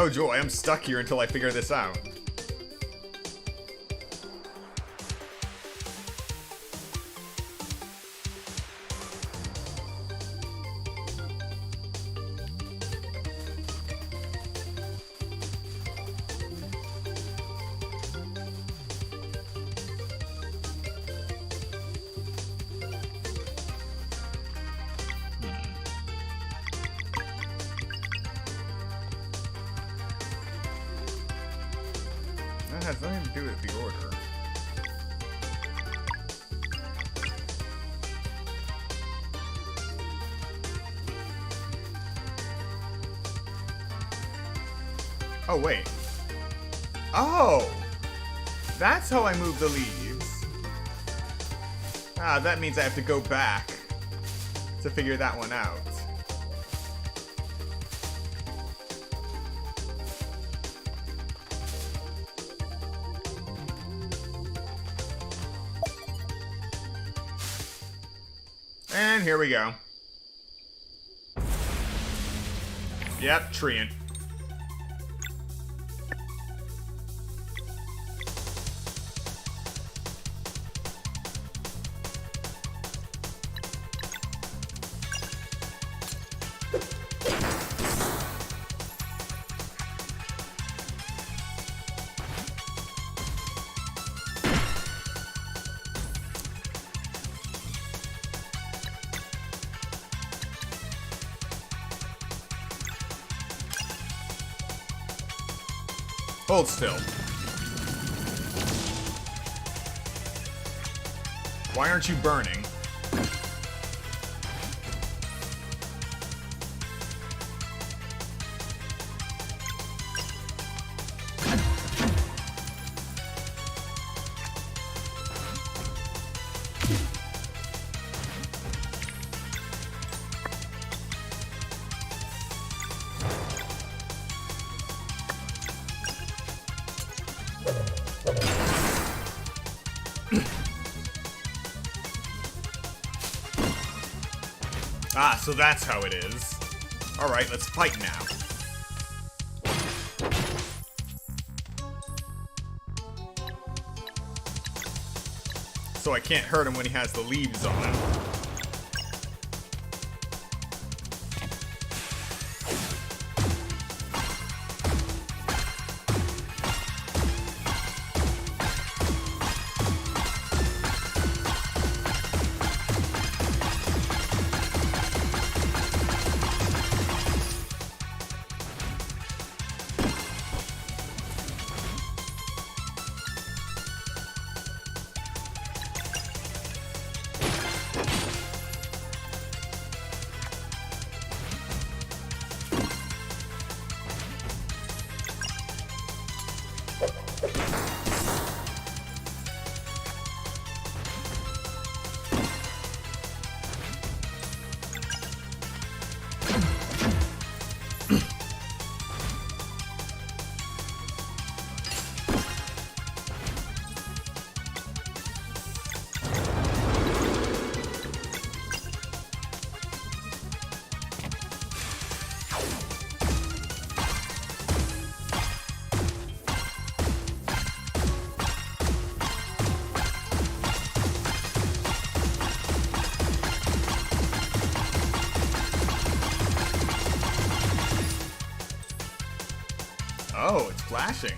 Oh joy, I'm stuck here until I figure this out. That has nothing to do with the order. Oh, wait. Oh! That's how I move the leaves. Ah, that means I have to go back to figure that one out. And here we go. Yep, treant. Hold still. Why aren't you burning? Ah, so that's how it is. Alright, let's fight now. So I can't hurt him when he has the leaves on him. Oh, it's flashing.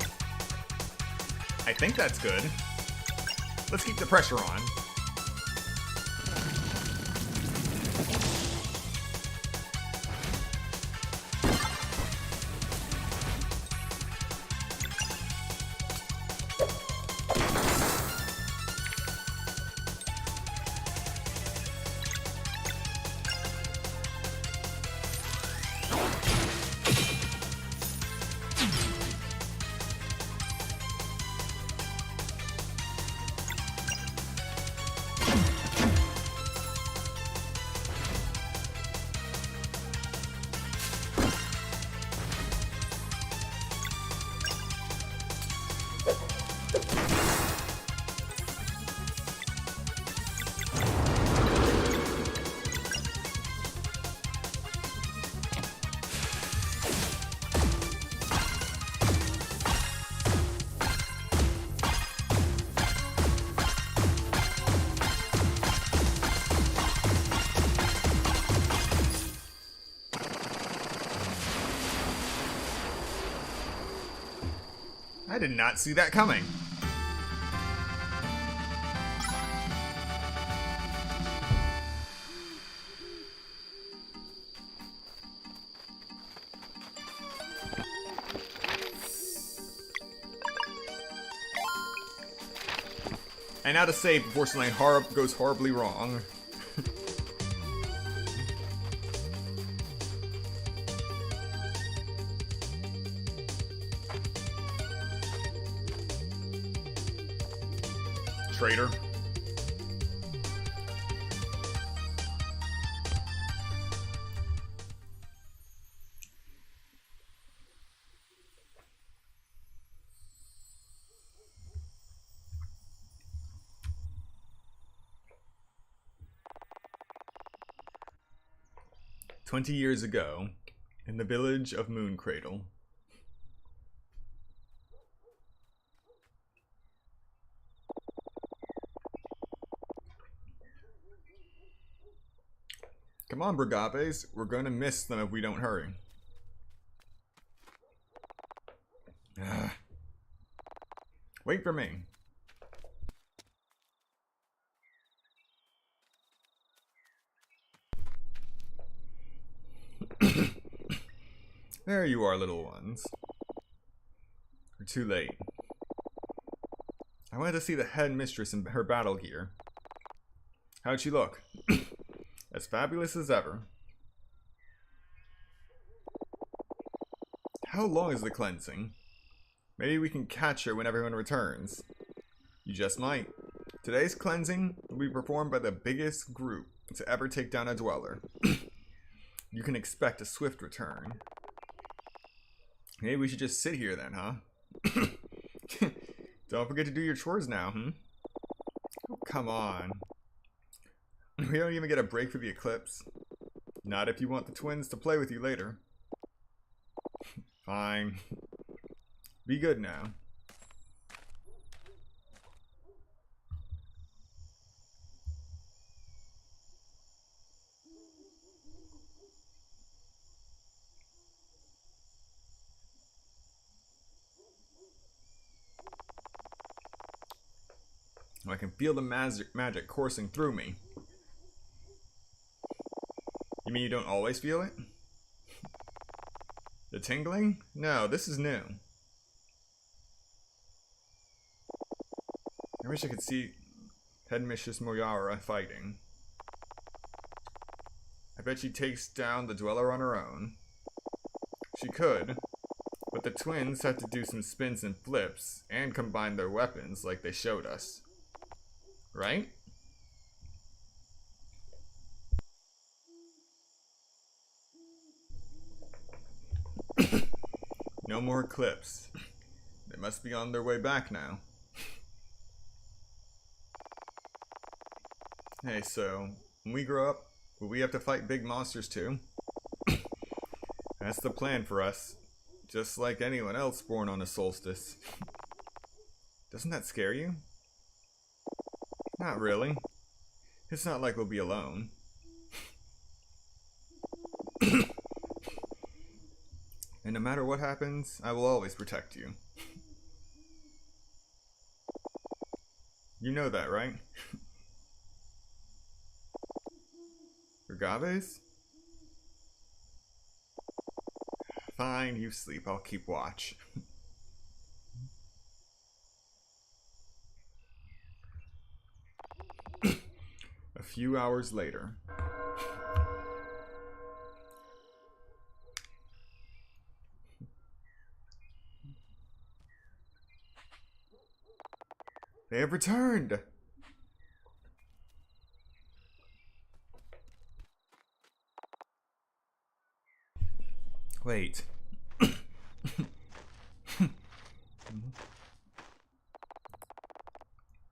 I think that's good. Let's keep the pressure on. I did not see that coming. And now to save before something goes horribly wrong. Traitor. "20 years ago, In the village of Mooncradle. Come on, Bragaves. We're gonna miss them if we don't hurry. Wait for me. There you are, little ones. You're too late. I wanted to see the headmistress in her battle gear. How'd she look? As fabulous as ever. How long is the cleansing? Maybe we can catch her when everyone returns. You just might. Today's cleansing will be performed by the biggest group to ever take down a dweller. You can expect a swift return. Maybe we should just sit here then, huh? Don't forget to do your chores now, Oh, come on. We don't even get a break for the eclipse. Not if you want the twins to play with you later. Fine. Be good now. I can feel the magic coursing through me. You mean you don't always feel it? The tingling? No, this is new. I wish I could see Headmistress Moyara fighting. I bet she takes down the dweller on her own. She could, but the twins have to do some spins and flips and combine their weapons like they showed us. Right? No more clips. They must be on their way back now. Hey, so, when we grow up, will we have to fight big monsters too? That's the plan for us. Just like anyone else born on a solstice. Doesn't that scare you? Not really. It's not like we'll be alone. And no matter what happens, I will always protect you. You know that, right? Agaves? Fine, you sleep. I'll keep watch. A few hours later. They have returned! Wait.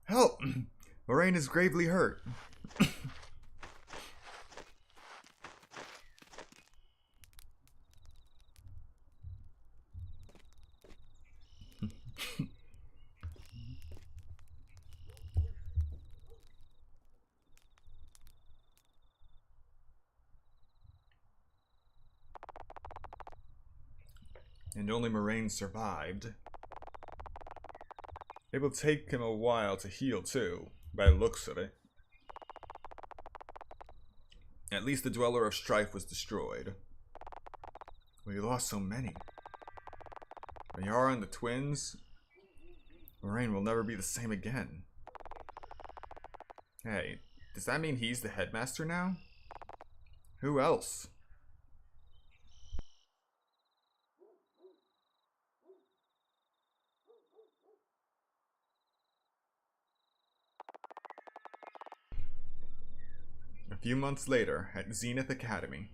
Help! Moraine is gravely hurt. And only Moraine survived. It will take him a while to heal too, by the looks of it. At least the Dweller of Strife was destroyed. We lost so many. Moyara and the twins. Moraine will never be the same again. Hey, does that mean he's the headmaster now? Who else? A few months later, at Zenith Academy.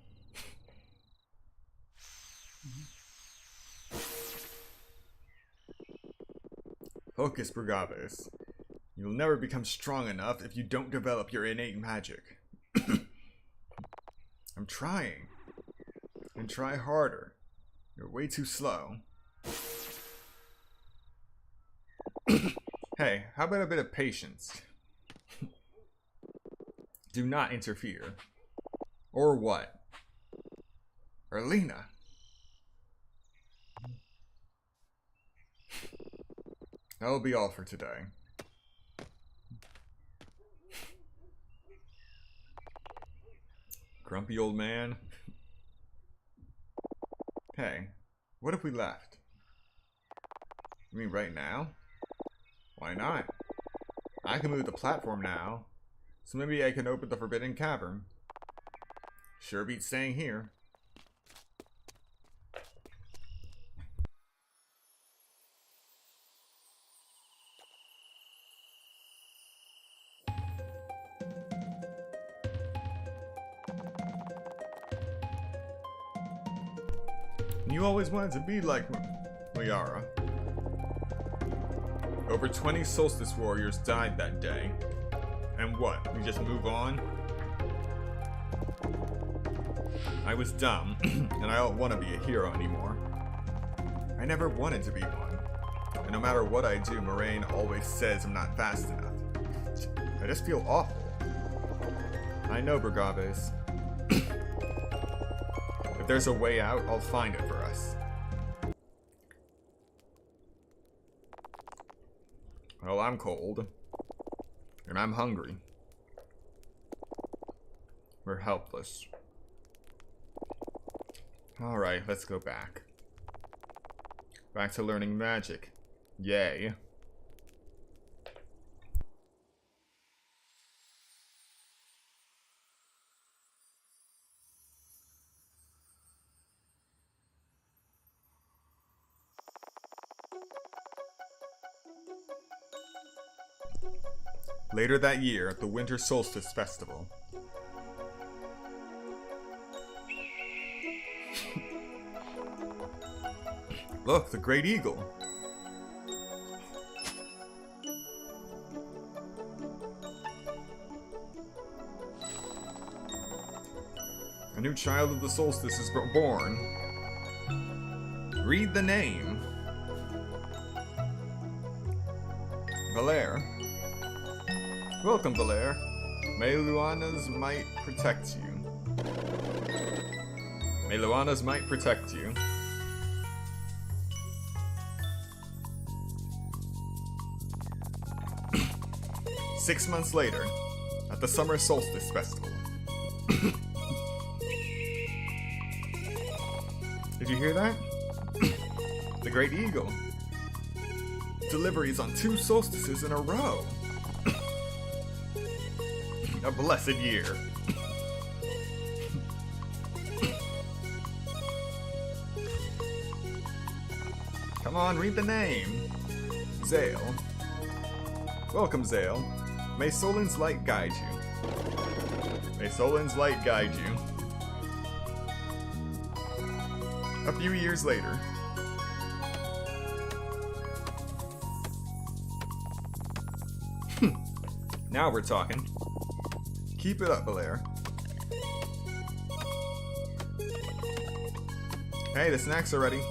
Focus, Bragaves. You'll never become strong enough if you don't develop your innate magic. I'm trying. I and try harder. You're way too slow. Hey, how about a bit of patience? Do not interfere. Or what? Erlina. That'll be all for today. Grumpy old man. Hey, what if we left? You mean right now? Why not? I can move the platform now, so maybe I can open the Forbidden Cavern. Sure beats staying here. You always wanted to be like Liara. Over 20 Solstice Warriors died that day. And what, we just move on? I was dumb, and I don't want to be a hero anymore. I never wanted to be one. And no matter what I do, Moraine always says I'm not fast enough. I just feel awful. I know, Bergaves. If there's a way out, I'll find it for us. Well, I'm cold. And I'm hungry. We're helpless. Alright, let's go back. Back to learning magic. Yay. Later that year, at the Winter Solstice Festival. Look, the Great Eagle. A new child of the solstice is born. Read the name. Valere. Welcome, Valere. May Luana's might protect you. May Luana's might protect you. 6 months later, at the Summer Solstice Festival. Did you hear that? The Great Eagle. Deliveries on 2 solstices in a row. A blessed year. Come on, read the name. Zale. Welcome, Zale. May Solin's light guide you. May Solin's light guide you. A few years later. Now we're talking. Keep it up, Valere. Hey, the snacks are ready.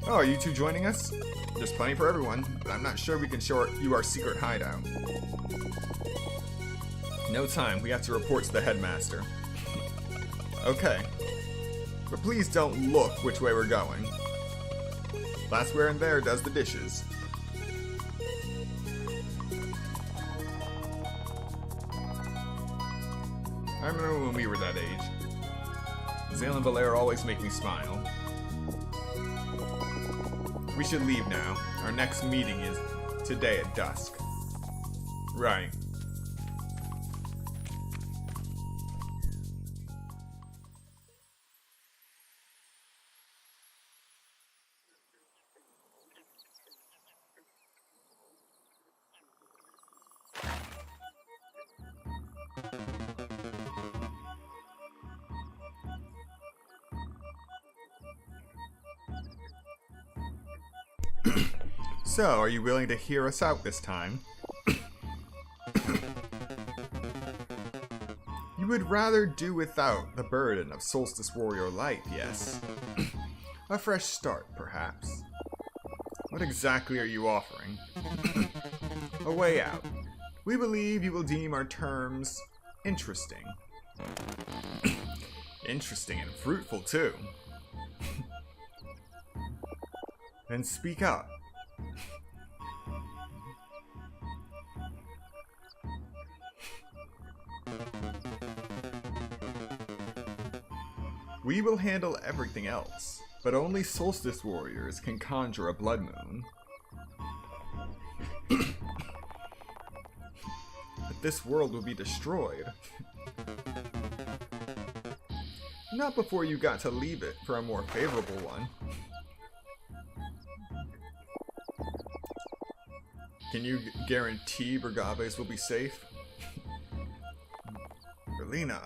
Oh, are you two joining us? There's plenty for everyone, but I'm not sure we can show you our secret hideout. No time, we have to report to the headmaster. Okay. But please don't look which way we're going. Glassware in there does the dishes. I remember when we were that age. Zale and Valere always make me smile. We should leave now. Our next meeting is today at dusk. Right. So, are you willing to hear us out this time? You You would rather do without the burden of Solstice Warrior life, yes? A fresh start, perhaps. What exactly are you offering? A way out. We believe you will deem our terms interesting. Interesting and fruitful, too. Then speak up. We will handle everything else, but only Solstice Warriors can conjure a blood moon. But this world will be destroyed. Not before you got to leave it for a more favorable one. Can you guarantee Bergaves will be safe? Berlina,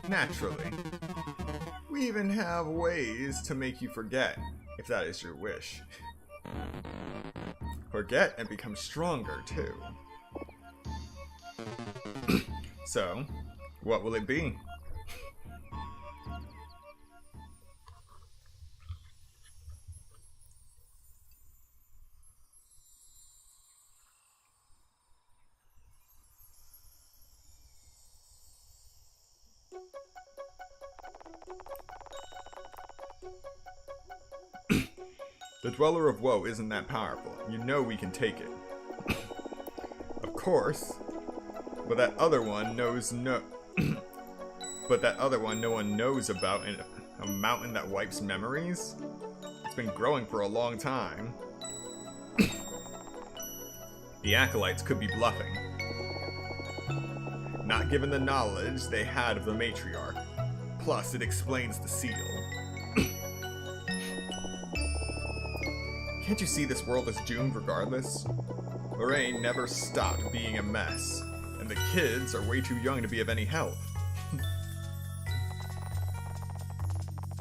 Naturally. We even have ways to make you forget, if that is your wish. Forget and become stronger, too. So, what will it be? The Dweller of Woe isn't that powerful. You know we can take it. Of course. But that other one knows but that other one no one knows about in a mountain that wipes memories? It's been growing for a long time. The Acolytes could be bluffing. Not given the knowledge they had of the Matriarch. Plus, it explains the seal. Can't you see this world is doomed regardless? Lorraine never stopped being a mess, and the kids are way too young to be of any help.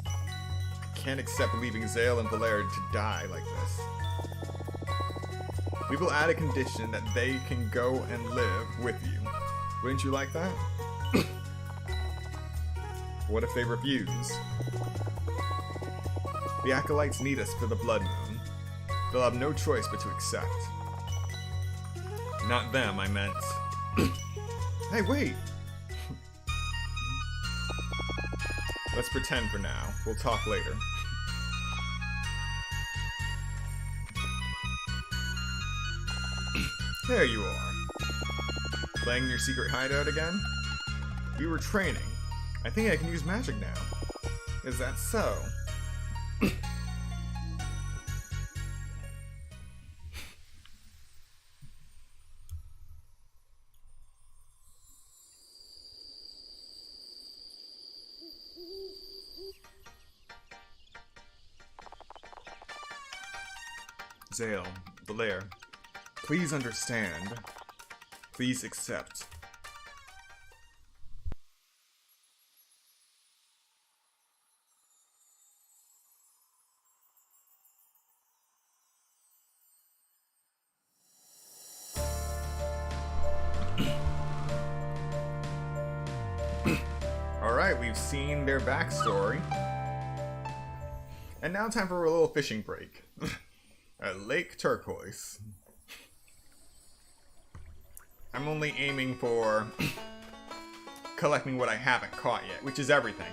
I can't accept leaving Zale and Valère to die like this. We will add a condition that they can go and live with you. Wouldn't you like that? What if they refuse? The Acolytes need us for the Blood Moon. They'll have no choice but to accept. Not them, I meant. Hey, wait! Let's pretend for now. We'll talk later. There you are. Playing your secret hideout again? We were training. I think I can use magic now. Is that so? Zale, Valère, please understand. Please accept. Alright, we've seen their backstory. And now time for a little fishing break. At Lake Turquoise. I'm only aiming for collecting what I haven't caught yet, which is everything.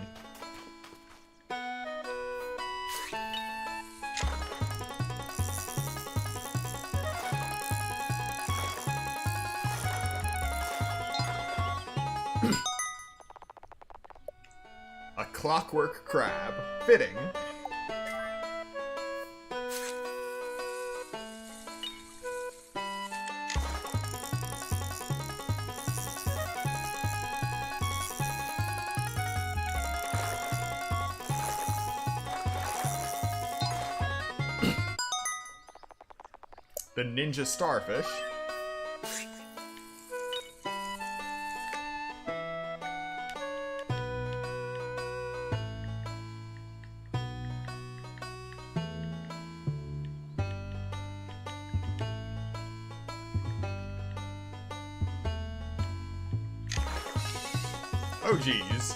A clockwork crab. Fitting. The ninja starfish. Oh, geez.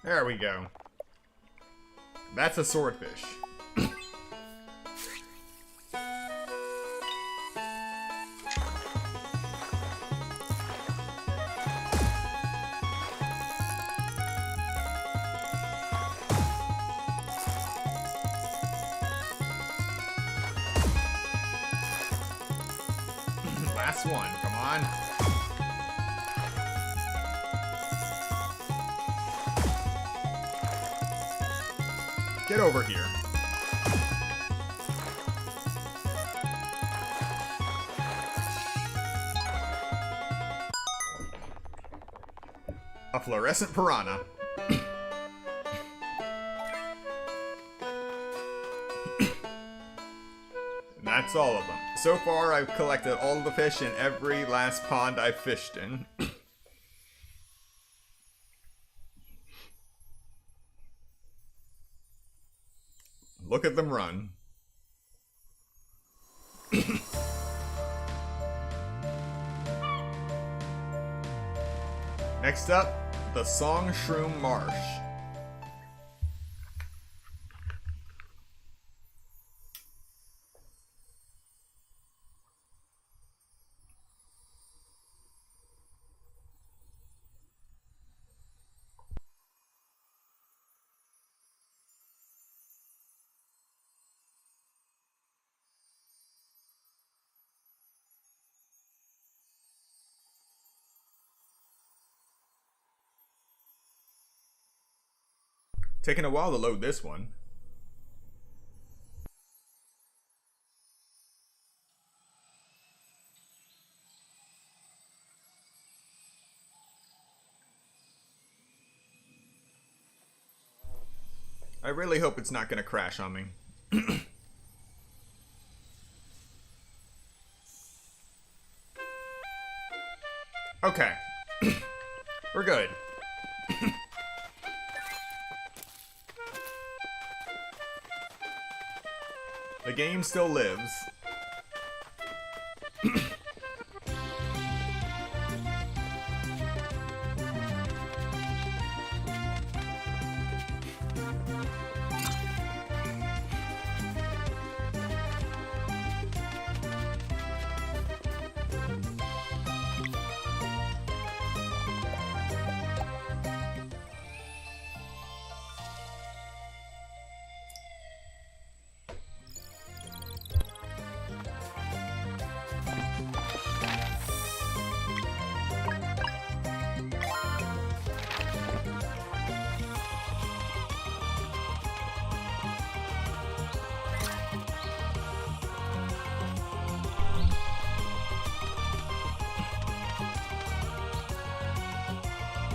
There we go. That's a swordfish. Last one, come on. Get over here. A fluorescent piranha. That's all of them. So far, I've collected all of the fish in every last pond I've fished in. Look at them run. Next up, the Song Shroom Marsh. Taking a while to load this one. I really hope it's not gonna crash on me. Okay. We're good. The game still lives.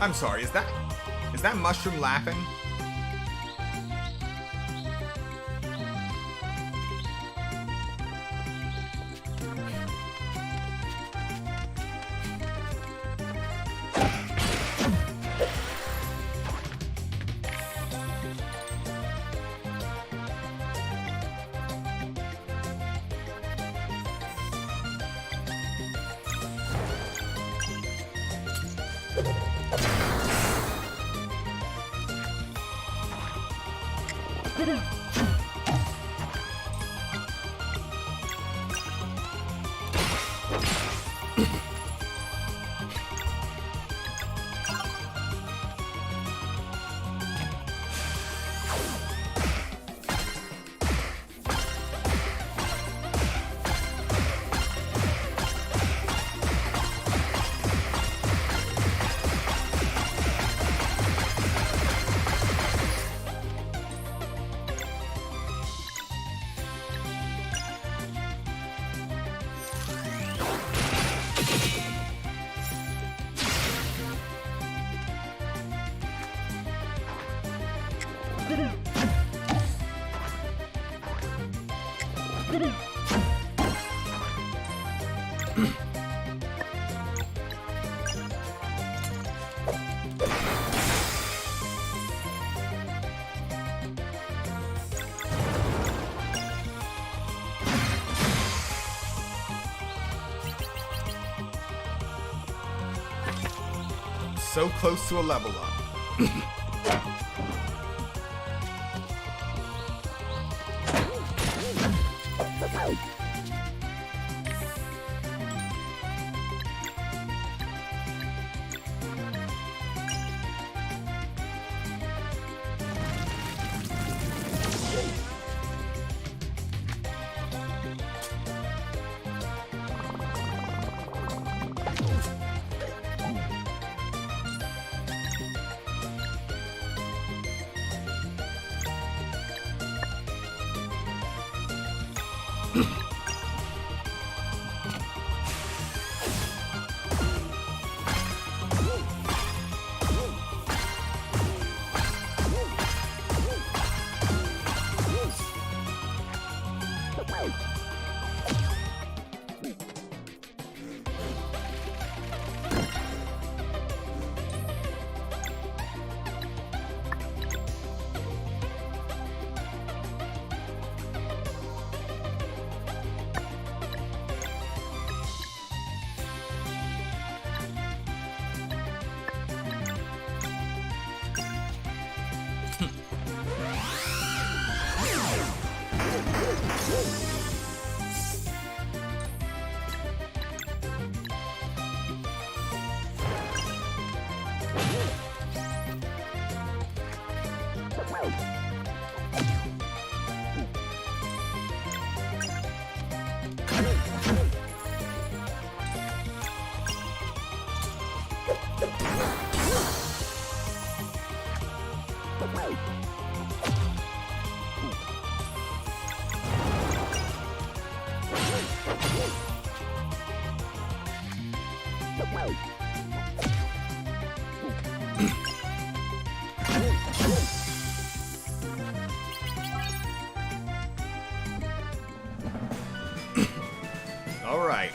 I'm sorry, is that mushroom laughing? so close to a level up. All right.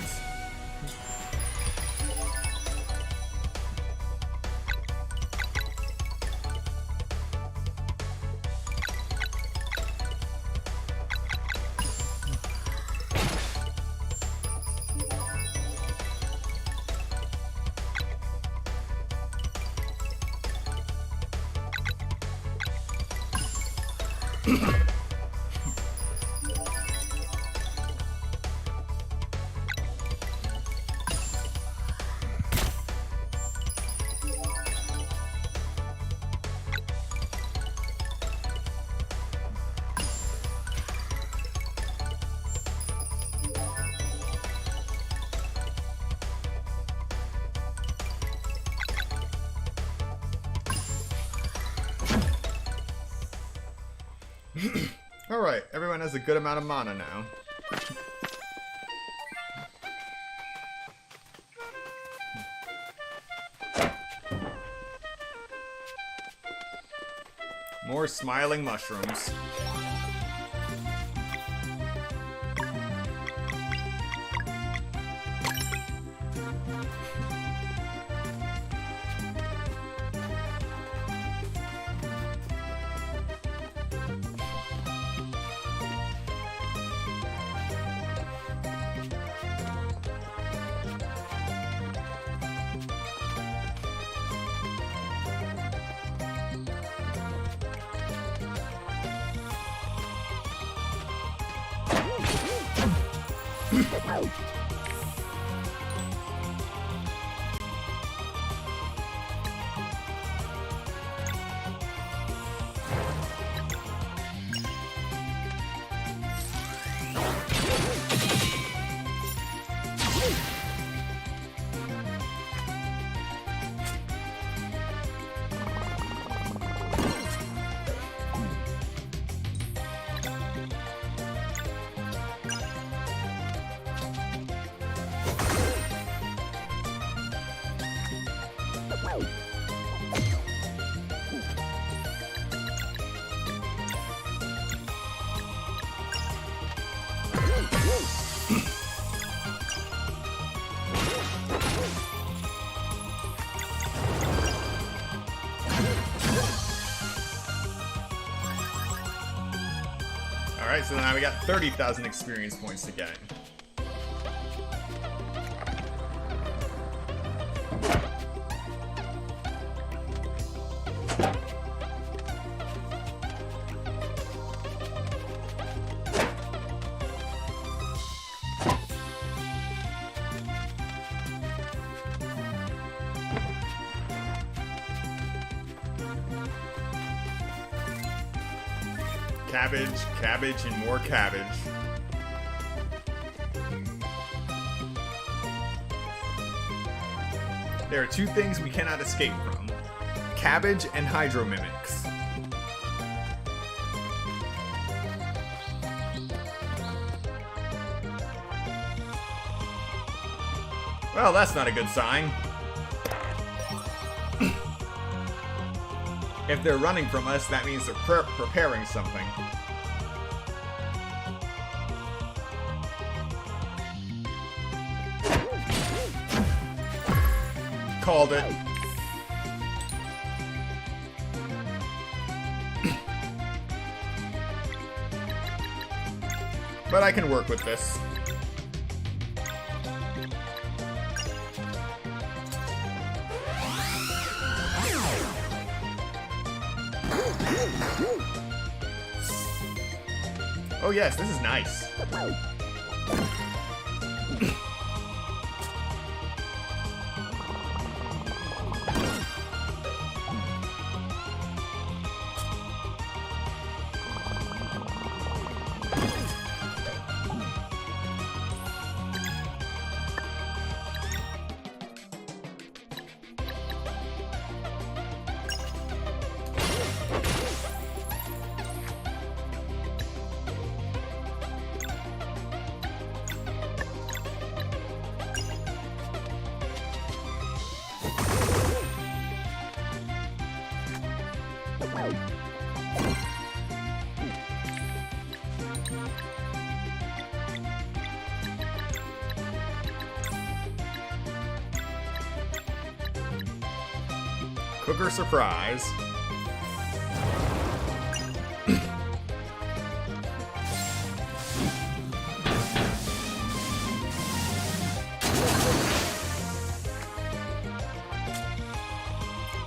Alright, everyone has a good amount of mana now. More smiling mushrooms. Alright, so now we got 30,000 experience points to gain. Cabbage, cabbage, and more cabbage. There are two things we cannot escape from. Cabbage and hydromimics. Well, that's not a good sign. If they're running from us, that means they're preparing something. Called it. But I can work with this. Oh yes, this is nice. Cooker surprise.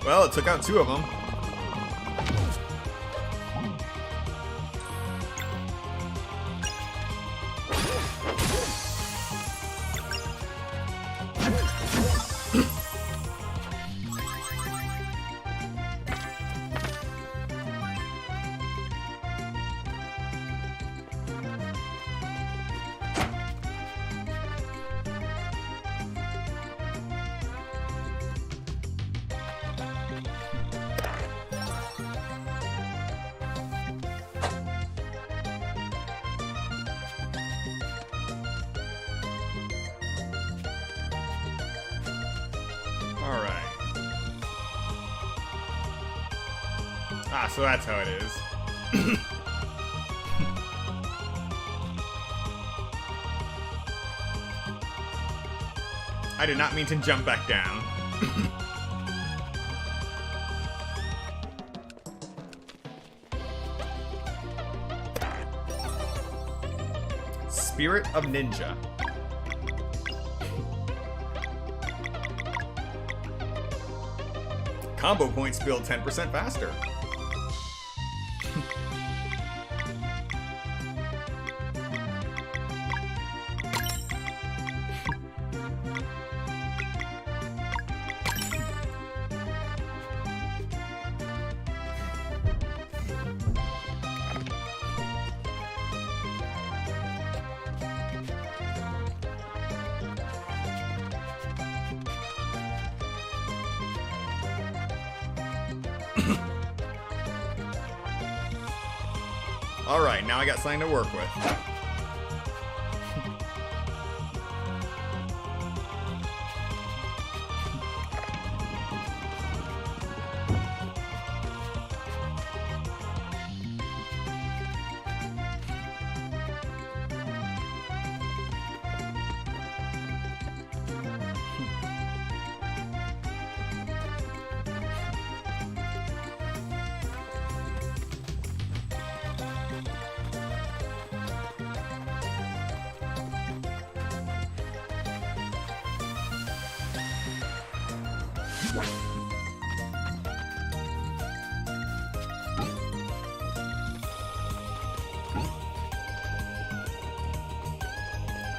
Well, it took out two of them. Alright. Ah, so that's how it is. I did not mean to jump back down. Spirit of Ninja. Combo points build 10% faster. Alright, now I got something to work with.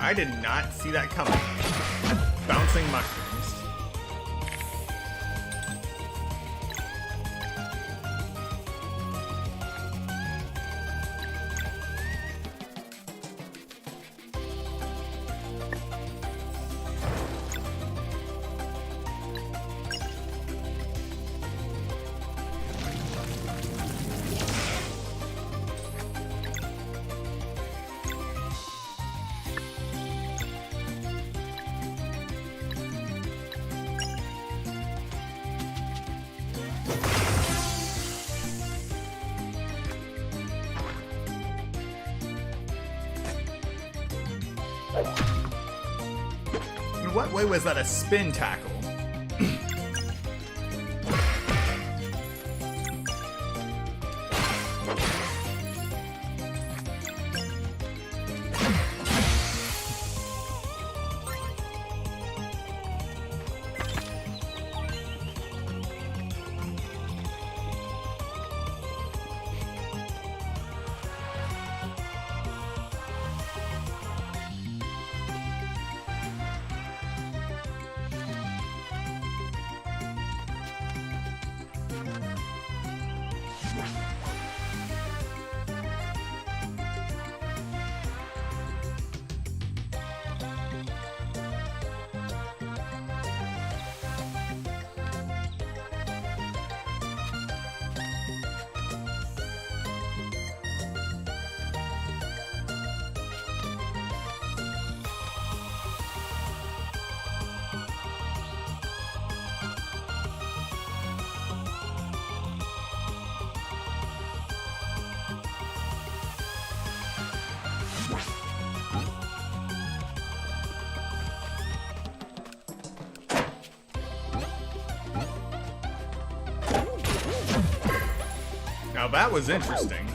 I did not see that coming. Bouncing mushrooms. In what way was that a spin tackle? Now that was interesting.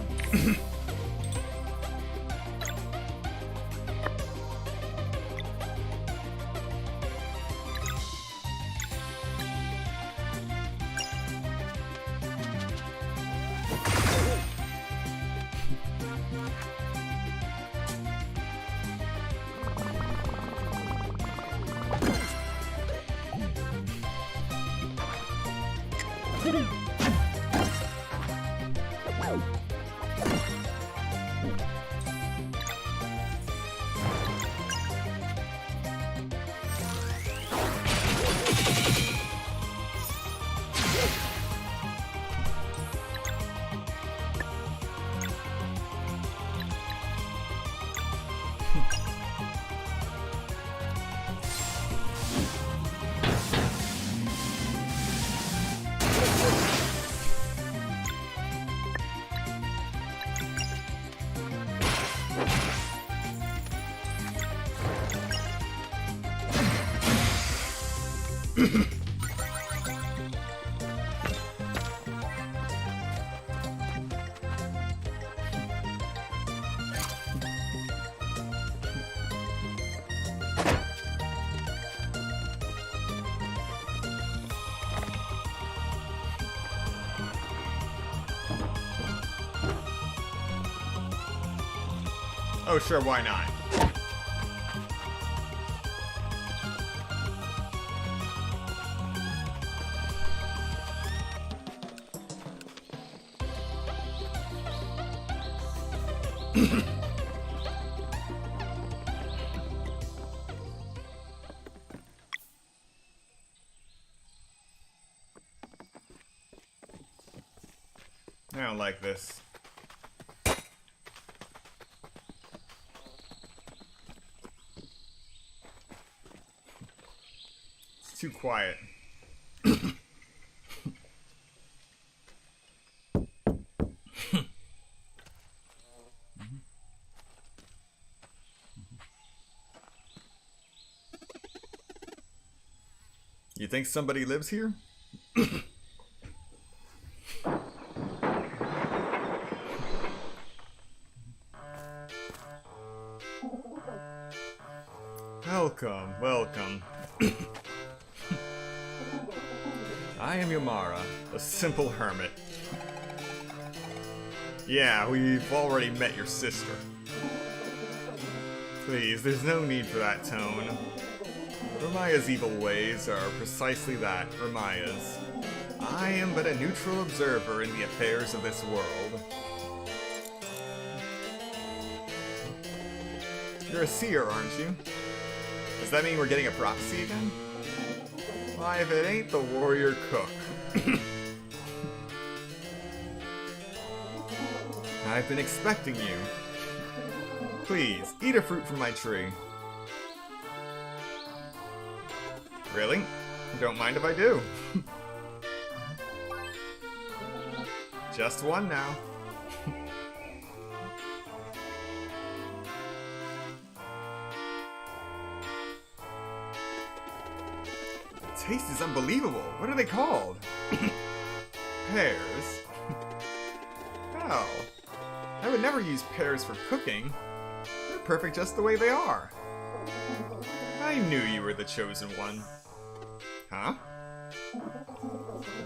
Oh, sure, why not? I don't like this. It's too quiet. You think somebody lives here? Welcome, welcome. I am Yamara, a simple hermit. Yeah, we've already met your sister. Please, there's no need for that tone. Ramaya's evil ways are precisely that, Ramaya's. I am but a neutral observer in the affairs of this world. You're a seer, aren't you? Does that mean we're getting a prophecy again? Why, if it ain't the warrior cook. I've been expecting you. Please, eat a fruit from my tree. Really? Don't mind if I do. Just one now. taste is unbelievable. What are they called? Pears. Oh. I would never use pears for cooking. They're perfect just the way they are. I knew you were the chosen one. Huh?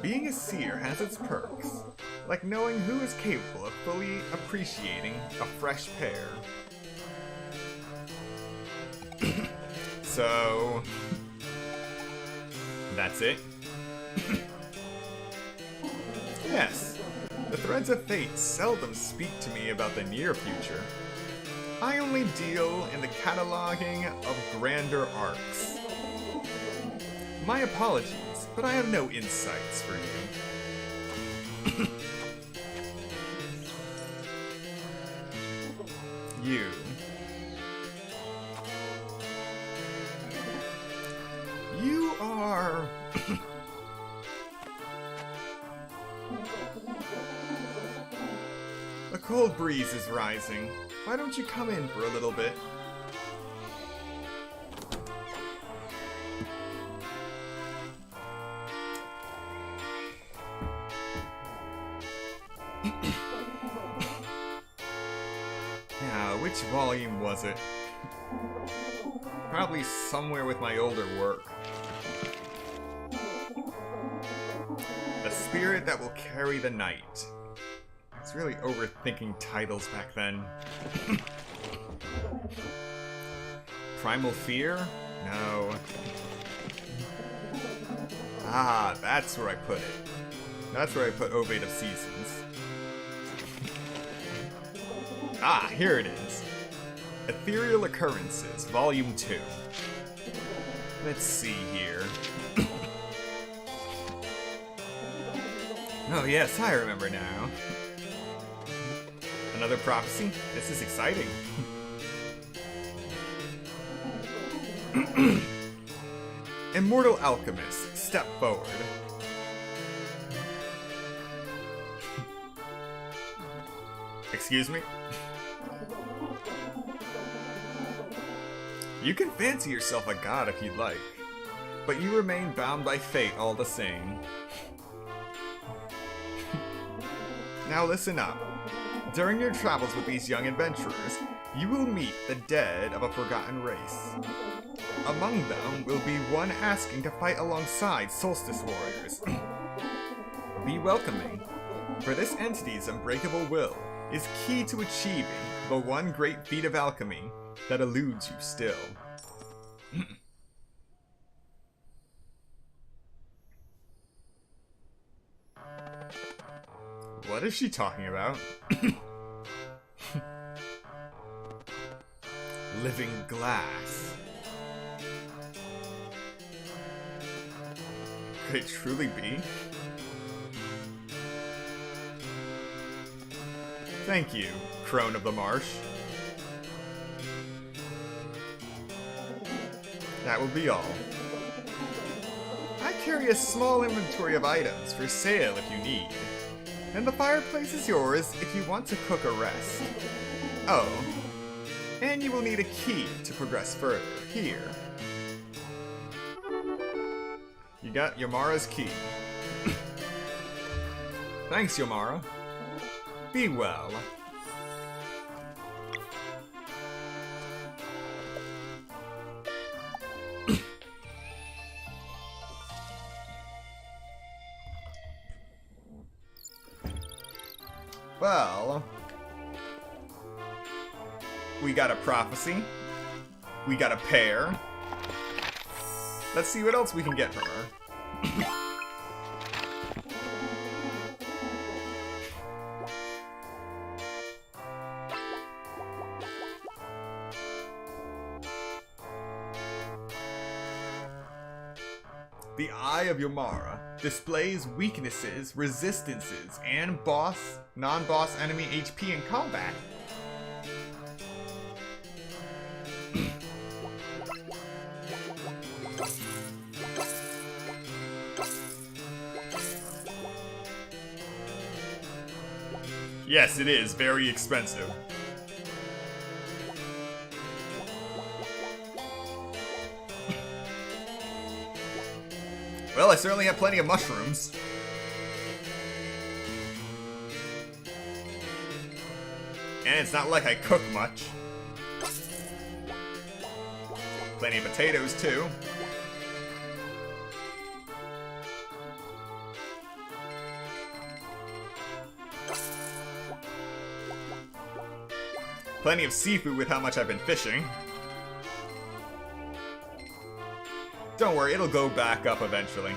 Being a seer has its perks, like knowing who is capable of fully appreciating a fresh pear. So... that's it? Yes. The threads of fate seldom speak to me about the near future. I only deal in the cataloging of grander arcs. My apologies, but I have no insights for you. You are... A cold breeze is rising. Why don't you come in for a little bit? Now, which volume was it? Probably somewhere with my older work. The spirit that will carry the night. I was really overthinking titles back then. Primal Fear? No. Ah, that's where I put it. That's where I put Ovate of Seasons. Ah, here it is. Ethereal Occurrences, Volume 2. Let's see here. Oh yes, I remember now. Another prophecy? This is exciting. Immortal Alchemist, step forward. Excuse me? You can fancy yourself a god if you'd like, but you remain bound by fate all the same. Now listen up. During your travels with these young adventurers, you will meet the dead of a forgotten race. Among them will be one asking to fight alongside Solstice Warriors. Be welcoming, for this entity's unbreakable will is key to achieving the one great feat of alchemy that eludes you still. What is she talking about? Living glass. Could it truly be? Thank you, Crone of the Marsh. That will be all. I carry a small inventory of items for sale if you need. And the fireplace is yours if you want to cook or rest. Oh, and you will need a key to progress further. Here. You got Yomara's key. Thanks, Yomara. Be well. Well, we got a prophecy. We got a pear. Let's see what else we can get from her. The Eye of Yomara displays weaknesses, resistances, and non-boss enemy HP in combat. Yes, it is very expensive. Well, I certainly have plenty of mushrooms. And it's not like I cook much. Plenty of potatoes, too. Plenty of seafood with how much I've been fishing. Don't worry, it'll go back up eventually.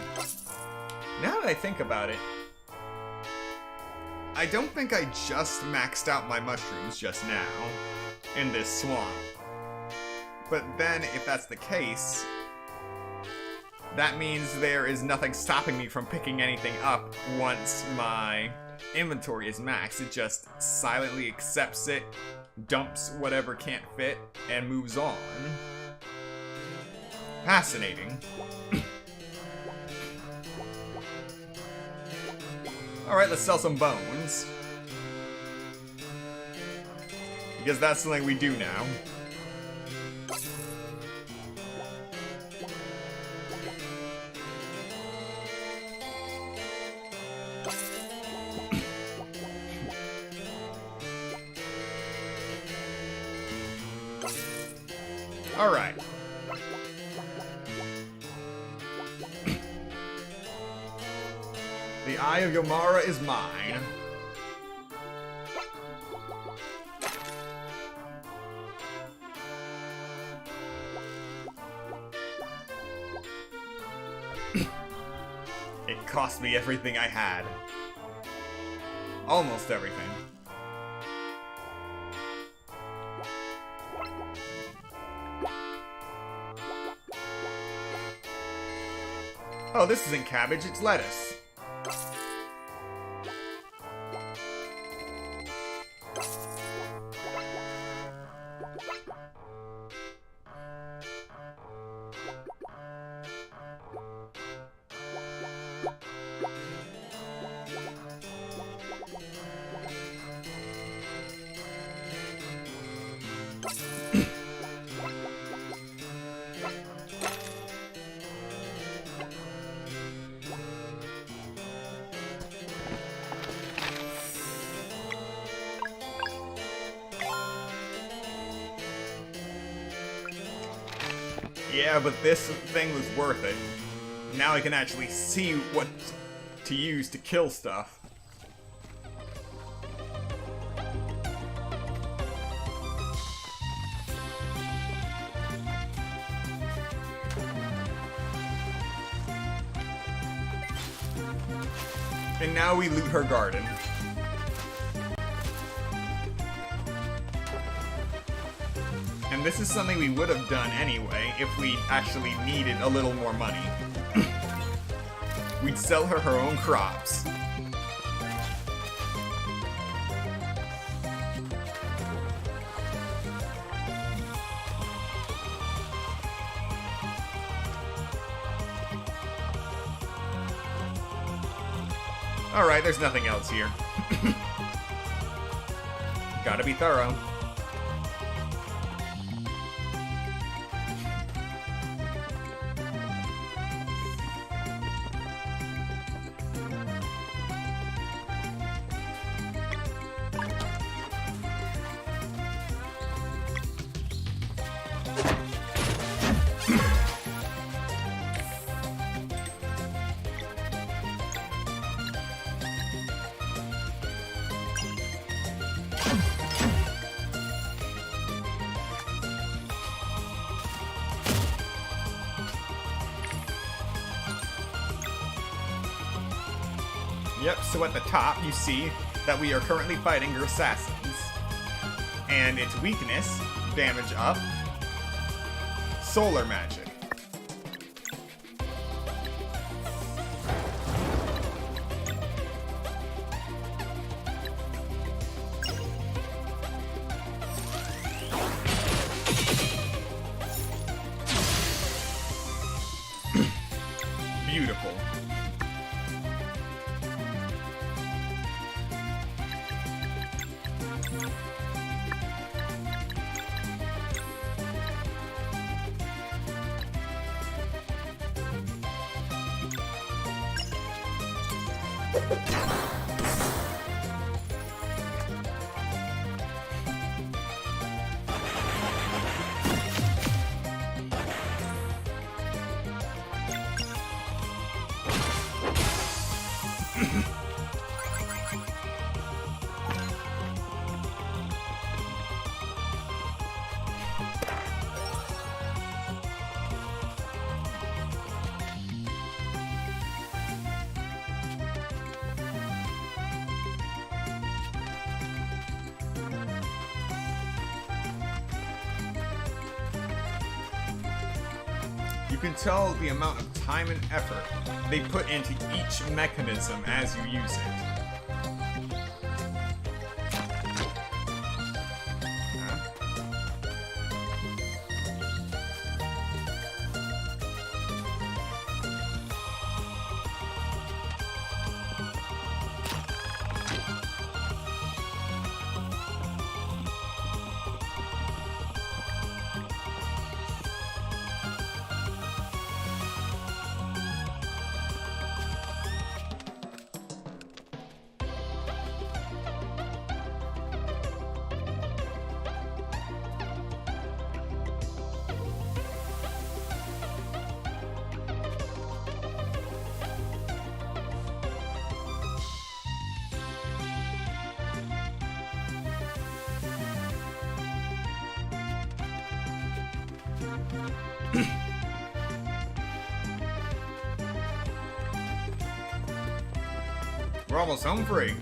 Now that I think about it, I don't think I just maxed out my mushrooms just now in this swamp. But then, if that's the case, that means there is nothing stopping me from picking anything up once my inventory is maxed. It just silently accepts it, dumps whatever can't fit, and moves on. Fascinating. Alright, let's sell some bones. Because that's something we do now. Alright. The Eye of Yomara is mine. It cost me everything I had. Almost everything. Oh, this isn't cabbage, it's lettuce. Yeah, but this thing was worth it. Now I can actually see what to use to kill stuff. And now we loot her garden. And this is something we would have done anyway if we actually needed a little more money. We'd sell her her own crops. Alright, there's nothing else here. Gotta be thorough. Yep, so at the top you see that we are currently fighting assassins. And its weakness, damage up, solar magic. Beautiful. You can tell the amount of time and effort they put into each mechanism as you use it. We're almost home free.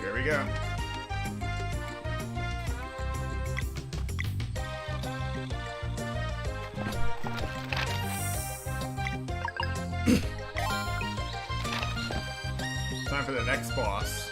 Here we go. Time for the next boss.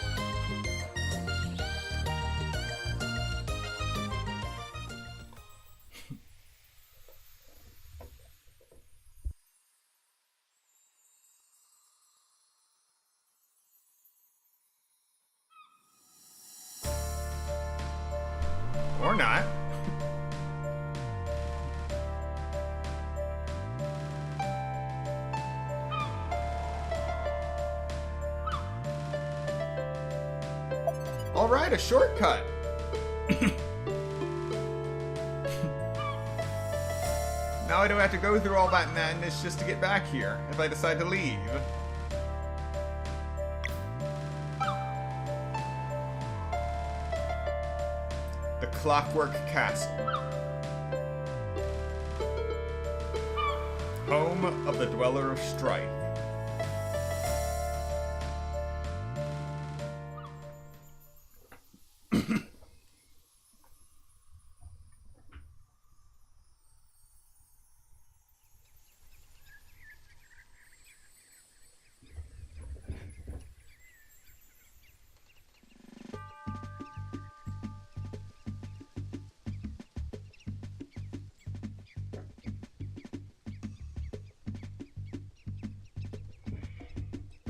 Or not. Alright, a shortcut! Now I don't have to go through all that madness just to get back here, if I decide to leave. The Clockwork Castle. Home of the Dweller of Strife.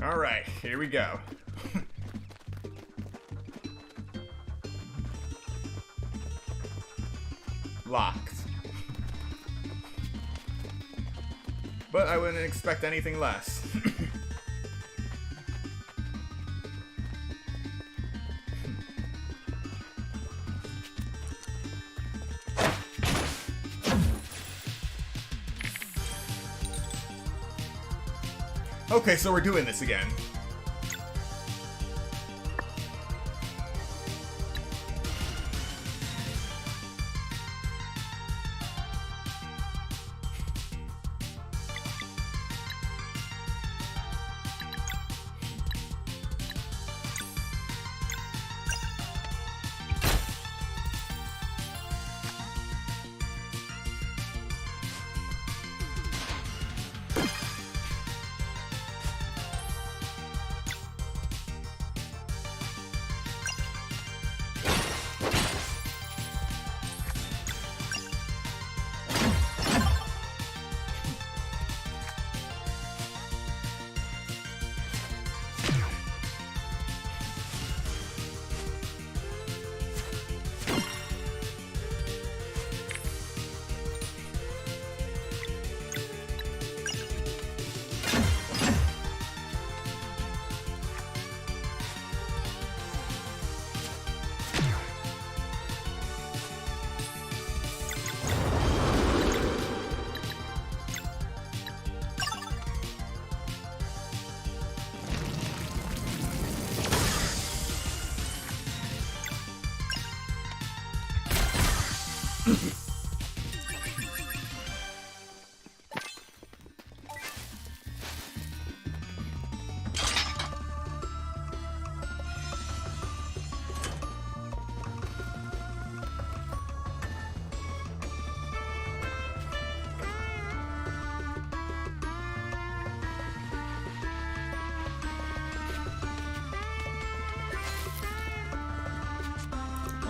Alright, here we go. Locked. But I wouldn't expect anything less. Okay, so we're doing this again.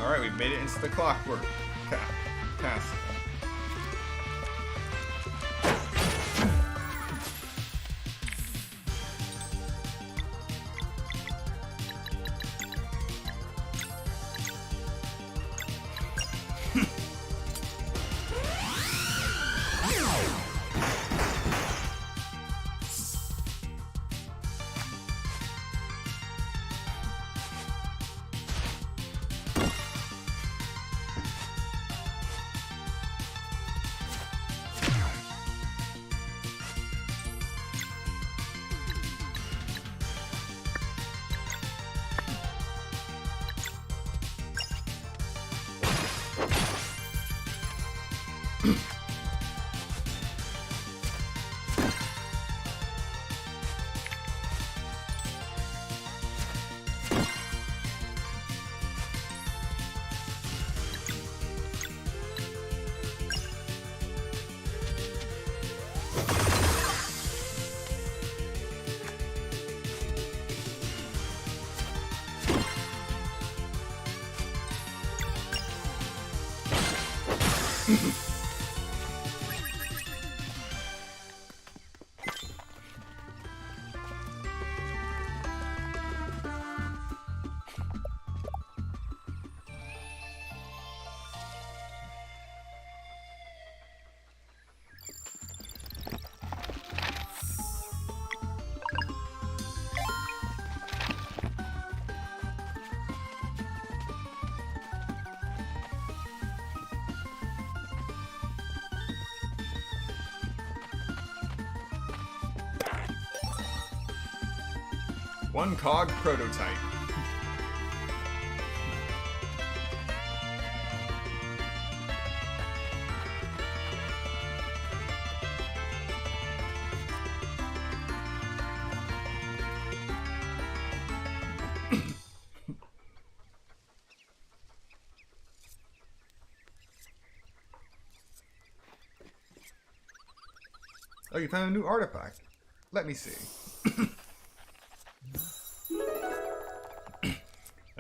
Alright, we've made it into the Clockwork Castle. One cog prototype. Oh, you found a new artifact. Let me see.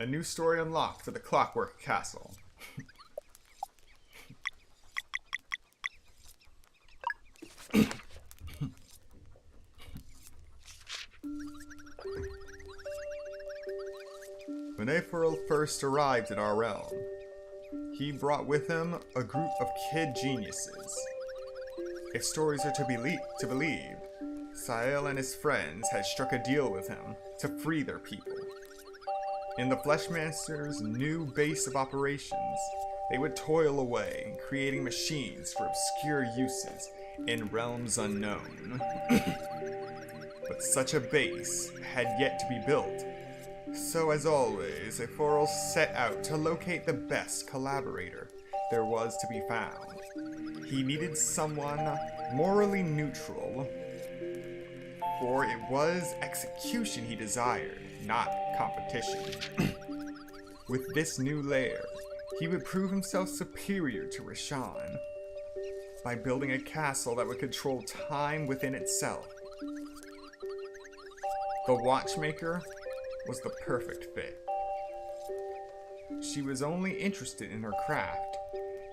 A new story unlocked for the Clockwork Castle. When Aforel first arrived in our realm, he brought with him a group of kid geniuses. If stories are to be believed, Sael and his friends had struck a deal with him to free their people. In the Fleshmancer's new base of operations, they would toil away, creating machines for obscure uses in realms unknown. But such a base had yet to be built, so as always, Aforel set out to locate the best collaborator there was to be found. He needed someone morally neutral, for it was execution he desired, not competition. With this new lair, he would prove himself superior to Rashan by building a castle that would control time within itself. The Watchmaker was the perfect fit. She was only interested in her craft,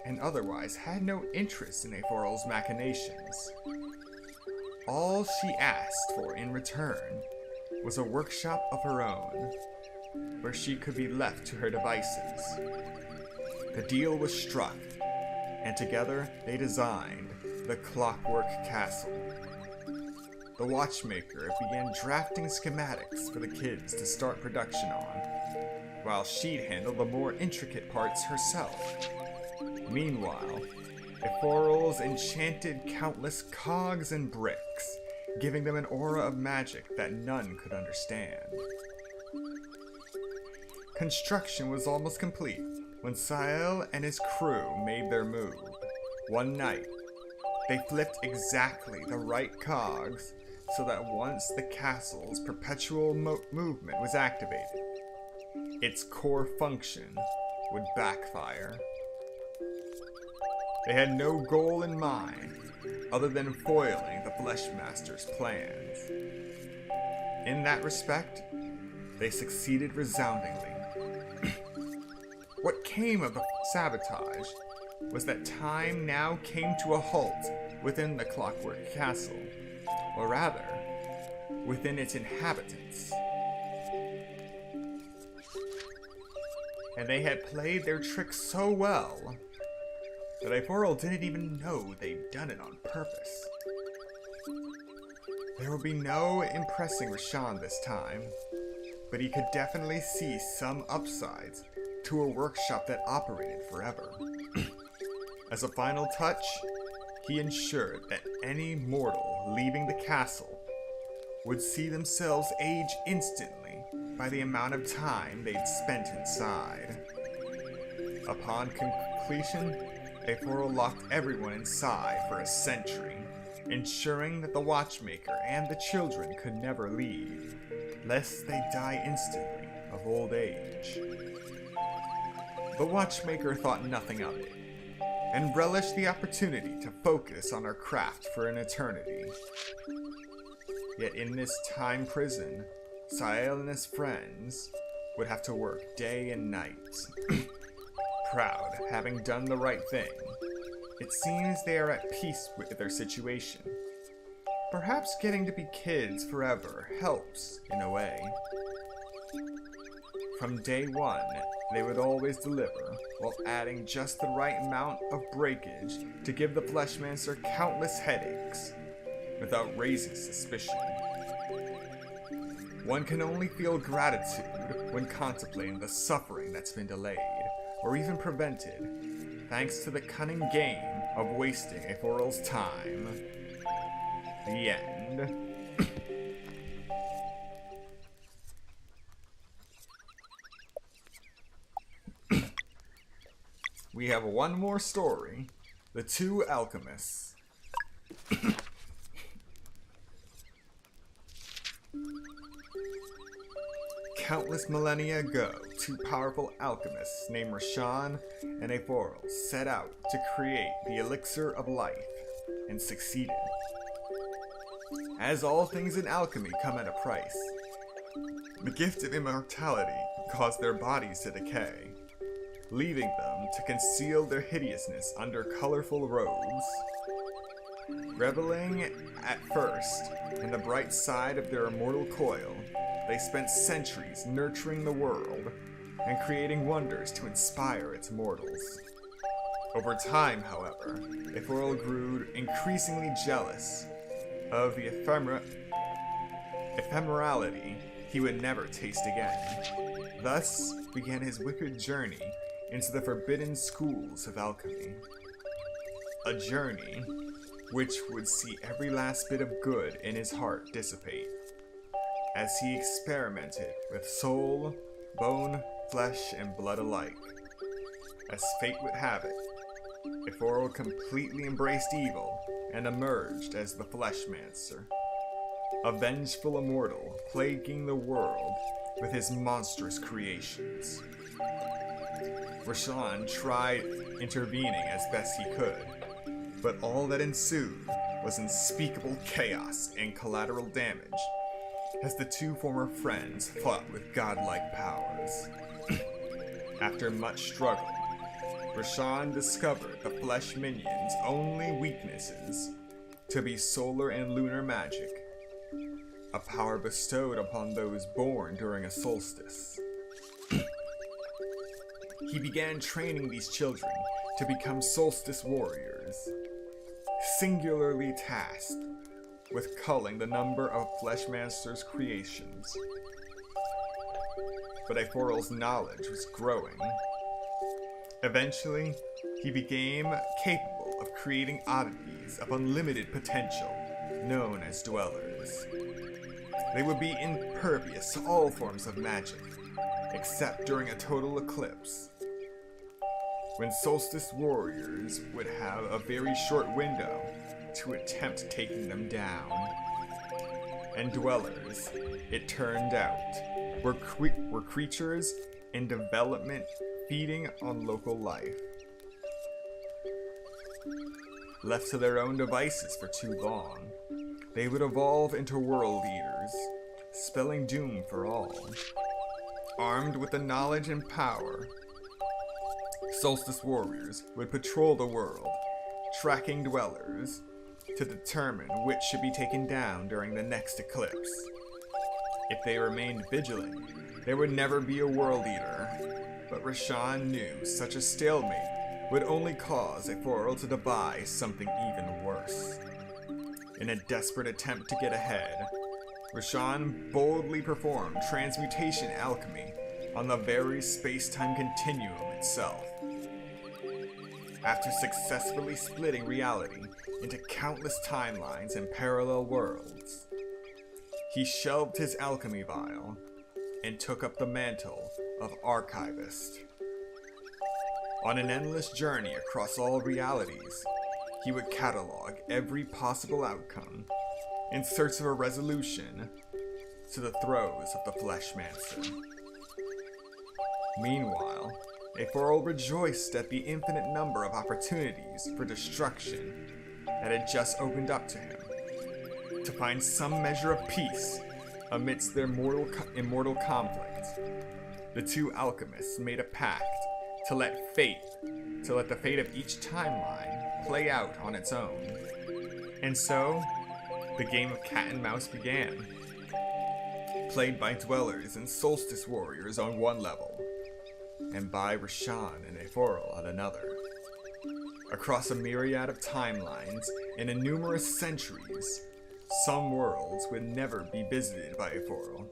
and otherwise had no interest in Aforel's machinations. All she asked for in return was a workshop of her own, where she could be left to her devices. The deal was struck, and together they designed the Clockwork Castle. The Watchmaker began drafting schematics for the kids to start production on, while she'd handle the more intricate parts herself. Meanwhile, Aforel's enchanted countless cogs and bricks, giving them an aura of magic that none could understand. Construction was almost complete when Sael and his crew made their move. One night, they flipped exactly the right cogs so that once the castle's perpetual movement was activated, its core function would backfire. They had no goal in mind other than foiling the Fleshmaster's plans. In that respect, they succeeded resoundingly. What came of the sabotage was that time now came to a halt within the Clockwork Castle, or rather, within its inhabitants. And they had played their trick so well that Aforel didn't even know they'd done it on purpose. There would be no impressing Rashan this time, but he could definitely see some upsides to a workshop that operated forever. As a final touch, he ensured that any mortal leaving the castle would see themselves age instantly by the amount of time they'd spent inside. Upon completion, Aforel locked everyone inside for a century, ensuring that the Watchmaker and the children could never leave, lest they die instantly of old age. The Watchmaker thought nothing of it, and relished the opportunity to focus on her craft for an eternity. Yet in this time prison, Sael and his friends would have to work day and night. Proud, having done the right thing, it seems they are at peace with their situation. Perhaps getting to be kids forever helps, in a way. From day one, they would always deliver, while adding just the right amount of breakage to give the Fleshmancer countless headaches, without raising suspicion. One can only feel gratitude when contemplating the suffering that's been delayed, or even prevented, thanks to the cunning game of wasting Aforel's time. The end. we have one more story. The Two Alchemists. Countless millennia ago, two powerful alchemists named Rashan and Ephorel set out to create the elixir of life, and succeeded. As all things in alchemy come at a price, the gift of immortality caused their bodies to decay, leaving them to conceal their hideousness under colorful robes. Reveling at first in the bright side of their immortal coil, they spent centuries nurturing the world and creating wonders to inspire its mortals. Over time, however, Ephorel grew increasingly jealous of the ephemerality he would never taste again. Thus began his wicked journey into the forbidden schools of alchemy. A journey which would see every last bit of good in his heart dissipate, as he experimented with soul, bone, flesh, and blood alike. As fate would have it, Ephorel completely embraced evil and emerged as the Fleshmancer, a vengeful immortal plaguing the world with his monstrous creations. Rashan tried intervening as best he could, but all that ensued was unspeakable chaos and collateral damage as the two former friends fought with godlike powers. After much struggle, Rashan discovered the Flesh Minion's only weaknesses to be solar and lunar magic, a power bestowed upon those born during a solstice. He began training these children to become solstice warriors, singularly tasked with culling the number of Fleshmancer's creations. But Ephorel's knowledge was growing. Eventually, he became capable of creating oddities of unlimited potential, known as dwellers. They would be impervious to all forms of magic, except during a total eclipse, when solstice warriors would have a very short window to attempt taking them down. And dwellers, it turned out, were creatures in development feeding on local life. Left to their own devices for too long, they would evolve into world eaters, spelling doom for all. Armed with the knowledge and power, solstice warriors would patrol the world, tracking dwellers to determine which should be taken down during the next eclipse. If they remained vigilant, there would never be a world eater, but Rashan knew such a stalemate would only cause Ephorel to devise something even worse. In a desperate attempt to get ahead, Rashan boldly performed transmutation alchemy on the very space-time continuum itself. After successfully splitting reality into countless timelines and parallel worlds, he shelved his alchemy vial and took up the mantle of archivist. On an endless journey across all realities, he would catalog every possible outcome in search of a resolution to the throes of the Fleshmancer. Meanwhile, Ephorel rejoiced at the infinite number of opportunities for destruction that had just opened up to him. To find some measure of peace amidst their immortal conflict, the two alchemists made a pact to let the fate of each timeline play out on its own. And so, the game of cat and mouse began, played by dwellers and solstice warriors on one level, and by Rashan and Ephorel on another. Across a myriad of timelines and in numerous centuries, some worlds would never be visited by Ephorel,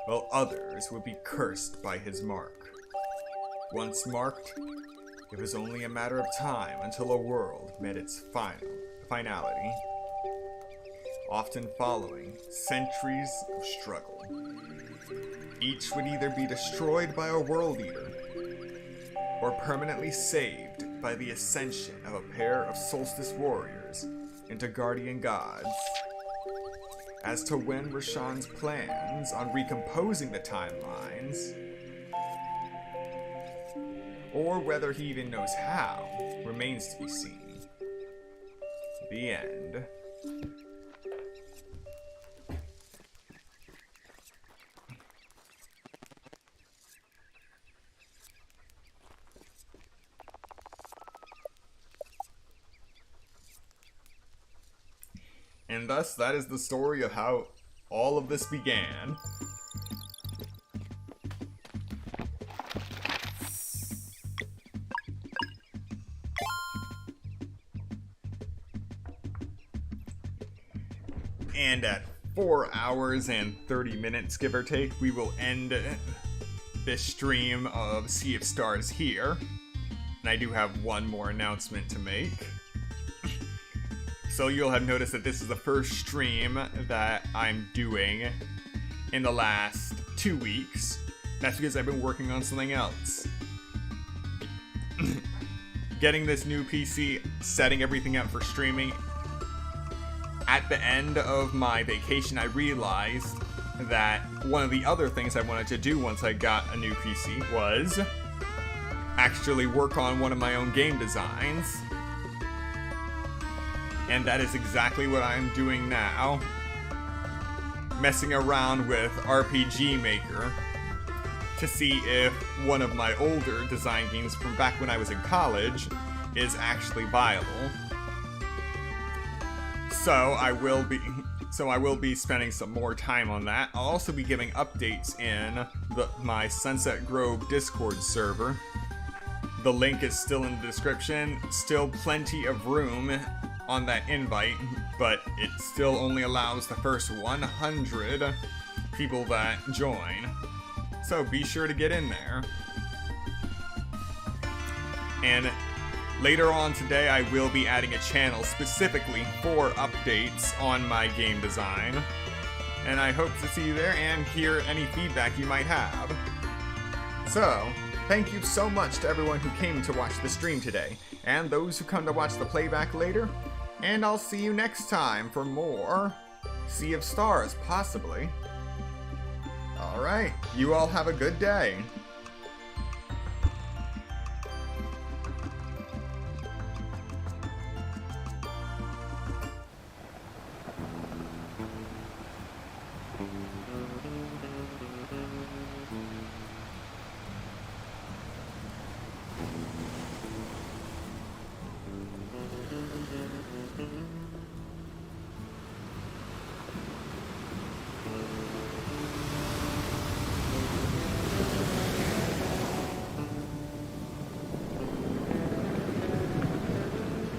while others would be cursed by his mark. Once marked, it was only a matter of time until a world met its finality, often following centuries of struggle. Each would either be destroyed by a world eater, or permanently saved by the ascension of a pair of solstice warriors into guardian gods. As to when Rashawn's plans on recomposing the timelines, or whether he even knows how, remains to be seen. The end. And thus, that is the story of how all of this began. And at 4 hours and 30 minutes, give or take, we will end this stream of Sea of Stars here. And I do have one more announcement to make. So you'll have noticed that this is the first stream that I'm doing in the last 2 weeks. That's because I've been working on something else. Getting this new PC, setting everything up for streaming. At the end of my vacation, I realized that one of the other things I wanted to do once I got a new PC was actually work on one of my own game designs. And that is exactly what I'm doing now. Messing around with RPG Maker to see if one of my older design games from back when I was in college is actually viable. So I will be spending some more time on that. I'll also be giving updates in my Sunset Grove Discord server. The link is still in the description. Still plenty of room on that invite, but it still only allows the first 100 people that join. So be sure to get in there. And later on today, I will be adding a channel specifically for updates on my game design. And I hope to see you there and hear any feedback you might have. So, thank you so much to everyone who came to watch the stream today, and those who come to watch the playback later. And I'll see you next time for more Sea of Stars, possibly. Alright, you all have a good day.